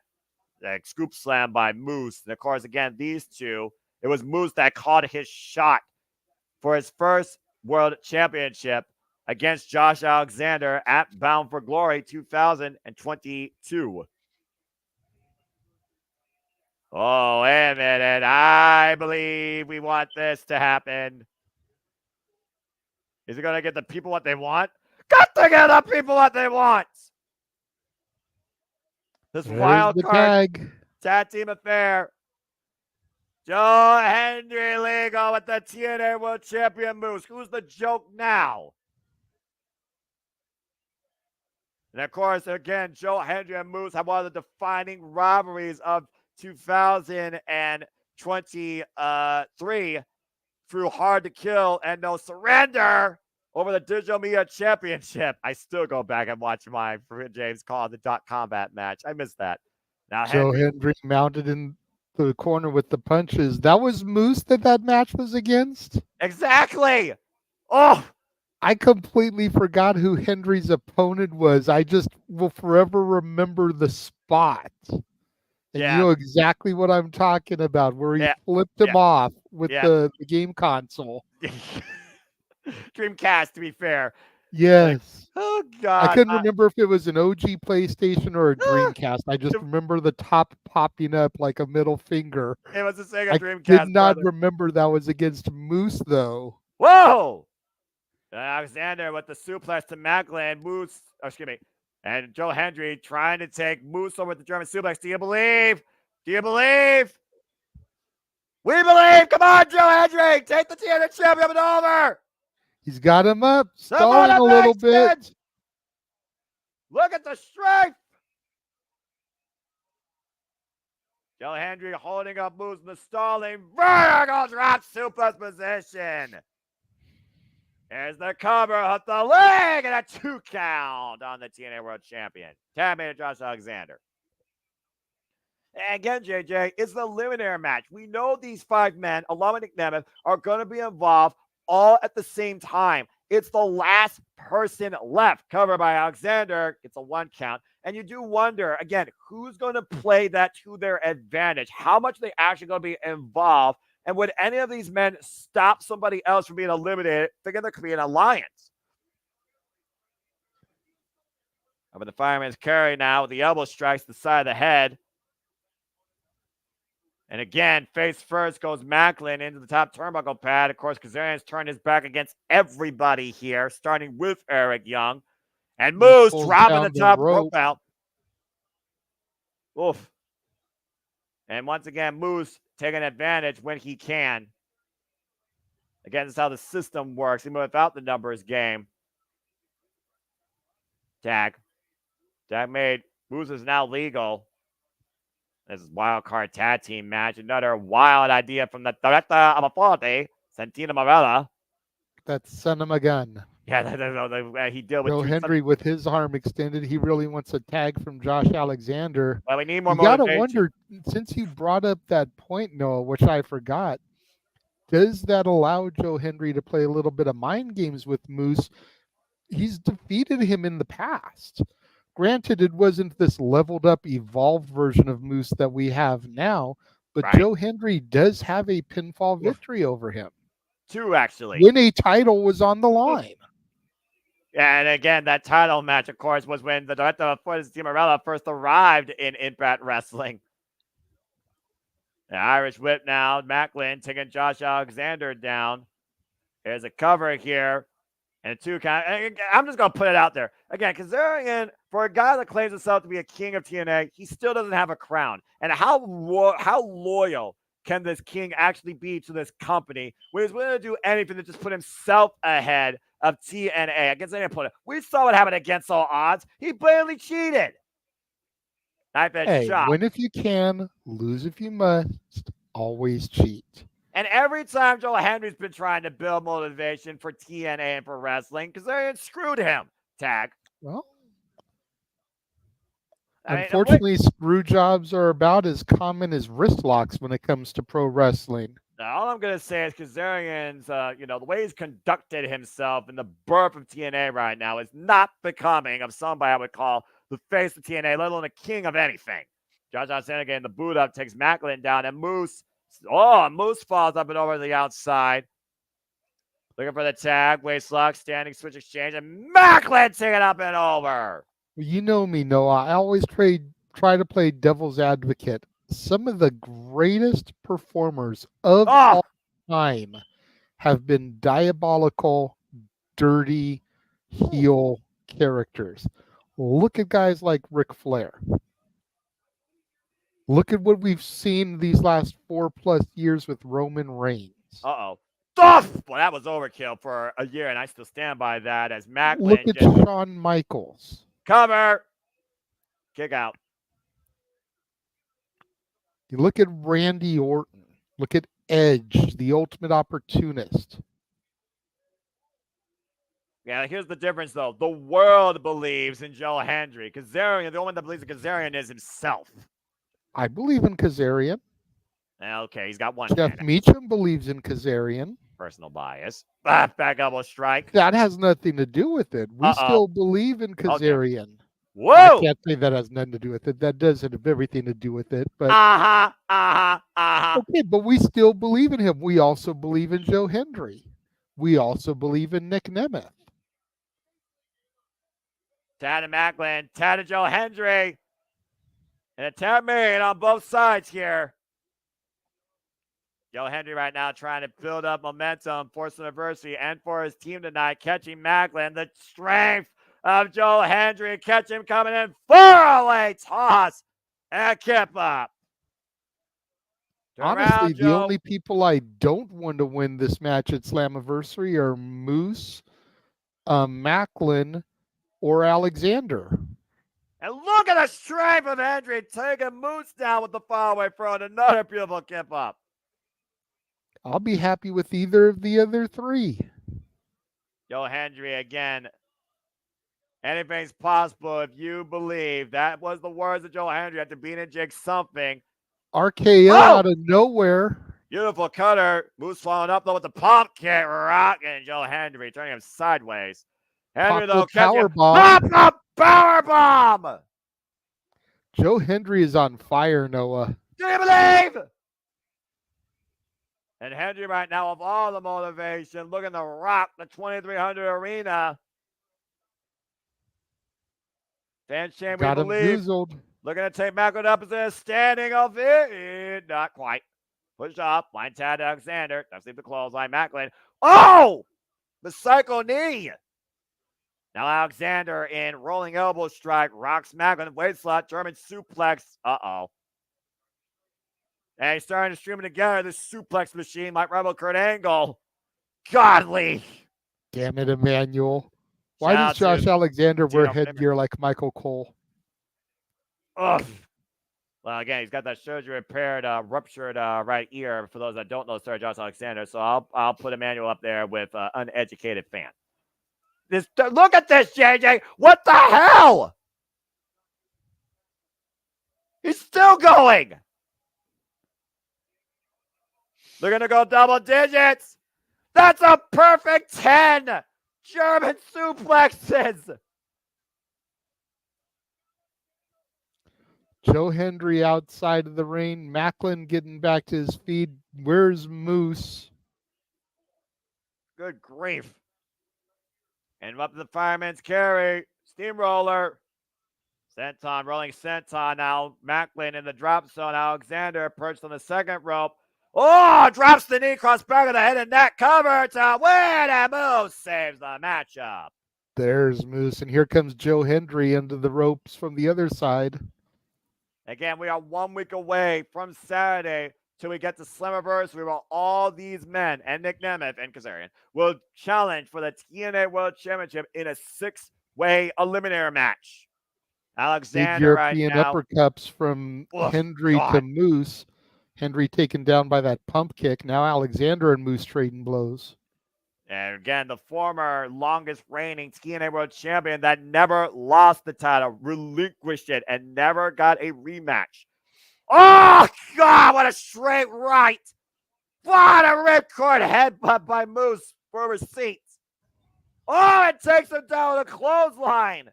Like scoop slam by Moose. And of course, again, these two, it was Moose that caught his shot for his first World Championship against Josh Alexander at Bound for Glory 2022. Oh, wait a minute. I believe we want this to happen. Is it going to get the people what they want? Got to get the people what they want. This wild card tag team affair. Joe Hendry Legal with the TNA World Champion Moose. Who's the joke now? And of course, again, Joe Hendry and Moose have one of the defining rivalries of 2023 through Hard to Kill and No Surrender over the Digital Media Championship. I still go back and watch my James Call the .combat match. I missed that. Now Joe Hendry mounted in the corner with the punches. That was Moose that match was against? Exactly. Oh, I completely forgot who Hendry's opponent was. I just will forever remember the spot. And you know exactly what I'm talking about, where he flipped him off with the game console. Dreamcast, to be fair. Yes. Oh, God. I couldn't remember if it was an OG PlayStation or a Dreamcast. I just remember the top popping up like a middle finger. It was a Sega Dreamcast. I did not remember that was against Moose, though. Whoa! Alexander with the suplex to Macklin. Moose, excuse me. And Joe Hendry trying to take Moose over with the German suplex. Do you believe? Do you believe? We believe! Come on, Joe Hendry! Take the TNA champion over! He's got him up, stalling a little bit. Look at the strength! Joe Hendry holding up Moose in the stalling. Vertical drop suplex position. There's the cover of the leg and a 2 count on the TNA World Champion. Tag made Josh Alexander. And again, JJ, it's the eliminator match. We know these 5 men, along with Nick Nemeth, are going to be involved all at the same time. It's the last person left. Covered by Alexander. It's a 1 count. And you do wonder, again, who's going to play that to their advantage? How much are they actually going to be involved? And would any of these men stop somebody else from being eliminated? Thinking there could be an alliance. Over the fireman's carry now with the elbow strikes the side of the head. And again, face first goes Macklin into the top turnbuckle pad. Of course, Kazarian's turned his back against everybody here, starting with Eric Young. And Moose dropping the top rope out. Oof. And once again, Moose taking advantage when he can. Again, this is how the system works, even without the numbers game. Tag. Tag made. Moose is now legal. This is wild card tag team match. Another wild idea from the director of authority, Santino Marella. That son of a gun. Yeah, he dealt with Joe Hendry with his arm extended. He really wants a tag from Josh Alexander. Well, we need more motivation. You got to wonder, since you brought up that point, Noah, which I forgot, does that allow Joe Hendry to play a little bit of mind games with Moose? He's defeated him in the past. Granted, it wasn't this leveled up, evolved version of Moose that we have now, but Joe Hendry does have a pinfall victory over him. 2, actually. When a title was on the line. And again, that title match, of course, was when the director of Fortis Marella first arrived in Impact Wrestling. The Irish whip now. Macklin taking Josh Alexander down. There's a cover here And a 2 count. I'm just going to put it out there. Again, Kazarian, for a guy that claims himself to be a king of TNA, he still doesn't have a crown. And how loyal can this king actually be to this company when he's willing to do anything to just put himself ahead of TNA against any opponent? We saw what happened against all odds. He blatantly cheated. Hey, win if you can, lose if you must, always cheat. And every time Joel Henry's been trying to build motivation for TNA and for wrestling, Kazarian screwed him. Tag. Well, unfortunately, screw jobs are about as common as wrist locks when it comes to pro wrestling. Now, all I'm going to say is Kazarian's, the way he's conducted himself in the birth of TNA right now is not becoming of somebody I would call the face of TNA, let alone a king of anything. Josh Alexander getting the boot up, takes Macklin down, and Moose falls up and over to the outside. Looking for the tag, waist lock, standing switch exchange, and Macklin taking it up and over. Well, you know me, Noah. I always try to play devil's advocate. Some of the greatest performers of all time have been diabolical, dirty, heel characters. Look at guys like Ric Flair. Look at what we've seen these last 4+ years with Roman Reigns. Uh-oh. Well, that was overkill for a year, and I still stand by that as Macklin. Look at Shawn Michaels. Cover. Kick out. You look at Randy Orton. Look at Edge, the ultimate opportunist. Yeah, here's the difference, though. The world believes in Joe Hendry. Kazarian, the only one that believes in Kazarian is himself. I believe in Kazarian. Okay, he's got one. Jeff Meacham believes in Kazarian. Personal bias. Back elbow strike. That has nothing to do with it. We still believe in Kazarian. Okay. Whoa! I can't say that has nothing to do with it. That does have everything to do with it. But okay, but we still believe in him. We also believe in Joe Hendry. We also believe in Nick Nemeth. Tad and Macklin. Tad and Joe Hendry. And a tap made on both sides here. Joe Hendry right now trying to build up momentum for Slammiversary and for his team tonight, catching Macklin. The strength of Joe Hendry. Catch him coming in. Far away toss and kip up. Honestly, the only people I don't want to win this match at Slammiversary are Moose, Macklin, or Alexander. And look at the strength of Hendry taking Moose down with the faraway throw and another beautiful kip up. I'll be happy with either of the other three. Joe Hendry again. Anything's possible if you believe. That was the words of Joe Hendry after being in Jig something. RKO out of nowhere. Beautiful cutter. Moose following up though with the pump kick. Rocking Joe Hendry, turning him sideways. Hendry though catching pop power bomb. Joe Hendry is on fire, Noah. Do you believe? And Hendry right now, of all the motivation, looking to rock the 2300 arena. Fan shame, we believe. Looking to take Macklin up as a standing ovation. Not quite. Pushed up. Line Tad Alexander. Does leave the clothesline. Macklin. Oh! The psycho knee. Now Alexander in rolling elbow strike. Rocks Macklin. Weight slot. German suplex. Uh-oh. And he's starting to stream it together. This suplex machine might rival Kurt Angle. Godly. Damn it, Emmanuel. Why does Josh Alexander wear headgear like Michael Cole? Ugh. Well, again, he's got that surgery repaired, ruptured right ear. For those that don't know, Sir Josh Alexander. So I'll put Emmanuel up there with uneducated fan. Look at this, JJ. What the hell? He's still going. They're going to go double digits. That's a perfect 10. German suplexes. Joe Hendry outside of the ring. Macklin getting back to his feet. Where's Moose? Good grief. And up to the fireman's carry. Steamroller. Senton rolling senton now. Macklin in the drop zone. Alexander perched on the second rope. Oh, drops the knee, cross back of the head and neck cover to win, and Moose saves the matchup. There's Moose, and here comes Joe Hendry into the ropes from the other side. Again, we are 1 week away from Saturday till we get to Slammiversary, where all these men and Nick Nemeth and Kazarian will challenge for the TNA World Championship in a 6-way eliminator match. Alexander Big right European now. uppercuts from Hendry to Moose. Hendry taken down by that pump kick. Now Alexander and Moose trading blows. And again, the former longest reigning TNA World Champion that never lost the title, relinquished it, and never got a rematch. Oh, God, what a straight right. What a ripcord headbutt by Moose for receipts. Oh, it takes him down with a clothesline.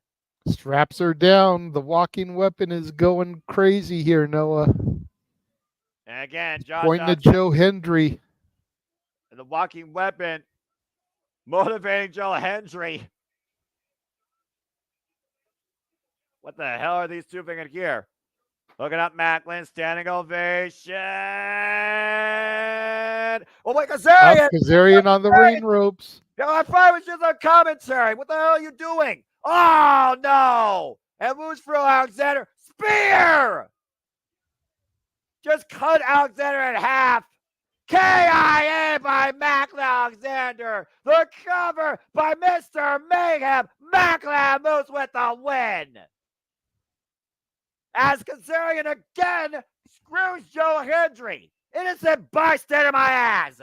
Straps are down. The walking weapon is going crazy here, Noah. And again, Josh Pointing to Joe Hendry. And the walking weapon motivating Joe Hendry. What the hell are these two thinking here? Looking up Macklin, standing ovation. Oh, wait, Kazarian! Kazarian on the ring ropes. Yo, I thought it was just on commentary. What the hell are you doing? Oh, no! And moves for Alexander. Spear! Just cut Alexander in half. KIA by Macklin Alexander. The cover by Mr. Mayhem. Macklin moves with the win. As Kazarian again screws Joe Hendry. Innocent bystander my ass.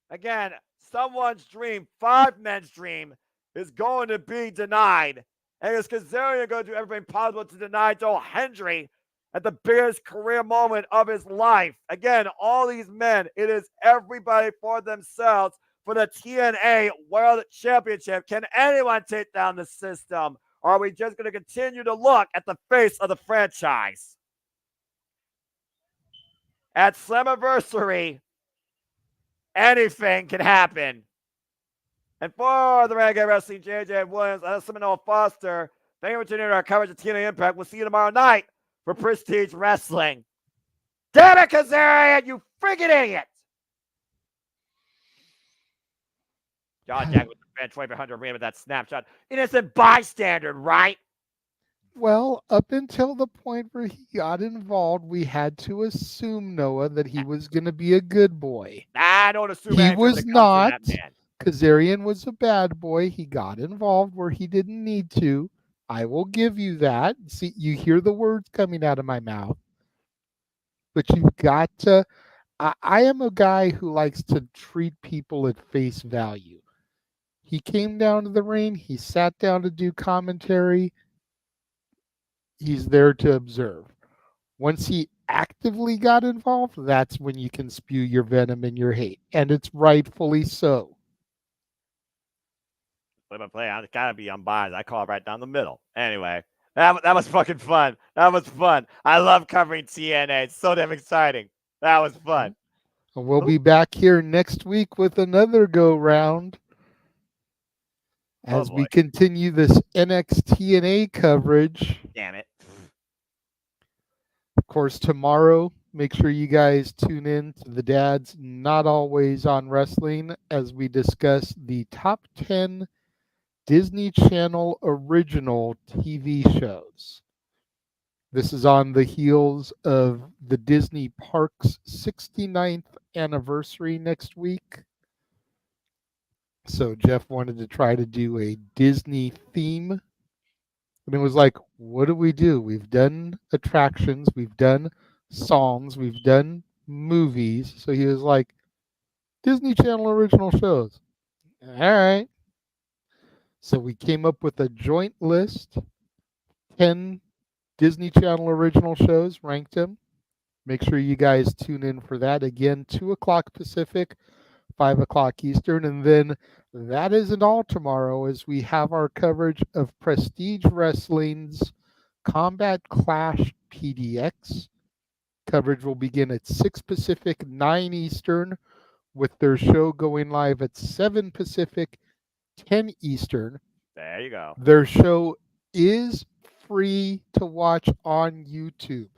Again, someone's dream, 5 men's dream, is going to be denied. And is Kazarian going to do everything possible to deny Joe Hendry at the biggest career moment of his life? Again, all these men, it is everybody for themselves for the TNA World Championship. Can anyone take down the system? Or are we just going to continue to look at the face of the franchise? At Slammiversary, anything can happen. And for the Renegade Wrestling, JJ Williams, and Seminole Foster, thank you for tuning in to our coverage of TNA iMPACT. We'll see you tomorrow night for Prestige Wrestling. Damn it, Kazarian, you freaking idiot! John Jack with the bench, 2,500 ring with that snapshot. Innocent bystander, right? Well, up until the point where he got involved, we had to assume, Noah, that he was going to be a good boy. I don't assume he anything was when it comes not. to that man. Kazarian was a bad boy. He got involved where he didn't need to. I will give you that. See, you hear the words coming out of my mouth. But you've got to... I am a guy who likes to treat people at face value. He came down to the ring. He sat down to do commentary. He's there to observe. Once he actively got involved, that's when you can spew your venom and your hate. And it's rightfully so. Play, I gotta be unbiased. I call it right down the middle. Anyway, that was fucking fun. That was fun. I love covering TNA. It's so damn exciting. That was fun. We'll be back here next week with another go round as we continue this NXT coverage. Damn it. Of course, tomorrow, make sure you guys tune in to the Dad's Not Always on Wrestling as we discuss the top 10 Disney Channel original TV shows. This is on the heels of the Disney Parks 69th anniversary next week. So Jeff wanted to try to do a Disney theme. And it was like, what do? We've done attractions, we've done songs, we've done movies. So he was like, Disney Channel original shows. All right. So we came up with a joint list, 10 Disney Channel original shows, ranked them. Make sure you guys tune in for that. Again, 2 o'clock Pacific, 5 o'clock Eastern. And then that isn't all tomorrow as we have our coverage of Prestige Wrestling's Combat Clash PDX. Coverage will begin at 6 Pacific, 9 Eastern, with their show going live at 7 Pacific, 10 Eastern. There you go. Their show is free to watch on YouTube.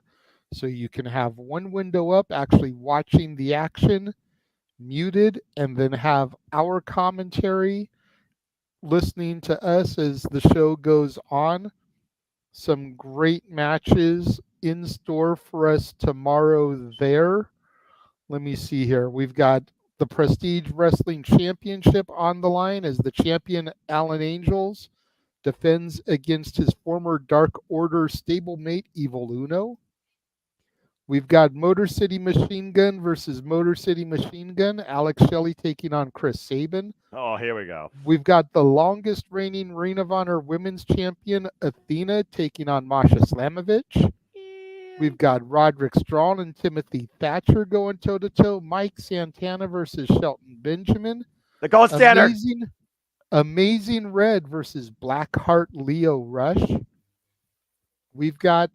So you can have one window up actually watching the action, muted, and then have our commentary listening to us as the show goes on. Some great matches in store for us tomorrow there. Let me see here. We've got the Prestige Wrestling Championship on the line as the champion Alan Angels defends against his former Dark Order stablemate Evil Uno. We've got Motor City Machine Gun versus Motor City Machine Gun. Alex Shelley taking on Chris Sabin. Oh, here we go. We've got the longest reigning Ring of Honor Women's Champion Athena taking on Masha Slamovich. We've got Roderick Strong and Timothy Thatcher going toe-to-toe. Mike Santana versus Shelton Benjamin. The gold standard. Amazing Red versus Blackheart Leo Rush. We've got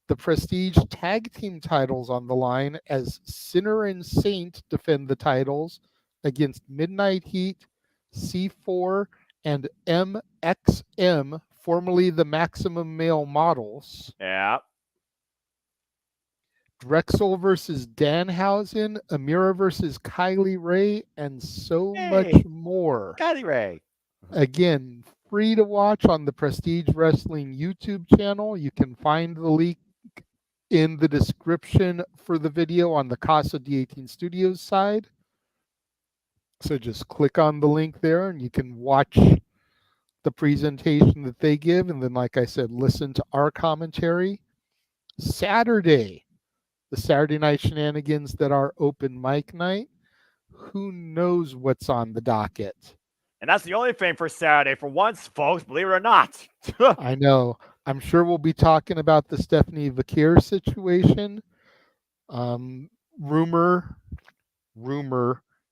the Prestige Tag Team titles on the line as Sinner and Saint defend the titles against Midnight Heat, C4, and MXM, formerly the Maximum Male Models. Yeah. Drexel versus Danhausen, Amira versus Kylie Ray, and so much more. Kylie Ray. Again, free to watch on the Prestige Wrestling YouTube channel. You can find the link in the description for the video on the Casa D18 Studios side. So just click on the link there and you can watch the presentation that they give. And then, like I said, listen to our commentary. Saturday, the Saturday night shenanigans that are open mic night. Who knows what's on the docket? And that's the only thing for Saturday for once, folks, believe it or not. I know. I'm sure we'll be talking about the Stephanie Vakir situation. Rumor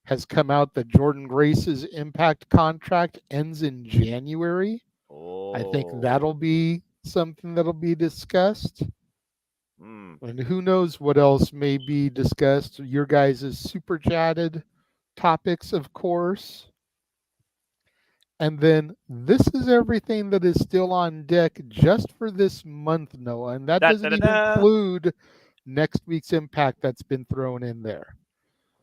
has come out that Jordan Grace's Impact contract ends in January. I think that'll be something that'll be discussed. And who knows what else may be discussed. Your guys' super chatted topics, of course. And then this is everything that is still on deck just for this month, Noah. And that doesn't even include next week's Impact that's been thrown in there.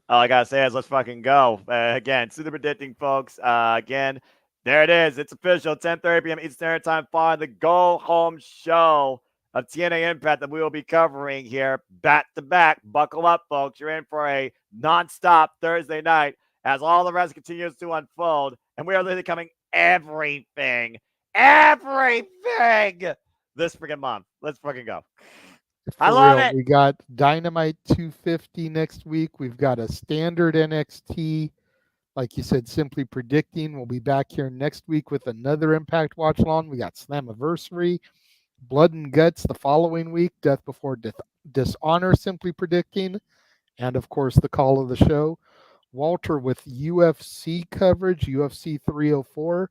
All I got to say is let's fucking go. Again, super predicting, folks. Again, there it is. It's official. 10:30 p.m. Eastern Standard Time for the go-home show of TNA Impact that we will be covering here back-to-back. Buckle up, folks. You're in for a nonstop Thursday night as all the rest continues to unfold. And we are literally covering everything this freaking month. Let's fucking go. I love it. We got Dynamite 250 next week. We've got a standard NXT. Like you said, simply predicting. We'll be back here next week with another Impact watch along. We got Slammiversary, Blood and Guts the following week, Death Before Dishonor, simply predicting, and of course the call of the show. Walter with UFC coverage, UFC 304.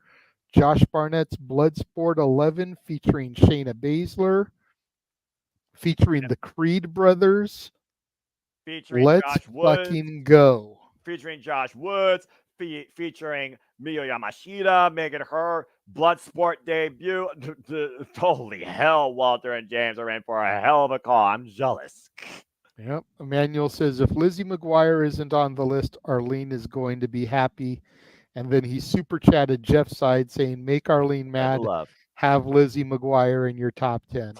Josh Barnett's Bloodsport 11 featuring Shayna Baszler. Featuring the Creed brothers. Featuring Let's Josh Woods. fucking go. Featuring Josh Woods. Featuring Miyu Yamashita making her Bloodsport debut. Holy hell, Walter and James are in for a hell of a call. I'm jealous. Yep. Emmanuel says if Lizzie McGuire isn't on the list, Arlene is going to be happy. And then he super chatted Jeff's side saying, make Arlene mad. Have Lizzie McGuire in your top 10.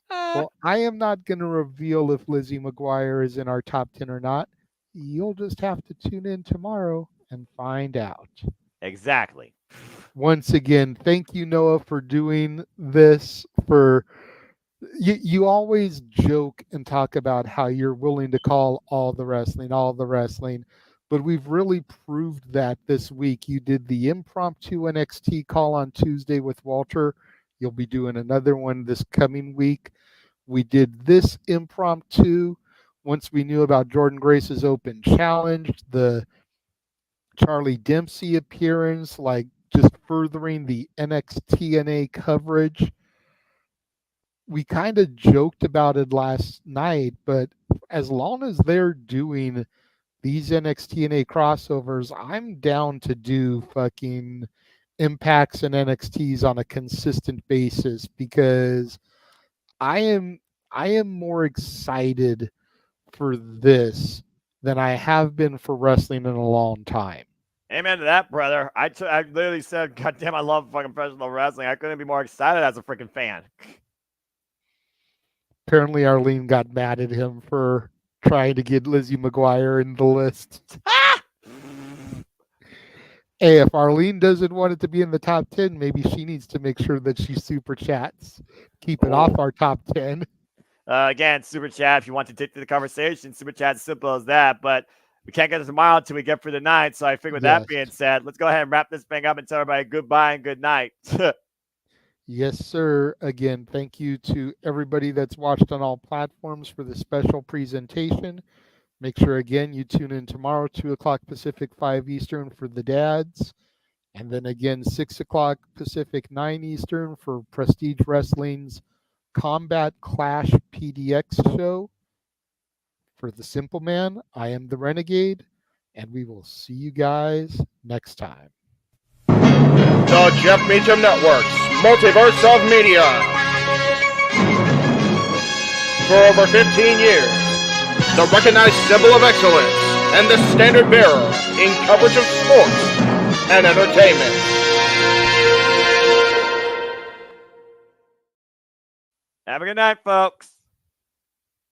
Well, I am not going to reveal if Lizzie McGuire is in our top 10 or not. You'll just have to tune in tomorrow and find out. Exactly. Once again, thank you, Noah, for doing this. You always joke and talk about how you're willing to call all the wrestling, but we've really proved that this week. You did the impromptu NXT call on Tuesday with Walter. You'll be doing another one this coming week. We did this impromptu once we knew about Jordan Grace's open challenge, the Charlie Dempsey appearance, like just furthering the NXT coverage. We kind of joked about it last night, but as long as they're doing these NXT crossovers, I'm down to do fucking Impacts and NXTs on a consistent basis, because I am more excited for this than I have been for wrestling in a long time. Amen to that, brother. I literally said, God damn, I love fucking professional wrestling. I couldn't be more excited as a freaking fan. Apparently Arlene got mad at him for trying to get Lizzie McGuire in the list. Hey, if Arlene doesn't want it to be in the top 10, maybe she needs to make sure that she super chats. Keep it off our top 10. Again, super chat, if you want to take to the conversation, super chat, simple as that. But we can't get to tomorrow until we get for the night. So I figure with that being said, let's go ahead and wrap this thing up and tell everybody goodbye and good night. Yes, sir. Again, thank you to everybody that's watched on all platforms for the special presentation. Make sure, again, you tune in tomorrow, 2 o'clock Pacific, 5 Eastern for the dads. And then again, 6 o'clock Pacific, 9 Eastern for Prestige Wrestling's Combat Clash PDX show. For the Simple Man, I am the Renegade, and we will see you guys next time. The Jeff Meacham Network's Multiverse of Media. For over 15 years, the recognized symbol of excellence and the standard bearer in coverage of sports and entertainment. Have a good night, folks.